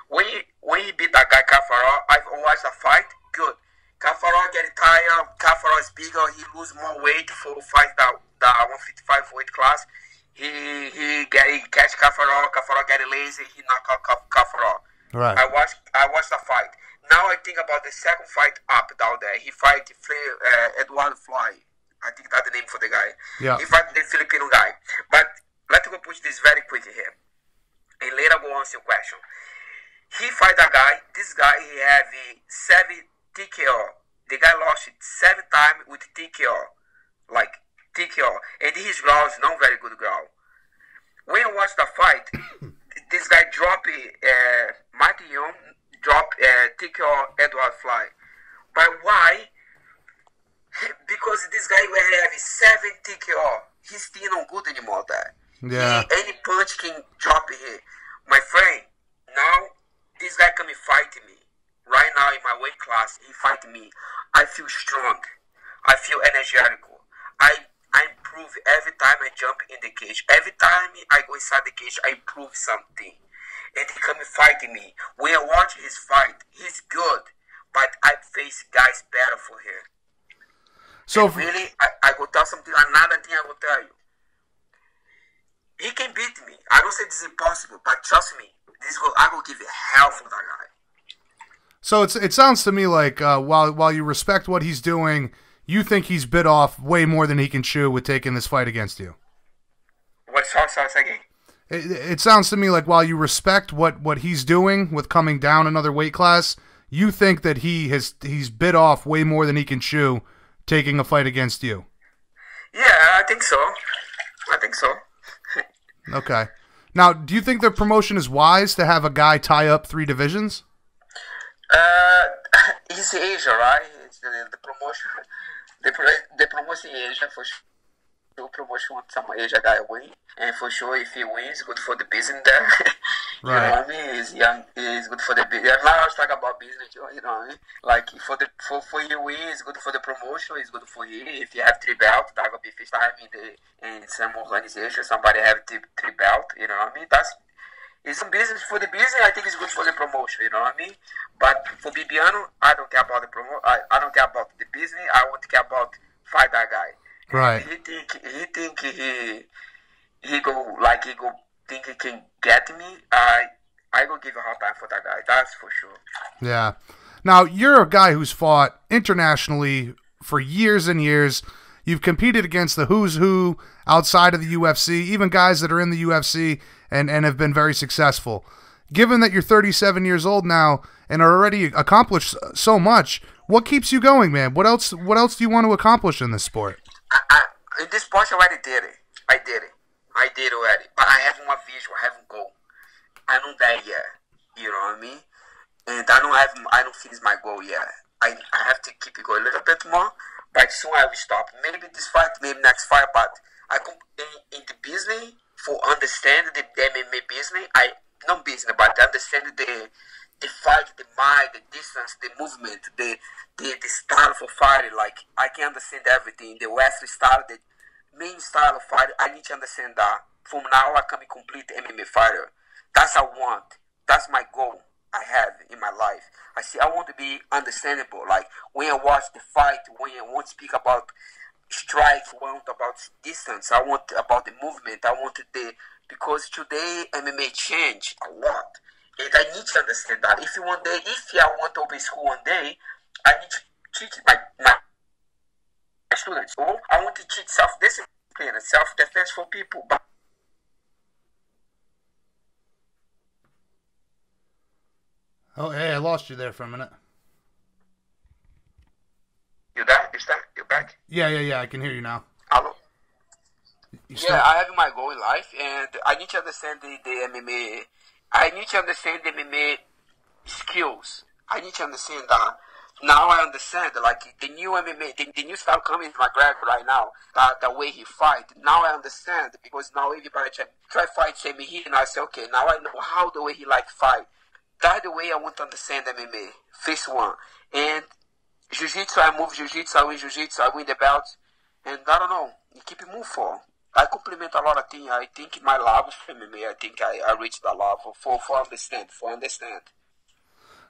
When he beat that guy, Cafaró, I've watched the fight, good. Cafaró get tired, Cafaró is bigger, he lose more weight for fight the 155 weight class. He catch Cafaró get lazy, he knock out Cafaró. Right. I watched the fight. Now I think about the second fight up down there. He fight Eduardo Fly. I think that's the name for the guy. Yeah. He fight the Filipino guy. But let's go push this very quickly here. And later go answer your question. He fight a guy. This guy, he have 7 TKO. The guy lost it 7 times with TKO. Like TKO. And his growl is not very good growl. When you watch the fight, this guy drop Martin Young, drop TKO Edward Fly. But why? Because this guy will have 7 TKO. He's still not good anymore there. Yeah. Any punch can drop here. My friend, now this guy come fight me. Right now in my weight class, he fight me. I feel strong. I feel energetical. I improve every time I jump in the cage. Every time I go inside the cage, I improve something. And he come fight me. When I watch his fight, he's good. But I face guys better for him. So really, I go tell something, another thing I will tell you. He can beat me. I don't say this is impossible, but trust me, I will give you hell for that guy. So it sounds to me like while you respect what he's doing, you think he's bit off way more than he can chew with taking this fight against you. Sorry again? It sounds to me like while you respect what he's doing with coming down another weight class, you think that he's bit off way more than he can chew taking a fight against you. Yeah, I think so. Okay. Now, do you think the promotion is wise to have a guy tie up 3 divisions? He's Asia, right? It's the promotion. The promotion in Asia for sure. Promotion some Asia guy win, and for sure if he wins, good for the business there. You Right. know what I mean? He's young. He's good for the business. Now I was talking about business. You know what I mean? Like for you win, it's good for the promotion. It's good for you. If you have 3 belts, that will be first time in some organization somebody have 3 belts. You know what I mean? It's some business for the business. I think it's good for the promotion. You know what I mean? But for Bibiano, I don't care about the I don't care about the business. I want to care about fight that guy. Right. He think he go think he can get me. I go give a hard time for that guy. That's for sure. Yeah. Now, you're a guy who's fought internationally for years and years. You've competed against the who's who outside of the UFC, even guys that are in the UFC and have been very successful. Given that you're 37 years old now and are already accomplished so much, what keeps you going, man? What else do you want to accomplish in this sport? In this sport, I already did it. I did already. But I have one vision. I have a goal. I'm not there yet. You know what I mean? And I don't finish my goal yet. I have to keep it going a little bit more, but soon I will stop. Maybe this fight, maybe next fight, but I come in the business for understand the MMA business. Not business, but understand the fight, the mind, the distance, the movement, the style for fighting. Like I can understand everything. The Western style, the main style of fighting. I need to understand that. From now, I can be complete MMA fighter. That's what I want. That's my goal I have in my life. I want to be understandable. Like when I watch the fight, when I want to speak about strike, I want about distance. I want about the movement. I want because today MMA change a lot. And I need to understand that. If I want to open school one day, I need to teach my students. Or I want to teach self-discipline and self-defense for people. But Oh, hey, I lost you there for a minute. You there? You back? Yeah, I can hear you now. Hello? Yeah, I have my goal in life, and I need to understand the MMA. I need to understand the MMA skills. I need to understand that. Now I understand, like, the new MMA, the new style coming from McGregor right now, the way he fight. Now I understand, because now everybody try fight same here, and I say, okay, now I know how the way he like fight. That's the way I want to understand MMA. First one. And Jiu-Jitsu, I move Jiu-Jitsu, I win Jiu-Jitsu, I win the belt. And I don't know, you keep it move for. I compliment a lot of things. I think my love for MMA, I think I reached the love for understand.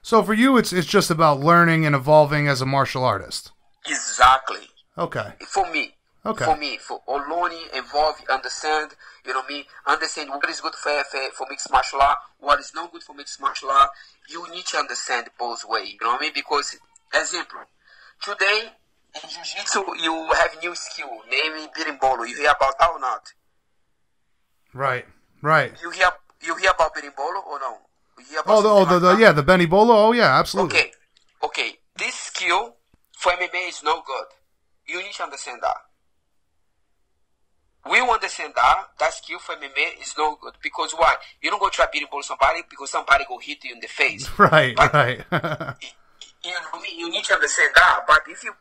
So for you, it's just about learning and evolving as a martial artist. Exactly. Okay. For me. Okay. For learning, evolve, understand, you know me, understand what is good for mixed martial art, what is not good for mixed martial art. You need to understand both ways, you know what I mean? Because, example, today in Jiu-Jitsu you have new skill, namely berimbolo. You hear about that or not? Right. You hear about berimbolo or no? The Benny Bolo. Oh yeah, absolutely. Okay. This skill for MMA is no good. You need to understand that. We understand that skill for MMA is no good, because why? You don't go try berimbolo somebody because somebody go hit you in the face. Right. You know me. You need to understand that. But if you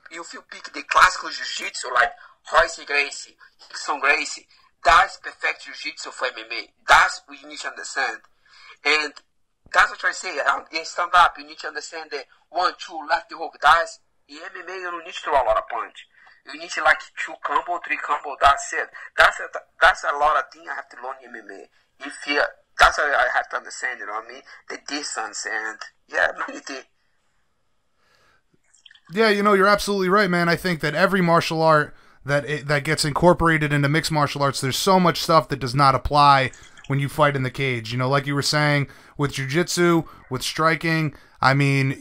pick the classical jiu-jitsu like Royce Gracie, Rickson Gracie, that's perfect jiu-jitsu for MMA. That's what you need to understand. And that's what I say. In stand-up, you need to understand the 1, 2, left hook. That's in MMA. You don't need to throw a lot of punch. You need to like 2 combo, 3 combo. That's it. That's a lot of things I have to learn in MMA. That's what I have to understand. You know what I mean? The distance and many things. Yeah, you're absolutely right, man. I think that every martial art that gets incorporated into mixed martial arts, there's so much stuff that does not apply when you fight in the cage. Like you were saying, with jiu-jitsu, with striking, I mean,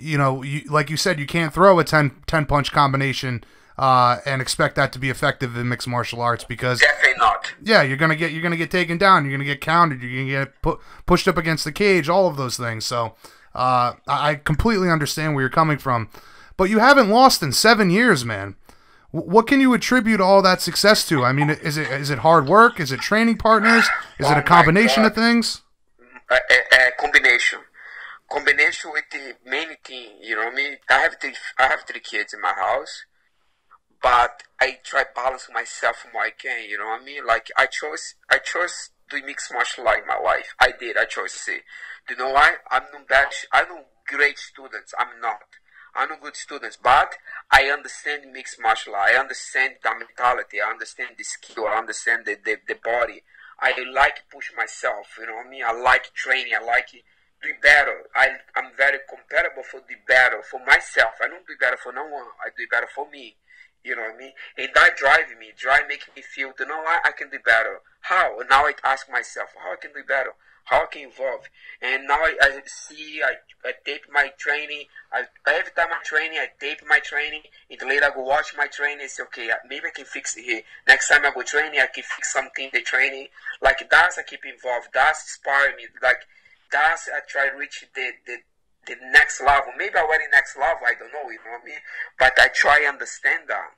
like you said, you can't throw a 10-punch combination and expect that to be effective in mixed martial arts, because definitely not. Yeah, you're gonna get taken down, you're gonna get countered, you're gonna get pushed up against the cage, all of those things. So I completely understand where you're coming from, but you haven't lost in 7 years, man. What can you attribute all that success to? I mean, is it hard work? Is it training partners? Is it a combination of things? Combination with the main thing. You know what I mean? I have 3 kids in my house, but I try balance myself more I can. You know what I mean? Like I chose to mix martial art in my life. I chose to say. Do you know why? I'm not great students. I'm not good students, but I understand mixed martial art. I understand the mentality. I understand the skill. I understand the body. I like push myself. You know what I mean? I like training. I like do better. I'm very compatible for the better for myself. I don't do better for no one. I do better for me. You know what I mean? And that making me feel, you know what, I can do better. How? And now I ask myself, how I can do better? How I can evolve? And now I tape my training. Every time I'm training, I tape my training. And later I go watch my training and say, okay, maybe I can fix it here. Next time I go training, I can fix something in the training. Like that's I keep involved. That's inspiring me. Like that's I try to reach the next level. Maybe already next level, I don't know, you know what I mean? But I try to understand that.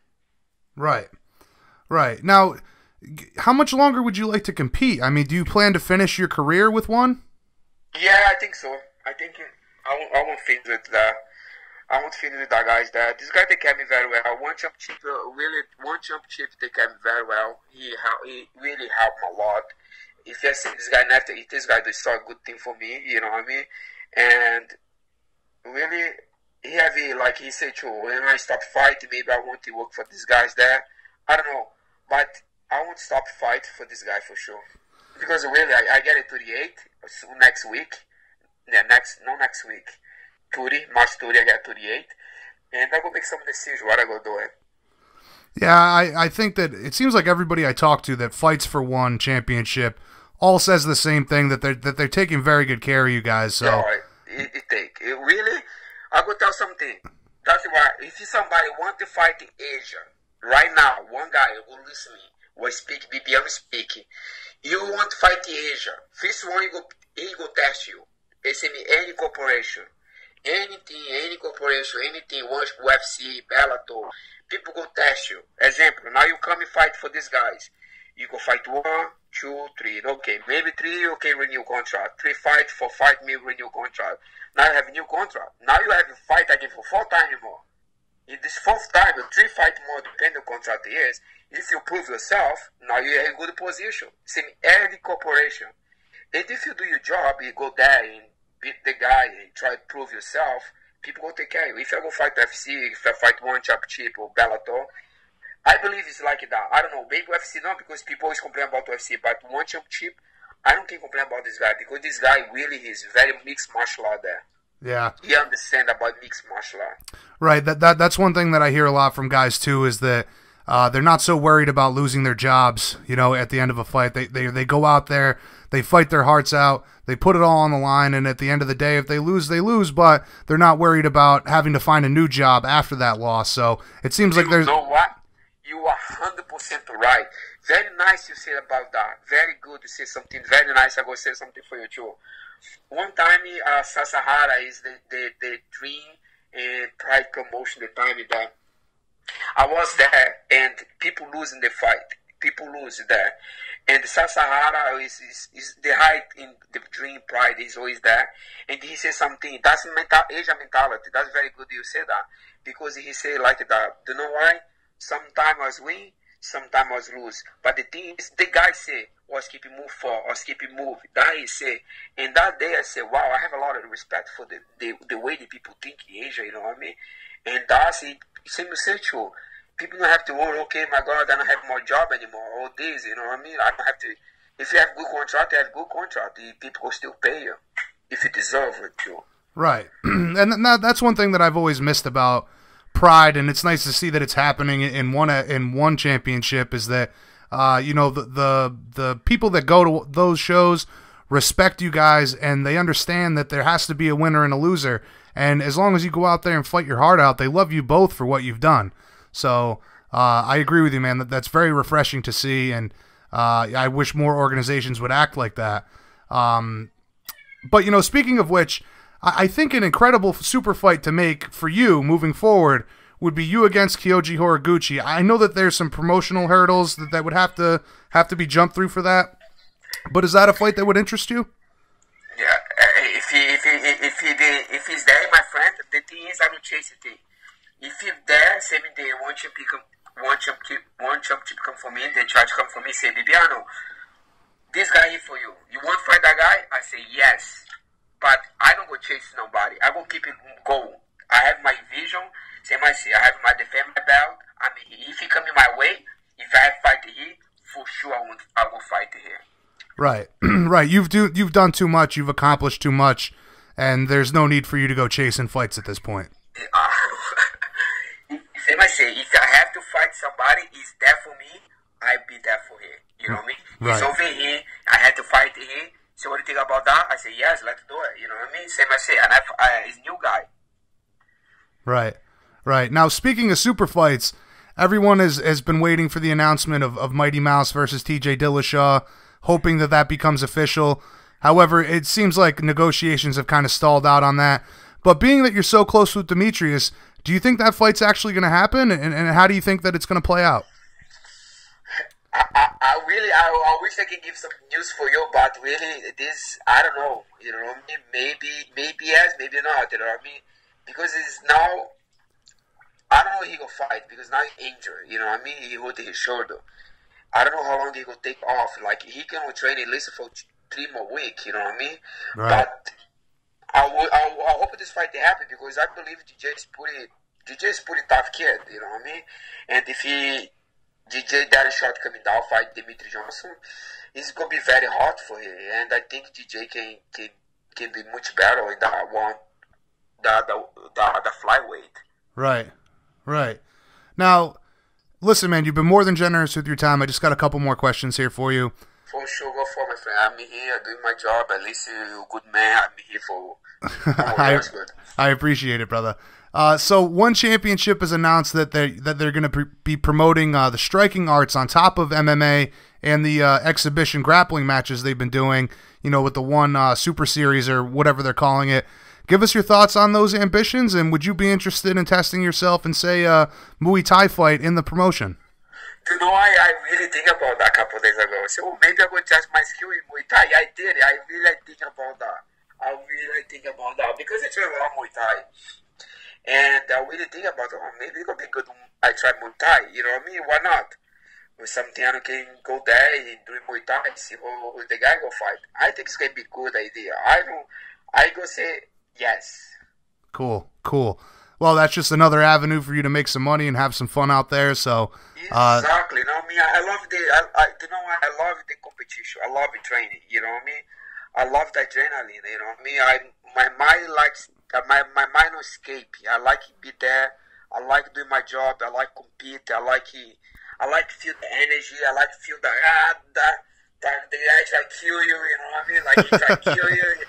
Right. Now, how much longer would you like to compete? I mean, do you plan to finish your career with one? Yeah, I think so. I think I won't finish with that. I won't finish with that guys. This guy take care of me very well. One championship they care me very well. He really helped me a lot. If I see this guy does a good thing for me, you know what I mean? And really, like he said too, when I stop fighting, maybe I want to work for these guys there. I don't know, but I won't stop fight for this guy for sure. Because really, I get it 38 so next week. Yeah, next week. 30, March 30, I get 38. And I go make some decision what I go do it. Yeah, I think that it seems like everybody I talk to that fights for one championship all says the same thing, that they're taking very good care of you guys. So yeah, really, I go tell something. That's why if somebody want to fight in Asia right now, one guy who listen me will speak Bibiano speaking. You want to fight in Asia? First one he go test you. SME, any corporation, any corporation, anything. UFC, Bellator, people go test you. Example, now you come and fight for these guys. You go fight 1, 2, 3. Okay, maybe 3, okay, renew contract. 3 fight, 4 fight, maybe renew contract. Now you have a new contract. Now you have to fight again for 4 times more. In this 4th time, 3 fight more, depending on contract is. If you prove yourself, now you're in a good position. Same every corporation. And if you do your job, you go there and beat the guy and try to prove yourself, people will take care of you. If I go fight UFC, if I fight one championship or Bellator, I believe it's like that. I don't know, maybe UFC not, because people always complain about UFC, but one championship, I don't can complain about this guy, because this guy really is very mixed martial art there. Yeah. He understands about mixed martial art. Right. That's one thing that I hear a lot from guys too, is that they're not so worried about losing their jobs, you know, at the end of a fight. They go out there, they fight their hearts out, they put it all on the line, and at the end of the day, if they lose, they lose, but they're not worried about having to find a new job after that loss. So it seems like there's... You know what? You are 100% right. Very nice you said about that. Very good to say something. Very nice. I'm going to say something for you too. One time, Sasahara is the dream and pride promotion, the time that I was there, and people losing the fight. People lose there. And Sasahara is the height in the dream pride is always there. And he said something. That's Asian mentality. That's very good you say that. Because he said like that. You know why? Sometimes I was win, sometimes I was lose. But the thing is, the guy say, was keep it move for, or keep it move. That he say. And that day I say, wow, I have a lot of respect for the way the people think in Asia, you know what I mean? And that's it. Same say true. People don't have to worry, okay, my God, I don't have more job anymore. All days, you know what I mean? I don't have to. If you have good contract, you have good contract. The people will still pay you if you deserve it too. Right. And that's one thing that I've always missed about Pride, and it's nice to see that it's happening in one championship, is that you know, the people that go to those shows respect you guys, and they understand that there has to be a winner and a loser, and as long as you go out there and fight your heart out, they love you both for what you've done. So I agree with you, man. That's very refreshing to see, and I wish more organizations would act like that. But, you know, speaking of which, I think an incredible super fight to make for you moving forward would be you against Kyoji Horiguchi. I know that there's some promotional hurdles that would have to be jumped through for that, but is that a fight that would interest you? Yeah, if he's there, my friend, the thing is I will chase it. If he's there, same day, one championship come for me, they try to come for me, say, Bibiano, this guy here for you. You want to fight that guy? I say, yes. But I don't go chase nobody. I go keep it going. I have my vision. Same I say, I have my defend my belt. I mean, if he come in my way, if I have fight here, for sure I will fight here. Right, right. You've done too much. You've accomplished too much, and there's no need for you to go chasing fights at this point. Same I say, if I have to fight somebody, he's there for me. I'll be there for him. You know what I mean? Right. He's over here. I had to fight him. So what do you think about that? I say, yes, let's do it. You know what I mean? Same I say, and he's new guy. Right, right. Now, speaking of super fights, everyone has been waiting for the announcement of Mighty Mouse versus TJ Dillashaw, hoping that becomes official. However, it seems like negotiations have kind of stalled out on that. But being that you're so close with Demetrious, do you think that fight's actually going to happen? And how do you think that it's going to play out? I wish I could give some news for you, but really, I don't know. You know what I mean? Maybe yes, maybe not. You know what I mean? Because it's now, I don't know if he gonna fight because now he's injured. You know what I mean? He hurt his shoulder. I don't know how long he gonna take off. Like he can train at least for 3 more weeks. You know what I mean? Right. But I hope this fight to happen because I believe DJ is pretty tough kid. You know what I mean? And if DJ Dillashaw coming down fight Demetrious Johnson, it's gonna be very hard for him. And I think DJ can be much better in that one, the flyweight. Right, right. Now, listen, man, you've been more than generous with your time. I just got a couple more questions here for you. For sure, go for my friend. I'm here doing my job. At least you're a good man. I'm here for. I appreciate it, brother. So one championship is announced that they're going to be promoting the striking arts on top of MMA and the exhibition grappling matches they've been doing. You know, with the one Super Series or whatever they're calling it. Give us your thoughts on those ambitions, and would you be interested in testing yourself in, say, a Muay Thai fight in the promotion? You know, I really think about that a couple of days ago. So maybe I will test my skill in Muay Thai. I did. I really think about that. Because I train a lot of Muay Thai. And I really think about, maybe it could be good. I try Muay Thai. You know what I mean? Why not? With something I can go there and do Muay Thai and see who the guy go fight. I think it's going to be a good idea. I go say yes. Cool. Well, that's just another avenue for you to make some money and have some fun out there. So exactly. You know what I mean? I love I love the competition. I love the training. You know what I mean? I love the adrenaline. You know what I mean? My mind likes my mind will escape. I like to be there. I like doing my job. I like compete. I like feel the energy. I like feel the guy try to kill you. You know what I mean? Like he try to kill you.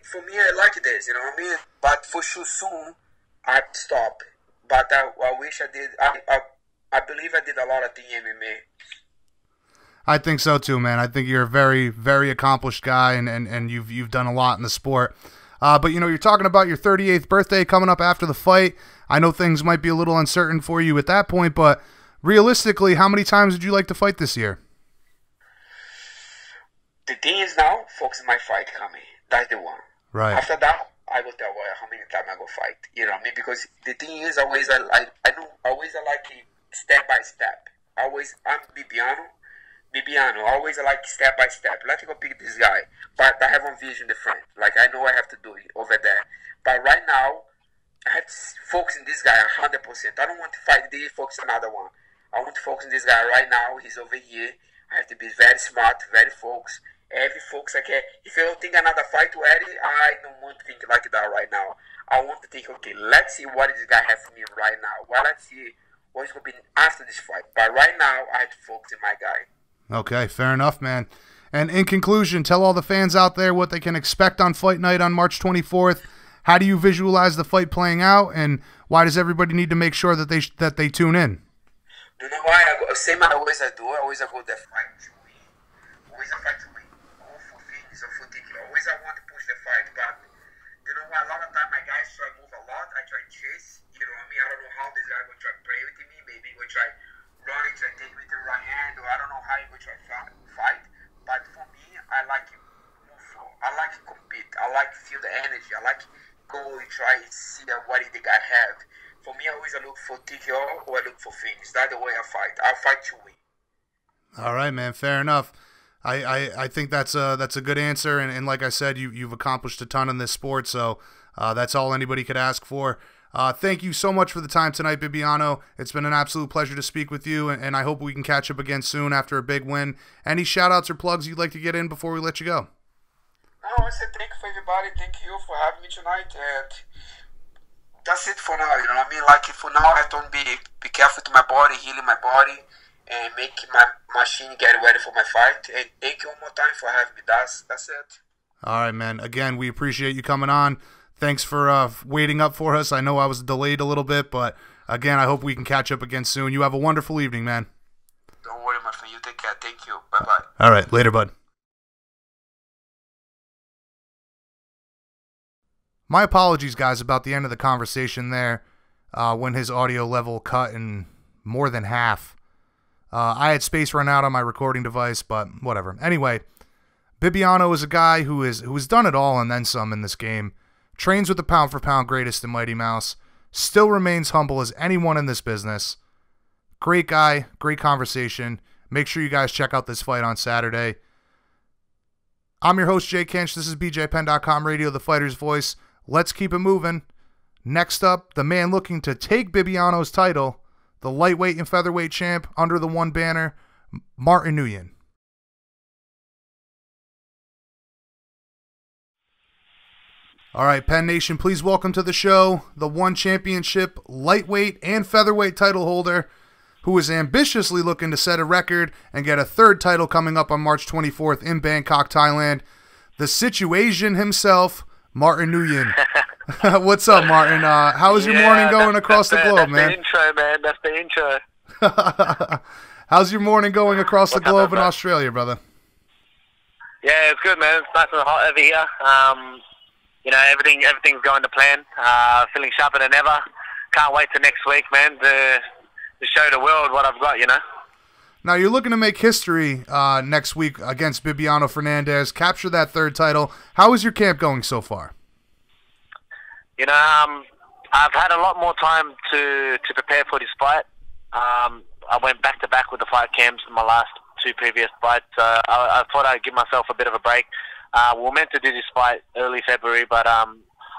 For me, I like this. You know what I mean? But for sure, soon I have to stop. But I wish I did. I believe I did a lot of things in MMA. I think so too, man. I think you're a very, very accomplished guy, and you've done a lot in the sport. But you know, you're talking about your 38th birthday coming up after the fight. I know things might be a little uncertain for you at that point, but realistically, how many times would you like to fight this year? The thing is now, focus on my fight coming. That's the one. Right. After that, I will tell you how many times I go fight. You know what I mean? Because the thing is, I like step by step. I'm Bibiano. Always I like step by step. Let's go pick this guy. But I have one vision different. Like I know I have to do it over there. But right now, I have to focus on this guy 100%. I don't want to fight this, focus on another one. I want to focus on this guy right now. He's over here. I have to be very smart, very focused. Every focus I can. If I don't think another fight already, I don't want to think like that right now. I want to think, okay, let's see what this guy has for me right now. Let's see what's going to be after this fight. But right now, I have to focus on my guy. Okay, fair enough, man. And in conclusion, tell all the fans out there what they can expect on Fight Night on March 24th. How do you visualize the fight playing out, and why does everybody need to make sure that they tune in? You know why? Same I always do. I always go there fight to win. Always a fight to win. All for finish or for ticket. Always I want to push the fight, but you know what? A lot of time my guys try to move a lot. I try to chase. You know what I mean? I don't know how this guy will try to play with me. Maybe he will try running, try to take with the right hand, or I don't know how he will try to fight. But for me, I like to move forward. I like to compete. I like to feel the energy. I like to go and try and see what the guy have. For me, I always look for TKO or I look for finish. That's the way I fight. I fight to win. All right, man. Fair enough. I think that's a good answer. And like I said, you've accomplished a ton in this sport, so that's all anybody could ask for. Thank you so much for the time tonight, Bibiano. It's been an absolute pleasure to speak with you, and I hope we can catch up again soon after a big win. Any shout-outs or plugs you'd like to get in before we let you go? No, I said thank you for everybody. Thank you for having me tonight. And that's it for now. You know what I mean? Like for now, I have to be careful to my body, healing my body, and make my machine get ready for my fight. And thank you one more time for having me. That's it. All right, man. Again, we appreciate you coming on. Thanks for waiting up for us. I know I was delayed a little bit, but again, I hope we can catch up again soon. You have a wonderful evening, man. Don't worry, my friend. You take care. Thank you. Bye-bye. All right. Later, bud. My apologies, guys, about the end of the conversation there when his audio level cut in more than half. I had space run out on my recording device, but whatever. Anyway, Bibiano is a guy who has done it all and then some in this game. Trains with the pound-for-pound greatest in Mighty Mouse. Still remains humble as anyone in this business. Great guy. Great conversation. Make sure you guys check out this fight on Saturday. I'm your host, Jay Kinch. This is BJPenn.com Radio, the fighter's voice. Let's keep it moving. Next up, the man looking to take Bibiano's title, the lightweight and featherweight champ under the one banner, Martin Nguyen. All right, Penn Nation, please welcome to the show the one championship lightweight and featherweight title holder who is ambitiously looking to set a record and get a third title coming up on March 24th in Bangkok, Thailand. The Situation himself, Martin Nguyen. What's up, Martin? How's your morning going across the globe, man? That's the intro, man. That's the intro. How's your morning going across the globe in Australia, brother? Yeah, it's good, man. It's nice and hot over here. You know, everything's going to plan. Feeling sharper than ever. Can't wait till next week, man, to show the world what I've got, you know. Now you're looking to make history next week against Bibiano Fernandes, capture that third title. How is your camp going so far? You know, I've had a lot more time to prepare for this fight. I went back-to-back with the fight camps in my last 2 previous fights. I thought I'd give myself a bit of a break. We were meant to do this fight early February, but I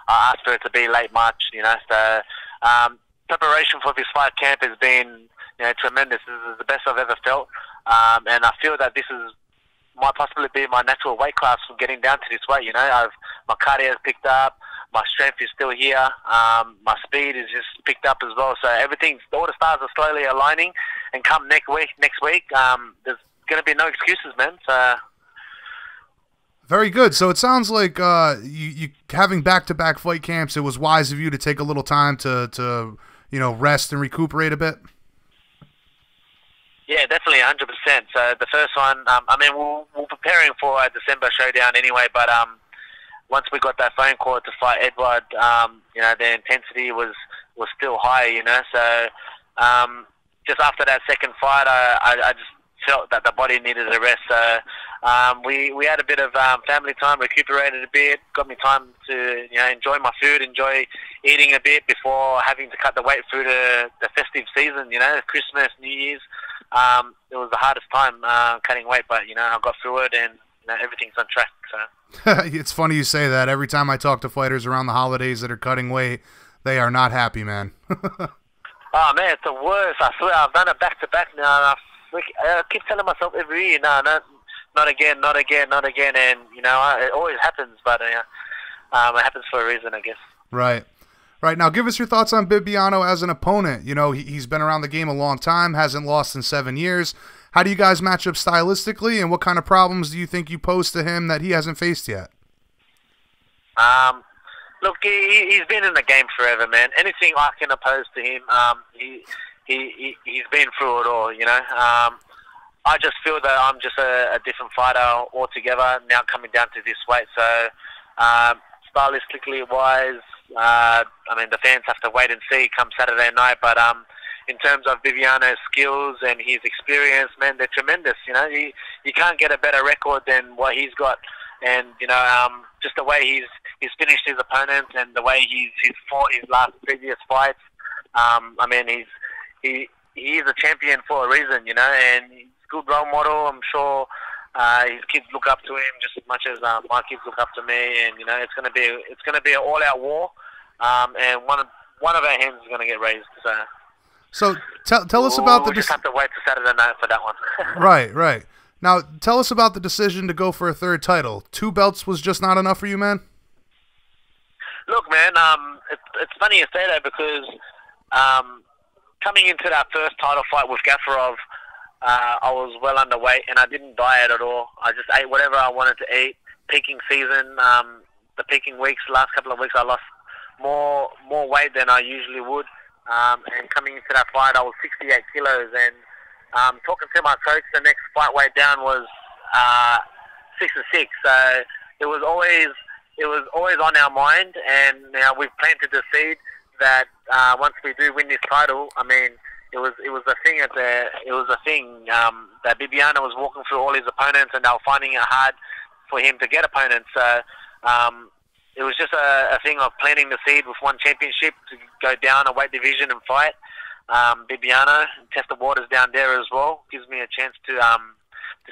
asked for it to be late March, you know. So preparation for this fight camp has been, you know, tremendous. This is the best I've ever felt. And I feel that this might possibly be my natural weight class from getting down to this weight, you know. My cardio has picked up. My strength is still here. My speed is just picked up as well. So all the stars are slowly aligning. And come next week, there's going to be no excuses, man. So. Very good. So it sounds like you having back-to-back fight camps, it was wise of you to take a little time to you know, rest and recuperate a bit. Yeah, definitely, 100%. So the first one, I mean, we're preparing for a December showdown anyway, but once we got that phone call to fight Edward, you know, the intensity was still high, you know. So just after that second fight, I just felt that the body needed a rest. So we had a bit of family time, recuperated a bit, got me time to, you know, enjoy my food, enjoy eating a bit before having to cut the weight through the festive season, you know, Christmas, New Year's. It was the hardest time cutting weight, but, you know, I got through it and, you know, everything's on track. So. It's funny you say that. Every time I talk to fighters around the holidays that are cutting weight, they are not happy, man. Oh, man, it's the worst. I swear, I've done it back-to-back now, and I keep telling myself every year, no, not again, not again, not again, and, you know, it always happens, but it happens for a reason, I guess. Right. Right. Now, give us your thoughts on Bibiano as an opponent. You know, he's been around the game a long time, hasn't lost in 7 years. How do you guys match up stylistically, and what kind of problems do you think you pose to him that he hasn't faced yet? Look, he's been in the game forever, man. Anything I can oppose to him, he's been through it all, you know. I just feel that I'm just a different fighter altogether now coming down to this weight. So, stylistically wise, I mean, the fans have to wait and see come Saturday night. But in terms of Bibiano's skills and his experience, man, they're tremendous. You know, you can't get a better record than what he's got. And, you know, just the way he's finished his opponents and the way he's fought his previous fights. I mean, he is a champion for a reason, you know, and he's a good role model. I'm sure his kids look up to him just as much as my kids look up to me. And, you know, it's gonna be an all-out war, and one of our hands is gonna get raised. So tell us about we'll just have to wait till Saturday night for that one. Right. Now, tell us about the decision to go for a third title. 2 belts was just not enough for you, man? Look, man, it's funny you say that because coming into that first title fight with Gafarov, I was well underweight and I didn't diet at all. I just ate whatever I wanted to eat. Peaking season, the peaking weeks, last couple of weeks, I lost more weight than I usually would. And coming into that fight, I was 68 kilos. And talking to my coach, the next fight weight down was 66. So it was always on our mind. And you know, we've planted the seed that once we do win this title, I mean, it was a thing that Bibiano was walking through all his opponents, and they were finding it hard for him to get opponents. So it was just a thing of planting the seed with one championship to go down a weight division and fight Bibiano, and test the waters down there as well. Gives me a chance to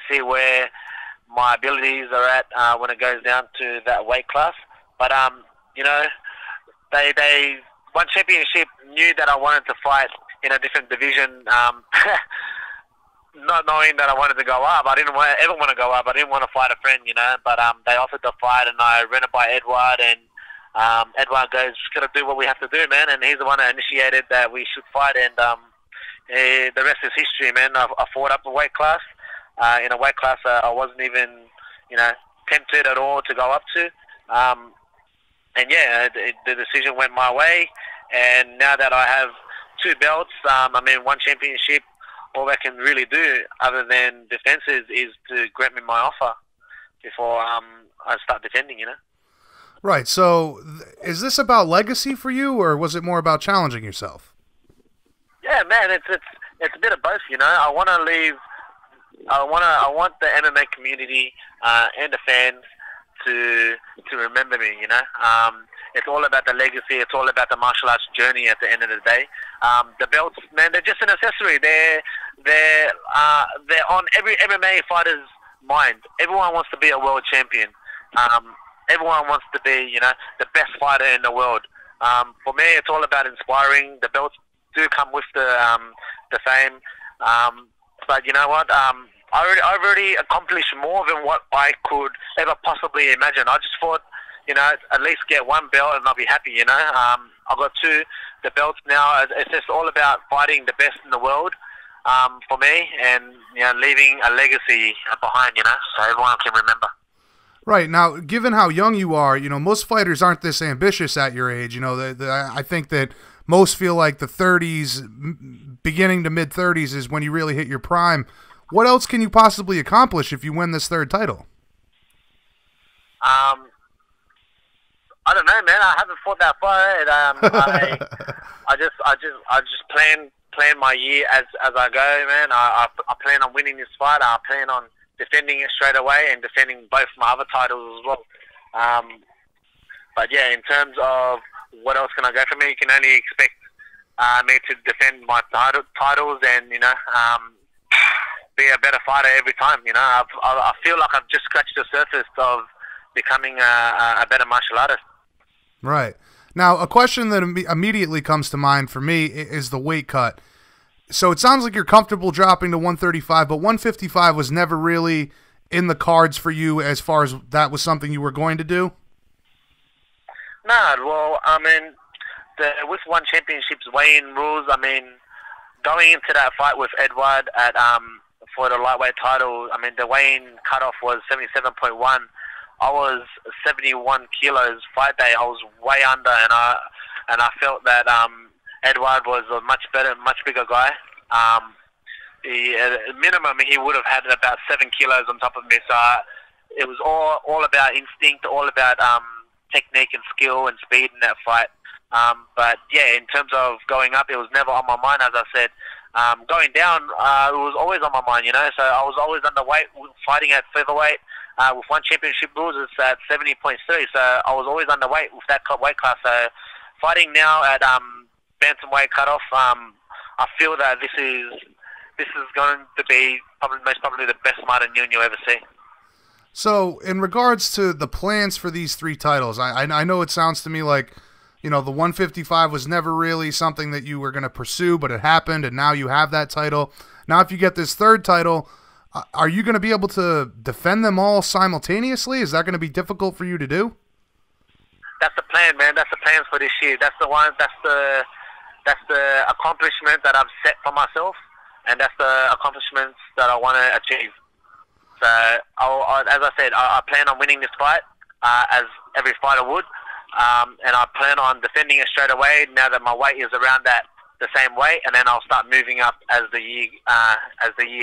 see where my abilities are at when it goes down to that weight class. But you know, they one championship knew that I wanted to fight in a different division, not knowing that I wanted to go up. I didn't ever want to go up. I didn't want to fight a friend, you know. But they offered the fight, and I ran it by Edward, and Edward goes, "Just gotta do what we have to do, man." And he's the one that initiated that we should fight, and the rest is history, man. I fought up a weight class, in a weight class I wasn't even, you know, tempted at all to go up to. And yeah, the decision went my way, and now that I have 2 belts, I mean, 1 championship, all I can really do other than defenses is to grant me my offer before I start defending, you know. Right. So is this about legacy for you, or was it more about challenging yourself? Yeah, man, it's a bit of both, you know. I want to leave I want the MMA community and the fans to remember me. You know, it's all about the legacy. It's all about the martial arts journey. At the end of the day, the belts, man, they're just an accessory. They're on every MMA fighter's mind. Everyone wants to be a world champion. Everyone wants to be, you know, the best fighter in the world. For me, it's all about inspiring. The belts do come with the fame. But you know what? I've already accomplished more than what I could ever possibly imagine. I just thought, you know, at least get one belt and I'll be happy, you know. I've got the belts now. It's just all about fighting the best in the world for me, and, you know, leaving a legacy behind, you know, so everyone can remember. Right. Now, given how young you are, you know, most fighters aren't this ambitious at your age. You know, I think that most feel like the 30s, beginning to mid-30s is when you really hit your prime. What else can you possibly accomplish if you win this third title? I don't know, man. I haven't thought that far. I just plan my year as I go, man. I plan on winning this fight. I plan on defending it straight away and defending both my other titles as well. But yeah, in terms of what else can I go for me, you can only expect me to defend my titles and, you know, be a better fighter every time. You know, I feel like I've just scratched the surface of becoming a better martial artist. Right. Now, a question that immediately comes to mind for me is the weight cut. So it sounds like you're comfortable dropping to 135, but 155 was never really in the cards for you as far as that was something you were going to do? No, well, I mean, with One Championship's weigh-in rules, I mean, going into that fight with Edward at for the lightweight title, I mean, the weigh-in cutoff was 77.1. I was 71 kilos fight day. I was way under, and I felt that Edward was a much bigger guy. At minimum, he would have had about 7 kilos on top of me. So it was all about instinct, all about technique and skill and speed in that fight. But yeah, in terms of going up, it was never on my mind. As I said, going down, it was always on my mind. You know, so I was always underweight, fighting at featherweight. With One Championship rules, it's at 70.3. So I was always underweight with that weight class. So fighting now at bantamweight cutoff, I feel that this is going to be most probably the best Martin Nguyen you'll ever see. So, in regards to the plans for these 3 titles, I know it sounds to me like, you know, the 155 was never really something that you were going to pursue, but it happened, and now you have that title. Now, if you get this third title, are you going to be able to defend them all simultaneously? Is that going to be difficult for you to do? That's the plan, man. That's the plan for this year. That's the one. That's the accomplishment that I've set for myself, and that's the accomplishments that I want to achieve. So, as I said, I plan on winning this fight, as every fighter would, and I plan on defending it straight away now that my weight is around the same weight, and then I'll start moving up as the year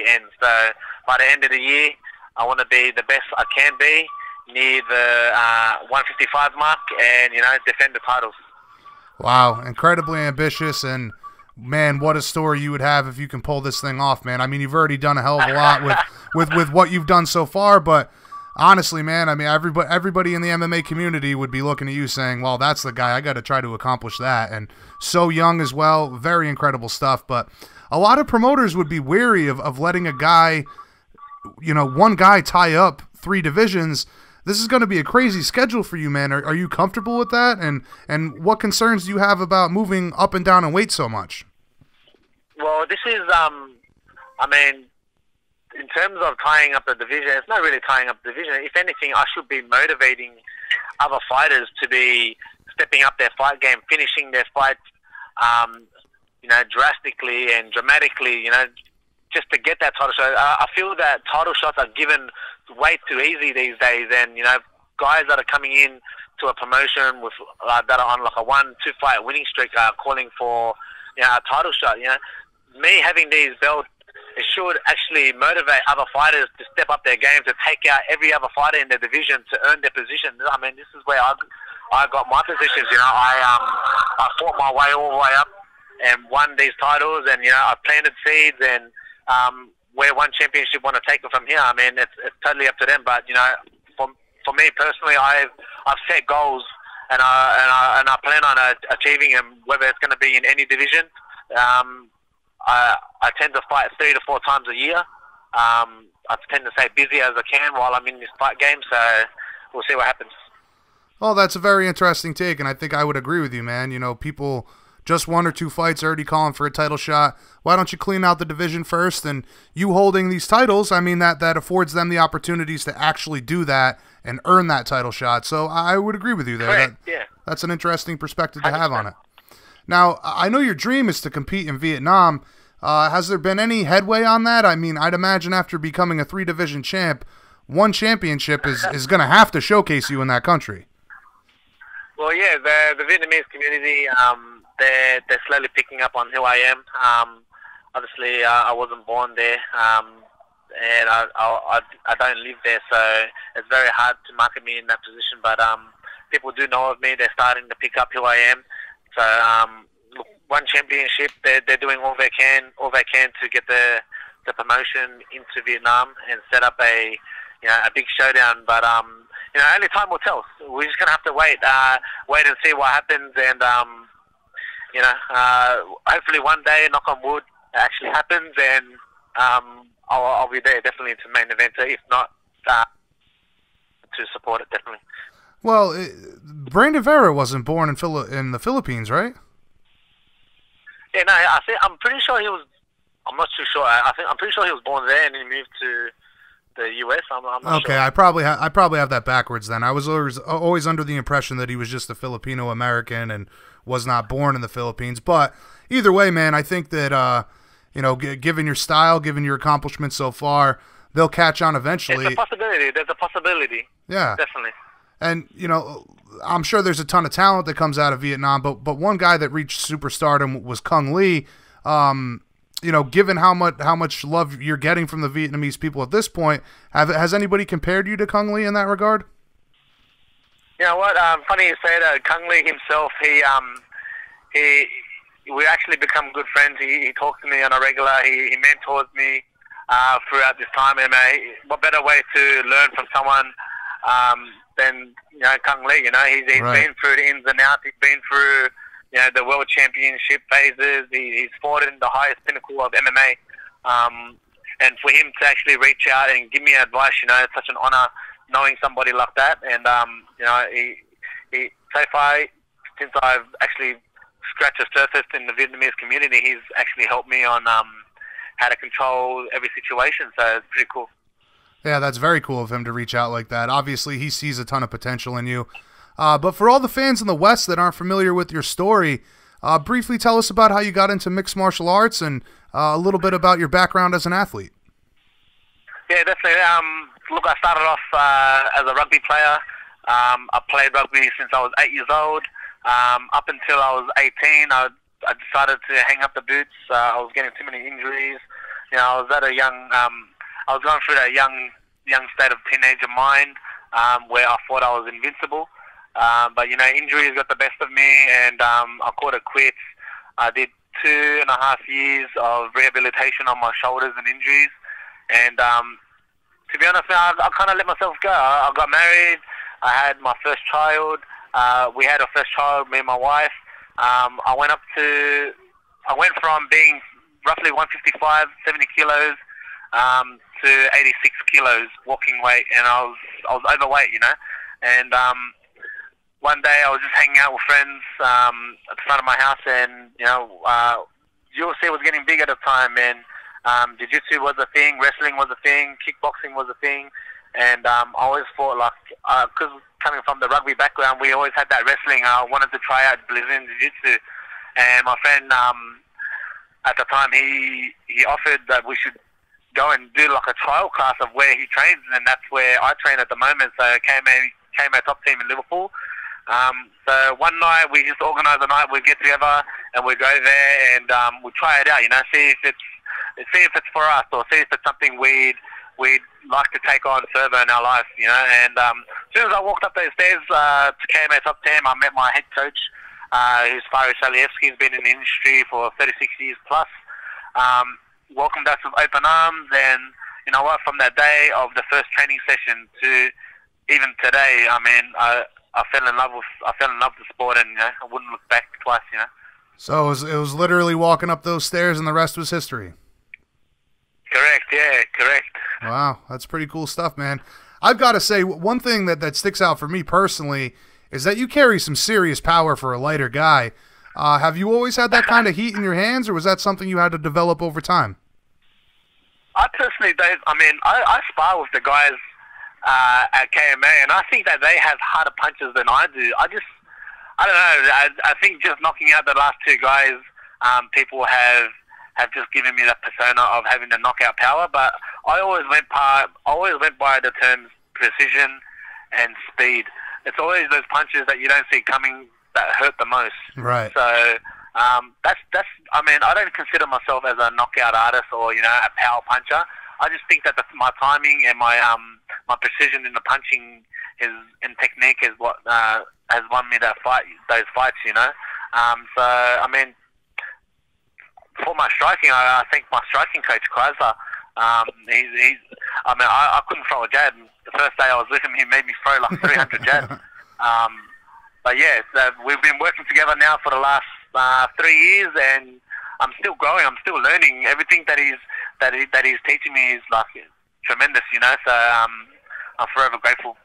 ends. So, by the end of the year, I want to be the best I can be near the 155 mark, and, you know, defend the titles. Wow, incredibly ambitious, and man, what a story you would have if you can pull this thing off, man. I mean, you've already done a hell of a lot with what you've done so far, but honestly, man, I mean, everybody in the MMA community would be looking at you saying, well, that's the guy, I got to try to accomplish that. And so young as well, very incredible stuff. But a lot of promoters would be weary of letting a guy, you know, one guy tie up 3 divisions. This is going to be a crazy schedule for you, man. Are you comfortable with that? And what concerns do you have about moving up and down in weight so much? Well, this is, I mean, in terms of tying up the division, it's not really tying up the division. If anything, I should be motivating other fighters to be stepping up their fight game, finishing their fights, you know, drastically and dramatically, you know, just to get that title shot. I feel that title shots are given way too easy these days, and, you know, guys that are coming in to a promotion with that are on like a 1-2 fight winning streak are calling for, you know, a title shot. You know, me having these belts, it should actually motivate other fighters to step up their game, to take out every other fighter in their division to earn their position. I mean, this is where I got my positions. You know, I fought my way all the way up and won these titles, and, you know, I planted seeds, and where one championship want to take it from here, I mean, it's totally up to them. But you know, for me personally, I've set goals, and I plan on achieving them, whether it's going to be in any division. I tend to fight 3 to 4 times a year. I tend to stay busy as I can while I'm in this fight game, so we'll see what happens. Well, that's a very interesting take, and I think I would agree with you, man. You know, people just 1 or 2 fights already calling for a title shot. Why don't you clean out the division first? And you holding these titles, I mean, that affords them the opportunities to actually do that and earn that title shot. So I would agree with you there. Correct, yeah. That's an interesting perspective to 100%. have on it. Now, I know your dream is to compete in Vietnam. Has there been any headway on that? I mean, I'd imagine after becoming a 3-division champ, one championship is going to have to showcase you in that country. Well, yeah, the Vietnamese community, they're slowly picking up on who I am. Obviously, I wasn't born there, and I don't live there, so it's very hard to market me in that position. But people do know of me. They're starting to pick up who I am. So look, one championship, they're doing all they can to get the promotion into Vietnam and set up a big showdown. But only time will tell. We're just gonna have to wait and see what happens. And hopefully one day, knock on wood, it actually happens, and I'll be there definitely to main event. If not, to support it definitely. Well, Brandon Vera wasn't born in the Philippines, right? Yeah, no, I'm pretty sure he was. I'm not too sure. I'm pretty sure he was born there and he moved to the US. I'm not sure. Okay, I probably have that backwards then. I was always under the impression that he was just a Filipino American and was not born in the Philippines. But either way, man, I think that given your style, given your accomplishments so far, they'll catch on eventually. There's a possibility. Yeah, definitely. And I'm sure there's a ton of talent that comes out of Vietnam, but one guy that reached superstardom was Cung Le. Given how much love you're getting from the Vietnamese people at this point, has anybody compared you to Cung Le in that regard? You know what? Funny you say that. Cung Le himself, we actually become good friends. He talks to me on a regular. He mentors me throughout this time. And what better way to learn from someone than Cung Le? He's Right. been through the ins and outs. He's been through the world championship phases. He's fought in the highest pinnacle of MMA. And for him to actually reach out and give me advice, it's such an honor knowing somebody like that. And he so far, since I've actually scratched the surface in the Vietnamese community, he's actually helped me on how to control every situation. So it's pretty cool. Yeah, that's very cool of him to reach out like that. Obviously, he sees a ton of potential in you. But for all the fans in the West that aren't familiar with your story, briefly tell us about how you got into mixed martial arts and a little bit about your background as an athlete. Yeah, definitely. Look, I started off as a rugby player. I played rugby since I was 8 years old. Up until I was 18, I decided to hang up the boots. I was getting too many injuries. I was at a young... I was going through that young state of teenager mind where I thought I was invincible. But injuries got the best of me, and I called it quits. I did 2.5 years of rehabilitation on my shoulders and injuries. And to be honest, I kind of let myself go. I got married. I had my first child. We had our first child, me and my wife. I went from being roughly 155, 70 kilos, to 86 kilos walking weight, and I was overweight, And one day I was just hanging out with friends at the front of my house, and UFC was getting big at the time, and jiu-jitsu was a thing, wrestling was a thing, kickboxing was a thing, and I always thought, because coming from the rugby background, we always had that wrestling. I wanted to try out Brazilian jiu-jitsu, and my friend at the time he offered that we should go and do a trial class of where he trains, and that's where I train at the moment. So came a top team in Liverpool. So one night we just organised a night, we get together and we go there and we try it out, see if it's for us, or see if it's something we'd like to take on further in our life, And as soon as I walked up those stairs to KMA Top 10, I met my head coach, who's Faris Alievsky. He's been in the industry for 36 years plus. welcomed us with open arms, and you know what? From that day of the first training session to even today, I mean, I fell in love with the sport, and you know, I wouldn't look back twice. You know. So it was literally walking up those stairs, and the rest was history. Correct. Yeah. Correct. Wow, that's pretty cool stuff, man. I've got to say, one thing that sticks out for me personally is that you carry some serious power for a lighter guy. Have you always had that kind of heat in your hands, or was that something you had to develop over time? I personally don't. I mean, I spar with the guys at KMA, and I think that they have harder punches than I do. I don't know. I think just knocking out the last two guys, people have just given me that persona of having the knockout power. But I always went by the terms precision and speed. It's always those punches that you don't see coming that hurt the most. Right. So that's. I mean, I don't consider myself as a knockout artist or a power puncher. I just think that my timing and my precision in the punching and technique is what has won me those fights. So I mean, for my striking, I think my striking coach Chrysler. I couldn't throw a jab. The first day I was with him, he made me throw like 300 jabs. But yeah, we've been working together now for the last 3 years, and I'm still growing. I'm still learning. Everything that he's teaching me is like tremendous. So I'm forever grateful.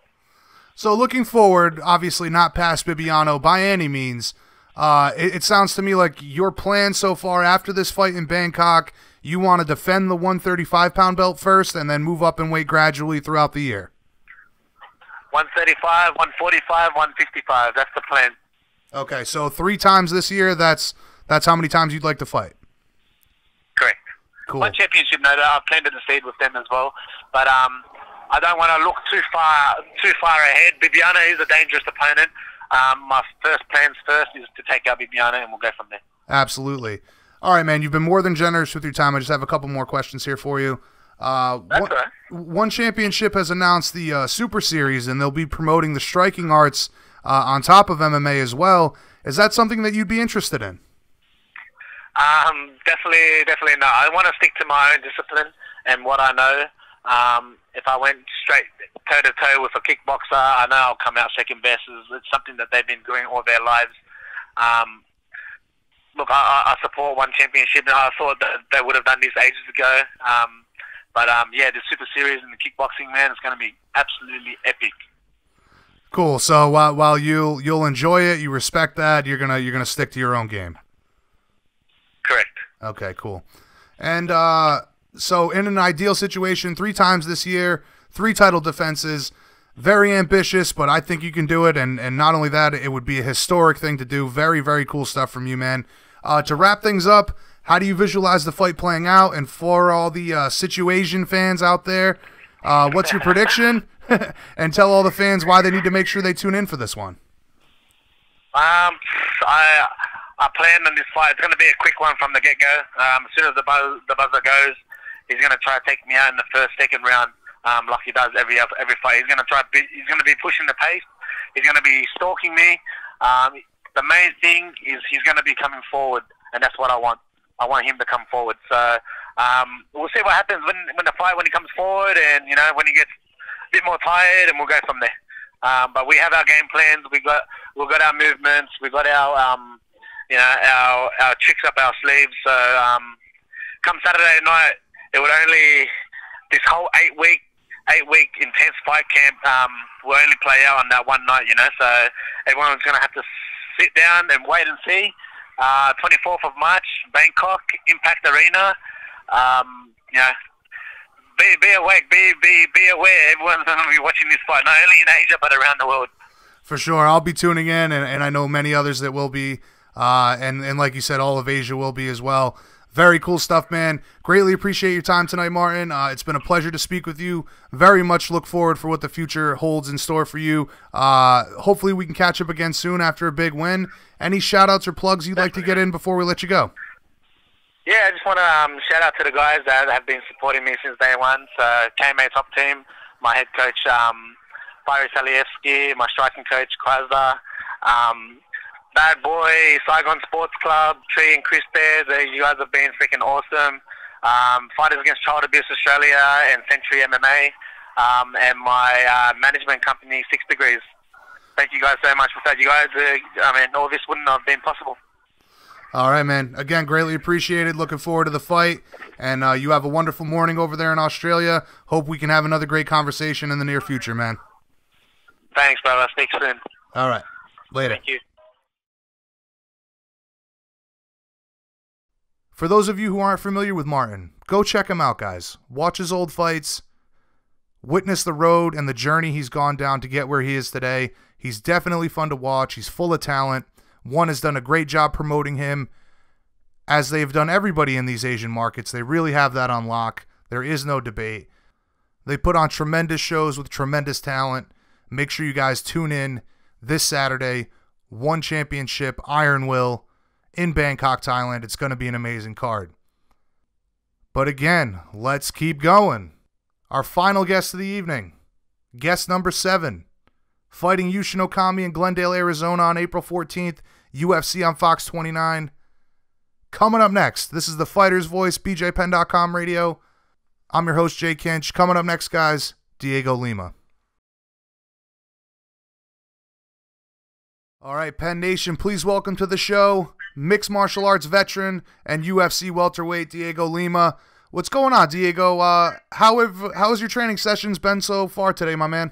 So looking forward, obviously not past Bibiano by any means. It sounds to me like your plan so far after this fight in Bangkok, you want to defend the 135-pound belt first and then move up in weight gradually throughout the year. 135, 145, 155. That's the plan. Okay, so 3 times this year, that's how many times you'd like to fight? Correct. Cool. One championship note, I've planted the seed with them as well. But I don't want to look too far ahead. Bibiano is a dangerous opponent. My plans first is to take out Bibiano, and we'll go from there. Absolutely. All right, man, you've been more than generous with your time. I just have a couple more questions here for you. That's all right. One championship has announced the Super Series, and they'll be promoting the striking arts on top of MMA as well. Is that something that you'd be interested in? Definitely not. I want to stick to my own discipline and what I know. If I went straight toe-to-toe with a kickboxer, I know I'll come out second best. It's something that they've been doing all their lives. Look, I support one championship, and I thought that they would have done this ages ago. But yeah, the Super Series and the kickboxing, man, it's going to be absolutely epic. Cool. So while you'll enjoy it, you respect that, you're gonna stick to your own game. Correct. Okay, cool. And so in an ideal situation, 3 times this year, 3 title defenses, very ambitious, but I think you can do it. And not only that, it would be a historic thing to do. Very, very cool stuff from you, man. To wrap things up, how do you visualize the fight playing out? And for all the Situation fans out there, what's your prediction? And tell all the fans why they need to make sure they tune in for this one. I plan on this fight. It's going to be a quick one from the get-go. As soon as the buzzer goes, he's going to try to take me out in the first, second round, like he does every fight. He's going to be pushing the pace. He's going to be stalking me. The main thing is he's going to be coming forward, and that's what I want. I want him to come forward. So we'll see what happens when he comes forward, and when he gets a bit more tired, and we'll go from there. But we have our game plans. We've got our movements. We've got our our tricks up our sleeves. So come Saturday night, this whole 8-week intense fight camp will only play out on that one night. So everyone's going to have to sit down and wait and see. 24th of March, Bangkok, Impact Arena. Be awake, be aware. Everyone's going to be watching this fight, not only in Asia but around the world. For sure, I'll be tuning in, and I know many others that will be, and like you said, all of Asia will be as well. Very cool stuff, man. Greatly appreciate your time tonight, Martin. It's been a pleasure to speak with you. Very much look forward for what the future holds in store for you. Hopefully we can catch up again soon after a big win. Any shout-outs or plugs you'd like to get in before we let you go? Yeah, I just want to shout out to the guys that have been supporting me since day one. So KMA Top Team, my head coach, Barry Salievsky, my striking coach, Krasda, Bad Boy, Saigon Sports Club, Tree and Chris there. You guys have been freaking awesome. Fighters Against Child Abuse Australia and Century MMA, and my management company, 6 Degrees. Thank you guys so much for that. You guys, all this wouldn't have been possible. All right, man. Again, greatly appreciated. Looking forward to the fight. And you have a wonderful morning over there in Australia. Hope we can have another great conversation in the near future, man. Thanks, brother. Speak soon. All right. Later. Thank you. For those of you who aren't familiar with Martin, go check him out, guys. Watch his old fights. Witness the road and the journey he's gone down to get where he is today. He's definitely fun to watch. He's full of talent. One has done a great job promoting him, as they've done everybody in these Asian markets. They really have that on lock. There is no debate. They put on tremendous shows with tremendous talent. Make sure you guys tune in this Saturday. One Championship, Iron Will, in Bangkok, Thailand. It's going to be an amazing card. But again, let's keep going. Our final guest of the evening, guest number 7, fighting Yushin Okami in Glendale, Arizona on April 14th, UFC on Fox 29. Coming up next, this is the Fighter's Voice, BJPenn.com radio. I'm your host, Jay Kinch. Coming up next, guys, Dhiego Lima. All right, Penn Nation, please welcome to the show mixed martial arts veteran and UFC welterweight Dhiego Lima. What's going on, Dhiego? How has your training sessions been so far today, my man?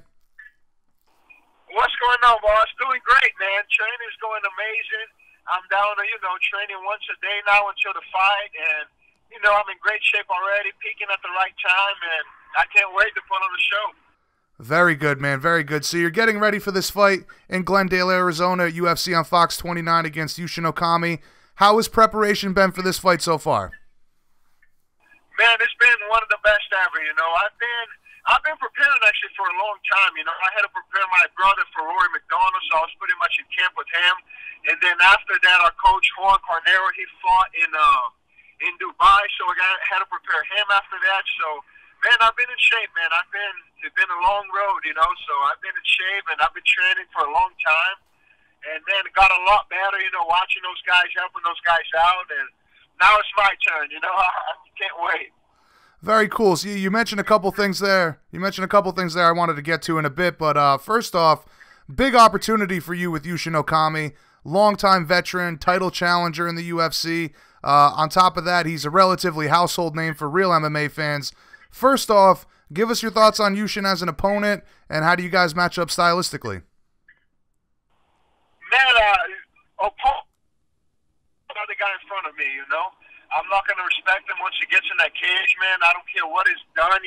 What's going on, boss? Doing great, man. Training's going amazing. I'm down to, training once a day now until the fight, and, I'm in great shape already, peaking at the right time, and I can't wait to put on the show. Very good, man. Very good. So you're getting ready for this fight in Glendale, Arizona, at UFC on Fox 29 against Yushin Okami. How has preparation been for this fight so far? Man, it's been one of the best ever, I've been preparing actually for a long time. I had to prepare my brother for Rory McDonald, so I was pretty much in camp with him. And then after that, our coach Juan Carnero, he fought in Dubai, so I had to prepare him after that. So, man, I've been in shape, man. It's been a long road, so I've been in shape and I've been training for a long time. And then it got a lot better, watching those guys, helping those guys out, and now it's my turn. I can't wait. Very cool. So you mentioned a couple things there. I wanted to get to in a bit, but first off, big opportunity for you with Yushin Okami, longtime veteran, title challenger in the UFC. On top of that, he's a relatively household name for real MMA fans. First off, give us your thoughts on Yushin as an opponent, and how do you guys match up stylistically? Man, the guy in front of me, I'm not going to respect him once he gets in that cage, man. I don't care what he's done,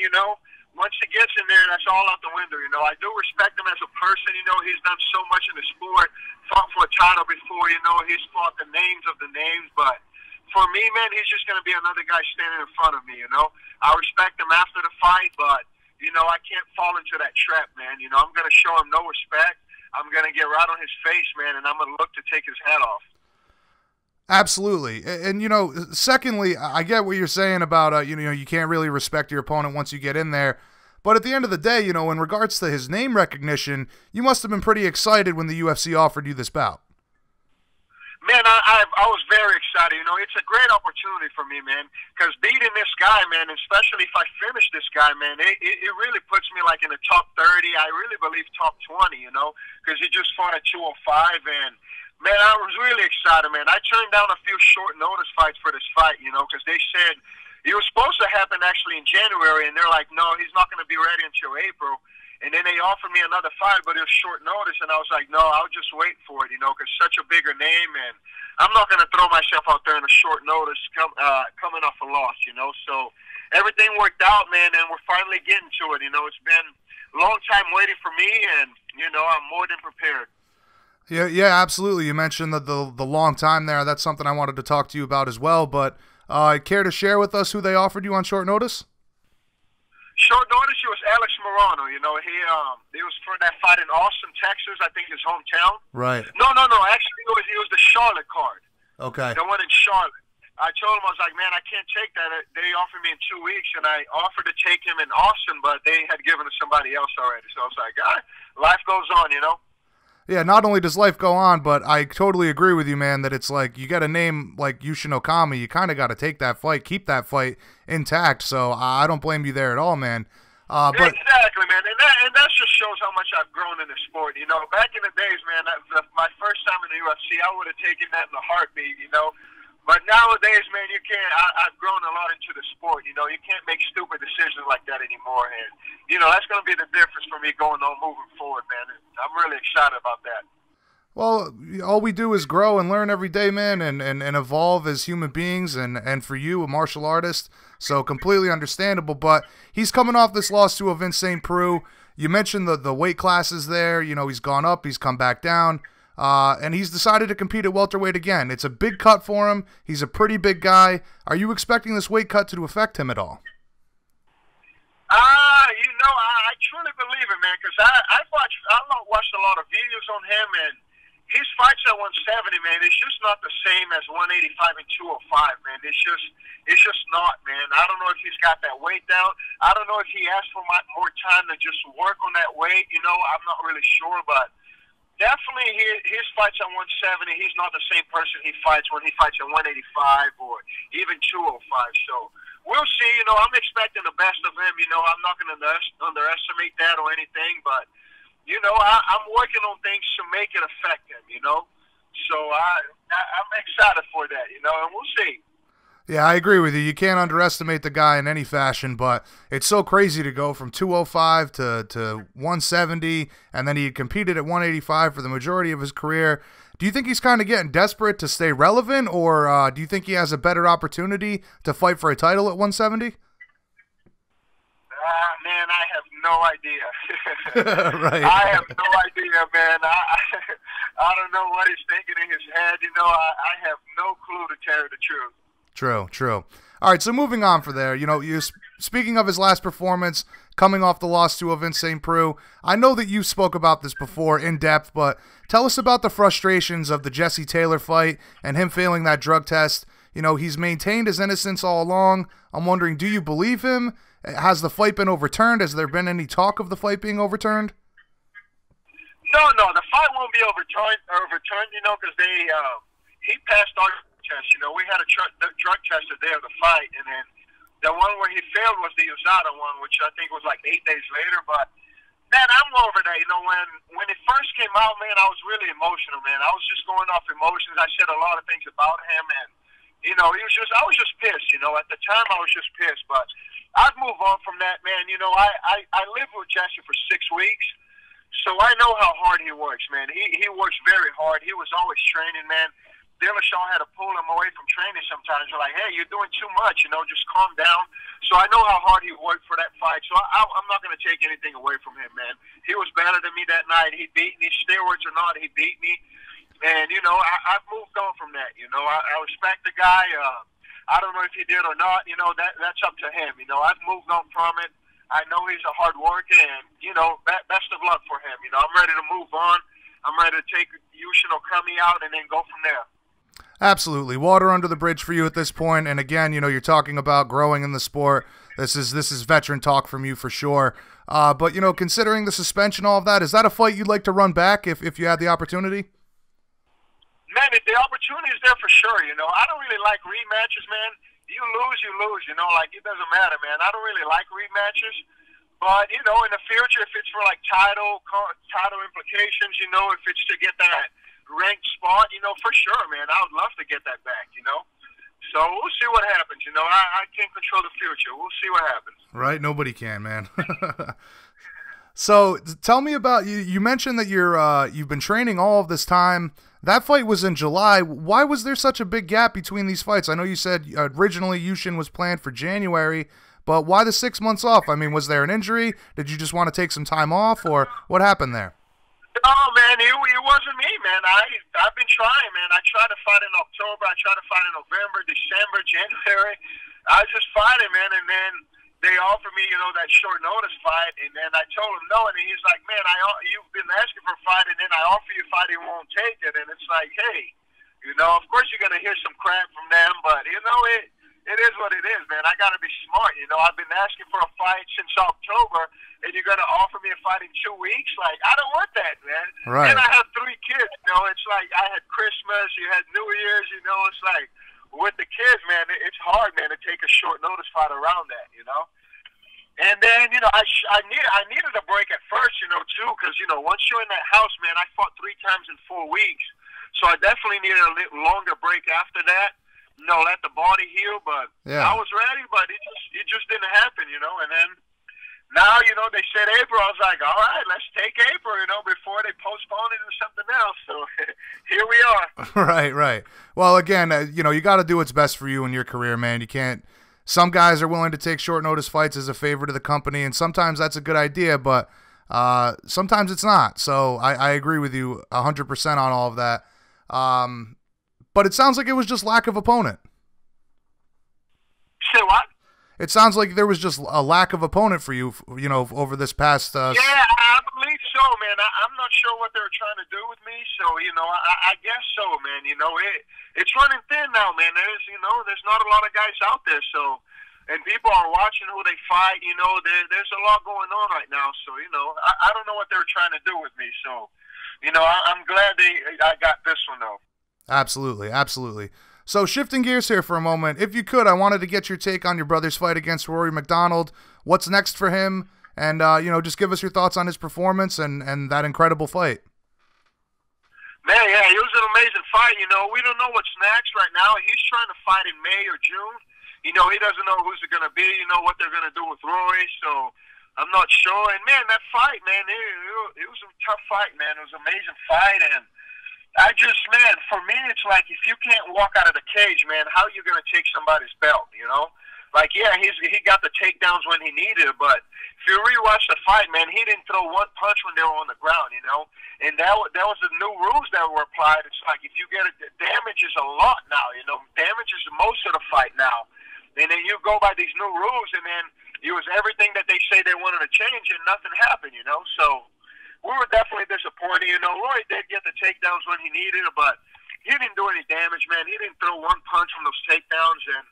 Once he gets in there, that's all out the window, I do respect him as a person, He's done so much in the sport, fought for a title before, He's fought the names of the names. But for me, man, he's just going to be another guy standing in front of me, I respect him after the fight, but, I can't fall into that trap, man. I'm going to show him no respect. I'm going to get right on his face, man, and I'm going to look to take his head off. Absolutely. And, secondly, I get what you're saying about, you can't really respect your opponent once you get in there. But at the end of the day, in regards to his name recognition, you must have been pretty excited when the UFC offered you this bout. Man, I was very excited. It's a great opportunity for me, man, because beating this guy, man, especially if I finish this guy, man, it really puts me like in the top 30. I really believe top 20, because he just fought at 205. And, man, I was really excited, man. I turned down a few short notice fights for this fight, because they said it was supposed to happen actually in January, and they're like, no, he's not going to be ready until April. And then they offered me another fight, but it was short notice, and I was like, no, I'll just wait for it, because such a bigger name, and I'm not going to throw myself out there in a short notice coming off a loss, So everything worked out, man, and we're finally getting to it. It's been a long time waiting for me, and, I'm more than prepared. Yeah, absolutely. You mentioned the long time there. That's something I wanted to talk to you about as well, but care to share with us who they offered you on short notice? Short notice, it was Alex Morano. He was for that fight in Austin, Texas, I think his hometown. Right. No. Actually, it was the Charlotte card. Okay. The one in Charlotte. I told him, I was like, man, I can't take that. They offered me in 2 weeks, and I offered to take him in Austin, but they had given it to somebody else already. So I was like, life goes on, Yeah, not only does life go on, but I totally agree with you, man, that it's like you got a name like Yushin Okami, you kind of got to take that fight, keep that fight intact. So I don't blame you there at all, man. But exactly, man, and that just shows how much I've grown in the sport. You know, back in the days, man, my first time in the UFC, I would have taken that in a heartbeat. You know, but nowadays, man, you can't. I've grown a lot into the sport. You know, you can't make stupid decisions like that anymore, and you know that's going to be the difference for me going on moving forward, man. And I'm really excited about that. well, all we do is grow and learn every day, man, and evolve as human beings, and for you, a martial artist, so completely understandable. But he's coming off this loss to a Vince St. Preux. You mentioned the weight classes there. You know, he's gone up, he's come back down, and he's decided to compete at welterweight again. It's a big cut for him. He's a pretty big guy. Are you expecting this weight cut to affect him at all? You know, I truly believe it, man, because I watched a lot of videos on him, and his fights at 170, man, it's just not the same as 185 and 205, man. It's just not, man. I don't know if he's got that weight down. I don't know if he asked for more time to just work on that weight. You know, I'm not really sure, but definitely his fights at 170, he's not the same person he fights when he fights at 185 or even 205. So we'll see. You know, I'm expecting the best of him. You know, I'm not going to underestimate that or anything, but you know, I'm working on things to make it affect him, you know. So I'm excited for that, you know, and we'll see. Yeah, I agree with you. You can't underestimate the guy in any fashion, but it's so crazy to go from 205 to 170, and then he competed at 185 for the majority of his career. Do you think he's kind of getting desperate to stay relevant, or do you think he has a better opportunity to fight for a title at 170? Man, I have no idea. Right. I have no idea, man. I don't know what he's thinking in his head. You know, I have no clue to tell you the truth. True. All right, so moving on from there, you know, speaking of his last performance, coming off the loss to Vince St. Preux, I know that you spoke about this before in depth, but tell us about the frustrations of the Jesse Taylor fight and him failing that drug test. You know, he's maintained his innocence all along. I'm wondering, do you believe him? Has the fight been overturned? Has there been any talk of the fight being overturned? No, the fight won't be overturned, you know, because he passed our test. You know, we had a drug test the day of the fight, and then the one where he failed was the USADA one, which I think was like 8 days later. But man, I'm over that. You know, when it first came out, man, I was really emotional, man. I was just going off emotions. I said a lot of things about him, and you know, I was just pissed. You know, at the time I was just pissed, but I've moved on from that, man. You know, I lived with Jesse for 6 weeks, so I know how hard he works, man. He works very hard. He was always training, man. Dillashaw had to pull him away from training sometimes. They're like, hey, you're doing too much, you know, just calm down. So I know how hard he worked for that fight, so I'm not going to take anything away from him, man. He was better than me that night. He beat me, steroids or not, he beat me. And, you know, I've moved on from that, you know. I respect the guy. I don't know if he did or not, you know, that's up to him. You know, I've moved on from it. I know he's a hard worker, and, you know, best of luck for him. You know, I'm ready to move on. I'm ready to take Yushin Okami out and then go from there. Absolutely. Water under the bridge for you at this point. And again, you know, you're talking about growing in the sport. This is veteran talk from you for sure. But, you know, considering the suspension, all of that, is that a fight you'd like to run back if you had the opportunity? Man, if the opportunity is there for sure, you know. I don't really like rematches, man. You lose, you know, like it doesn't matter, man. I don't really like rematches. But, you know, in the future, if it's for like title implications, you know, if it's to get that ranked spot, you know, for sure, man. I would love to get that back, you know. So we'll see what happens, you know. I can't control the future. We'll see what happens. Right? Nobody can, man. So tell me about you. You mentioned that you've been training all of this time. That fight was in July. Why was there such a big gap between these fights? I know you said originally Yushin was planned for January, but why the 6 months off? I mean, was there an injury? Did you just want to take some time off, or what happened there? Oh, man, it wasn't me, man. I've been trying, man. I tried to fight in October. I tried to fight in November, December, January. I was just fighting, man, and then they offered me, you know, that short notice fight, and then I told him no, and he's like, man, you've been asking for a fight, and then I offer you a fight, you won't take it, and it's like, hey, you know, of course you're going to hear some crap from them, but, you know, it is what it is, man. I got to be smart, you know. I've been asking for a fight since October, and you're going to offer me a fight in 2 weeks? Like, I don't want that, man. Right. And I have 3 kids, you know. It's like I had Christmas, you had New Year's, you know. It's like with the kids, man, it's hard, man, to take a short notice fight around that, you know. And then, you know, I needed a break at first, you know, too, because, you know, once you're in that house, man, I fought 3 times in 4 weeks. So I definitely needed a little longer break after that. You know, let the body heal, but yeah. I was ready, but it just didn't happen, you know. And then now, you know, they said April. I was like, all right, let's take April, you know, before they postpone it to something else. So here we are. Right. Well, again, you know, you got to do what's best for you in your career, man. You can't. Some guys are willing to take short notice fights as a favor to the company, and sometimes that's a good idea, but sometimes it's not. So I agree with you 100% on all of that. But it sounds like it was just lack of opponent. Say what? It sounds like there was just a lack of opponent for you, you know, over this past. Yeah, I believe so, man. I'm not sure what they were trying to do with me, so you know, I guess so, man. You know, it's running thin now, man. There's not a lot of guys out there, so. And people are watching who they fight. You know, there's a lot going on right now. So, you know, I don't know what they were trying to do with me. So, you know, I'm glad I got this one, though. Absolutely. So shifting gears here for a moment, if you could, I wanted to get your take on your brother's fight against Rory McDonald. What's next for him? And, you know, just give us your thoughts on his performance and that incredible fight. Man, yeah, it was an amazing fight. You know, we don't know what's next right now. He's trying to fight in May or June. You know, he doesn't know who's it going to be, you know, what they're going to do with Rory. So I'm not sure. And, man, that fight, man, it was a tough fight, man. It was an amazing fight. And man, for me, it's like if you can't walk out of the cage, man, how are you going to take somebody's belt, you know? Like, yeah, he got the takedowns when he needed it, but if you rewatch the fight, man, he didn't throw one punch when they were on the ground, you know? And that was the new rules that were applied. It's like if you get damage is a lot now, you know? Damage is most of the fight now. And then you go by these new rules, and then it was everything that they say they wanted to change, and nothing happened, you know? So we were definitely disappointed. You know, Roy did get the takedowns when he needed it, but he didn't do any damage, man. He didn't throw one punch from those takedowns, and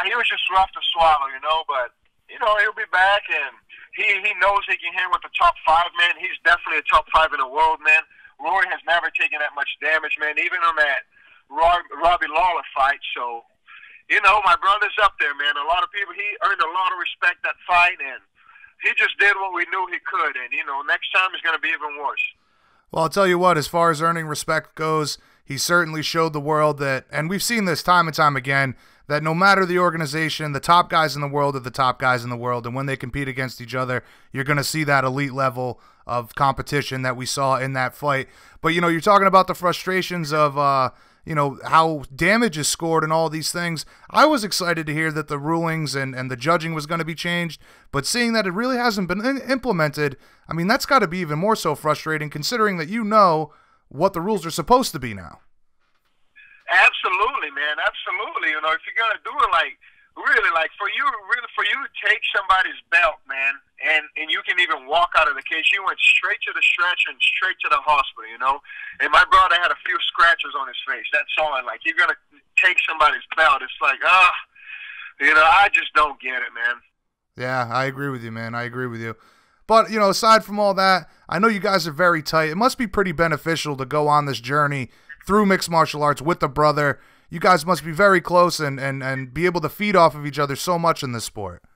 he was just rough to swallow, you know. But, you know, he'll be back, and he knows he can hit with the top 5, man. He's definitely a top 5 in the world, man. Roy has never taken that much damage, man, even on that Robbie Lawler fight. So, you know, my brother's up there, man. A lot of people, he earned a lot of respect that fight, and he just did what we knew he could. And, you know, next time is going to be even worse. Well, I'll tell you what, as far as earning respect goes, he certainly showed the world that, and we've seen this time and time again, that no matter the organization, the top guys in the world are the top guys in the world. And when they compete against each other, you're going to see that elite level of competition that we saw in that fight. But, you know, you're talking about the frustrations of, you know, how damage is scored and all these things. I was excited to hear that the rulings and the judging was going to be changed, but seeing that it really hasn't been implemented, I mean, that's got to be even more so frustrating considering that you know what the rules are supposed to be now. Absolutely, man. Absolutely. You know, if you're going to do it, like, really, like, for you to take somebody's belt, man, and you can even walk out of the cage. You went straight to the stretcher and straight to the hospital, you know. And my brother had a few scratches on his face. That's all. And, like, you're going to take somebody's belt. It's like, you know, I just don't get it, man. Yeah, I agree with you, man. I agree with you. But, you know, aside from all that, I know you guys are very tight. It must be pretty beneficial to go on this journey through mixed martial arts with a brother. You guys must be very close and be able to feed off of each other so much in this sport.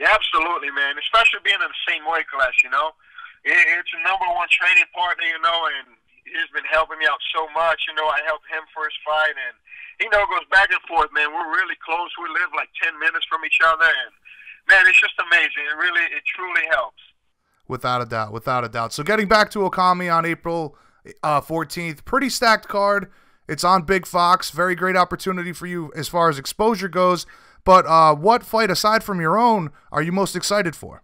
Yeah, absolutely, man. Especially being in the same weight class, you know. It's a #1 training partner, you know, and he's been helping me out so much. You know, I helped him for his fight, and, you know, it goes back and forth, man. We're really close. We live like 10 minutes from each other, and, man, it's just amazing. It truly helps. Without a doubt, without a doubt. So getting back to Okami on April 14th, pretty stacked card. It's on Big Fox. Very great opportunity for you as far as exposure goes. But what fight, aside from your own, are you most excited for?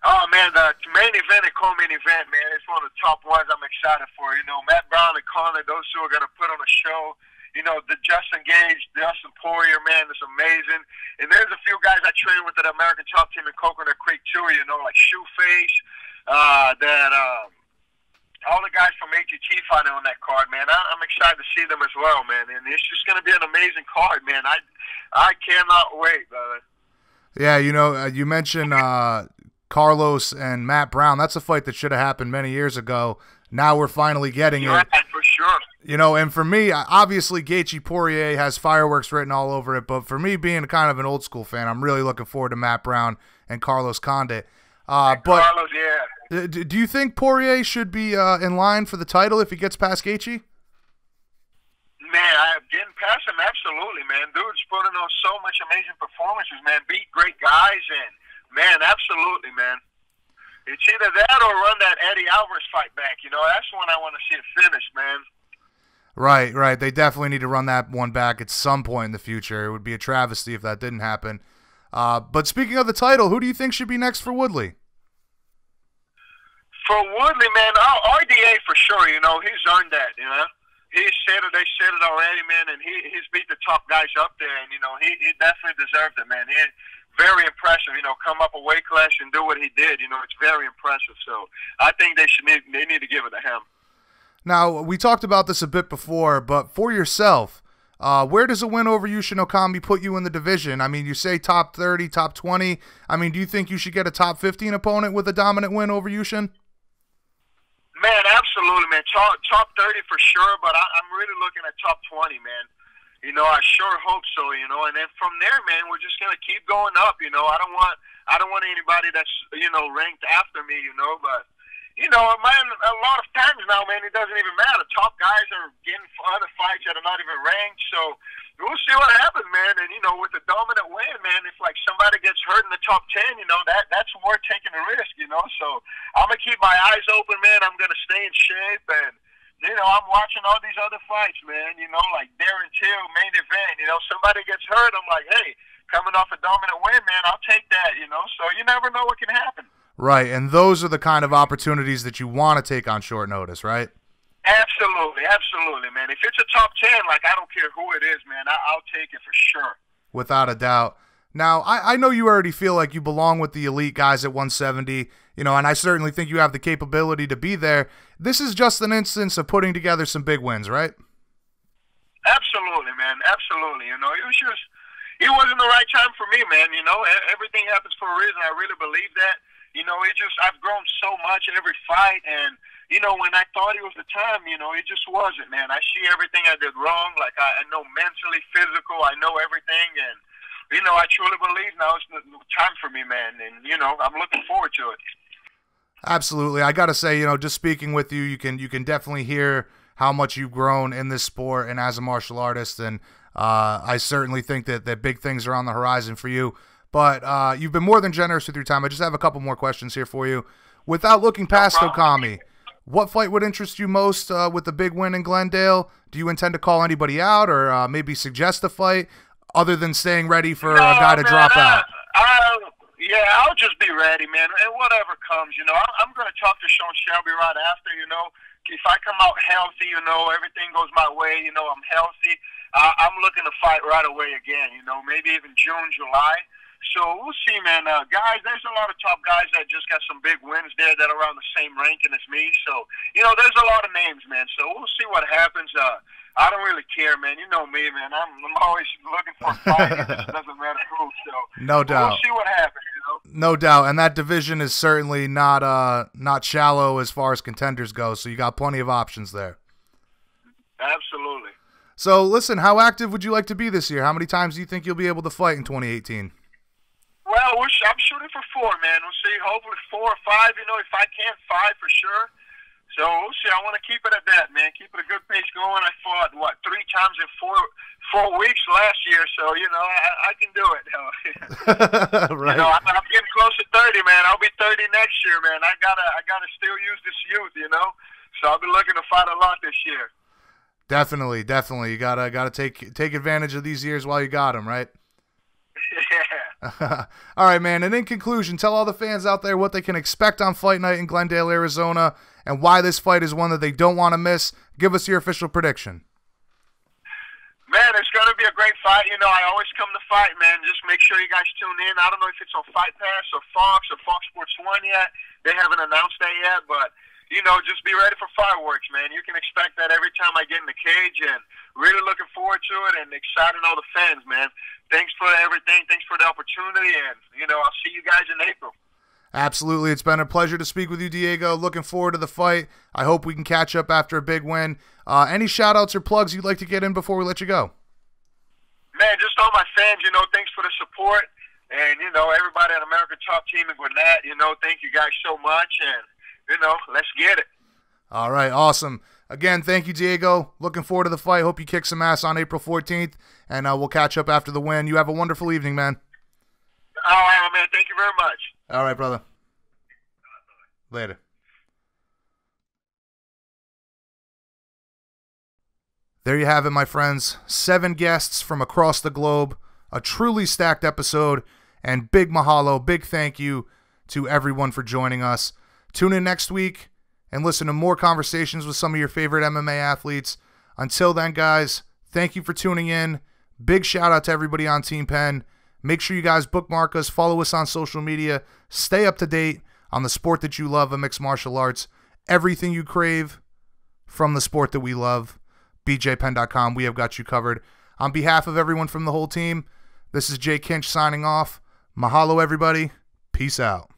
Oh, man, the main event and co-main event, man, it's one of the top ones I'm excited for. You know, Matt Brown and Conor, those two are going to put on a show. You know, the Justin Gage, Dustin Poirier, man, is amazing. And there's a few guys I train with at the American Top Team in Coconut Creek, too, you know, like Shoeface, all the guys from ATT fighting on that card, man. I'm excited to see them as well, man. And it's just going to be an amazing card, man. I cannot wait, brother. Yeah, you know, you mentioned Carlos and Matt Brown. That's a fight that should have happened many years ago. Now we're finally getting it. Right, for sure. You know, and for me, obviously Gaethje Poirier has fireworks written all over it, but for me, being kind of an old school fan, I'm really looking forward to Matt Brown and Carlos Condit. But Carlos, yeah. Do you think Poirier should be in line for the title if he gets past Gaethje? Man, getting past him, absolutely, man. Dude's putting on so much amazing performances, man. Beat great guys, and man, absolutely, man. It's either that or run that Eddie Alvarez fight back. You know, that's when I want to see it finished, man. Right, right. They definitely need to run that one back at some point in the future. It would be a travesty if that didn't happen. But speaking of the title, who do you think should be next for Woodley? For Woodley, man, RDA for sure. You know, he's earned that, you know. They said it already, man, and he's beat the top guys up there, and, you know, he definitely deserved it, man. Very impressive, you know, come up a weight class and do what he did. You know, it's very impressive. So I think they need to give it to him. Now, we talked about this a bit before, but for yourself, where does a win over Yushin Okami put you in the division? I mean, you say top 30, top 20. I mean, do you think you should get a top 15 opponent with a dominant win over Yushin? Man, absolutely, man. Top 30 for sure, but I'm really looking at top 20, man. You know, I sure hope so, you know, and then from there, man, we're just gonna keep going up, you know. I don't want anybody that's, you know, ranked after me, you know, but you know, man, a lot of times now, man, it doesn't even matter. Top guys are getting other fights that are not even ranked, so we'll see what happens, man. And you know, with the dominant win, man, if like somebody gets hurt in the top 10, you know, that's worth taking a risk, you know. So I'm gonna keep my eyes open, man. I'm gonna stay in shape, and you know, I'm watching all these other fights, man. You know, like Darren Till, main event. You know, somebody gets hurt, I'm like, hey, coming off a dominant win, man, I'll take that. You know, so you never know what can happen. Right, and those are the kind of opportunities that you want to take on short notice, right? Absolutely, absolutely, man. If it's a top 10, like, I don't care who it is, man, I'll take it for sure. Without a doubt. Now, I know you already feel like you belong with the elite guys at 170, you know, and I certainly think you have the capability to be there. This is just an instance of putting together some big wins, right? Absolutely, man, absolutely. You know, it wasn't the right time for me, man, you know. Everything happens for a reason. I really believe that. You know, I've grown so much in every fight, and, you know, when I thought it was the time, you know, it just wasn't, man. I see everything I did wrong. Like, I know mentally, physical, I know everything, and, you know, I truly believe now it's the time for me, man, and, you know, I'm looking forward to it. Absolutely. I got to say, you know, just speaking with you, you can definitely hear how much you've grown in this sport and as a martial artist, and I certainly think that big things are on the horizon for you. But you've been more than generous with your time. I just have a couple more questions here for you. Without looking past Okami, what fight would interest you most with the big win in Glendale? Do you intend to call anybody out or maybe suggest a fight other than staying ready for a guy to drop out? Yeah, I'll just be ready, man, and whatever comes, you know. I'm going to talk to Sean Shelby right after, you know. If I come out healthy, you know, everything goes my way, you know, I'm healthy, I'm looking to fight right away again, you know, maybe even June, July. So we'll see, man. Guys, there's a lot of top guys that just got some big wins there that are around the same ranking as me. So, you know, there's a lot of names, man. So we'll see what happens. I don't really care, man. You know me, man. I'm always looking for a fight. It just doesn't matter who. So no doubt. We'll see what happens, you know. No doubt. And that division is certainly not shallow as far as contenders go. So you got plenty of options there. Absolutely. So, listen, how active would you like to be this year? How many times do you think you'll be able to fight in 2018? Well, I'm shooting for 4, man. We'll see. Hopefully 4 or 5. You know, if I can, 5 for sure. So we'll see. I want to keep it at that, man. Keep it a good pace going. I fought 3 times in 4 weeks last year, so you know I can do it. Right. You know, I'm getting close to 30, man. I'll be 30 next year, man. I gotta still use this youth, you know. So I'll be looking to fight a lot this year. Definitely. You gotta take advantage of these years while you got them, right? Yeah. All right, man. And in conclusion, tell all the fans out there what they can expect on Fight Night in Glendale, Arizona, and why this fight is one that they don't want to miss. Give us your official prediction. Man, it's going to be a great fight. You know, I always come to fight, man. Just make sure you guys tune in. I don't know if it's on Fight Pass or Fox Sports 1 yet. They haven't announced that yet, but just be ready for fireworks, man. You can expect that every time I get in the cage, and really looking forward to it and exciting all the fans, man. Thanks for everything. Thanks for the opportunity, and, I'll see you guys in April. Absolutely. It's been a pleasure to speak with you, Dhiego. Looking forward to the fight. I hope we can catch up after a big win. Any shout-outs or plugs you'd like to get in before we let you go? Man, just all my fans, thanks for the support. And, everybody at American Top Team and Gwinnett, thank you guys so much. And, let's get it. All right, awesome. Again, thank you, Dhiego. Looking forward to the fight. Hope you kick some ass on April 14th. And we'll catch up after the win. You have a wonderful evening, man. All right, man. Thank you very much. All right, brother. Later. There you have it, my friends. 7 guests from across the globe. A truly stacked episode. And big mahalo, big thank you to everyone for joining us. Tune in next week and listen to more conversations with some of your favorite MMA athletes. Until then, guys, thank you for tuning in. Big shout out to everybody on Team Penn. Make sure you guys bookmark us, follow us on social media, stay up to date on the sport that you love of mixed martial arts. Everything you crave from the sport that we love. BJPenn.com, we have got you covered. On behalf of everyone from the whole team, this is Jay Kinch signing off. Mahalo, everybody. Peace out.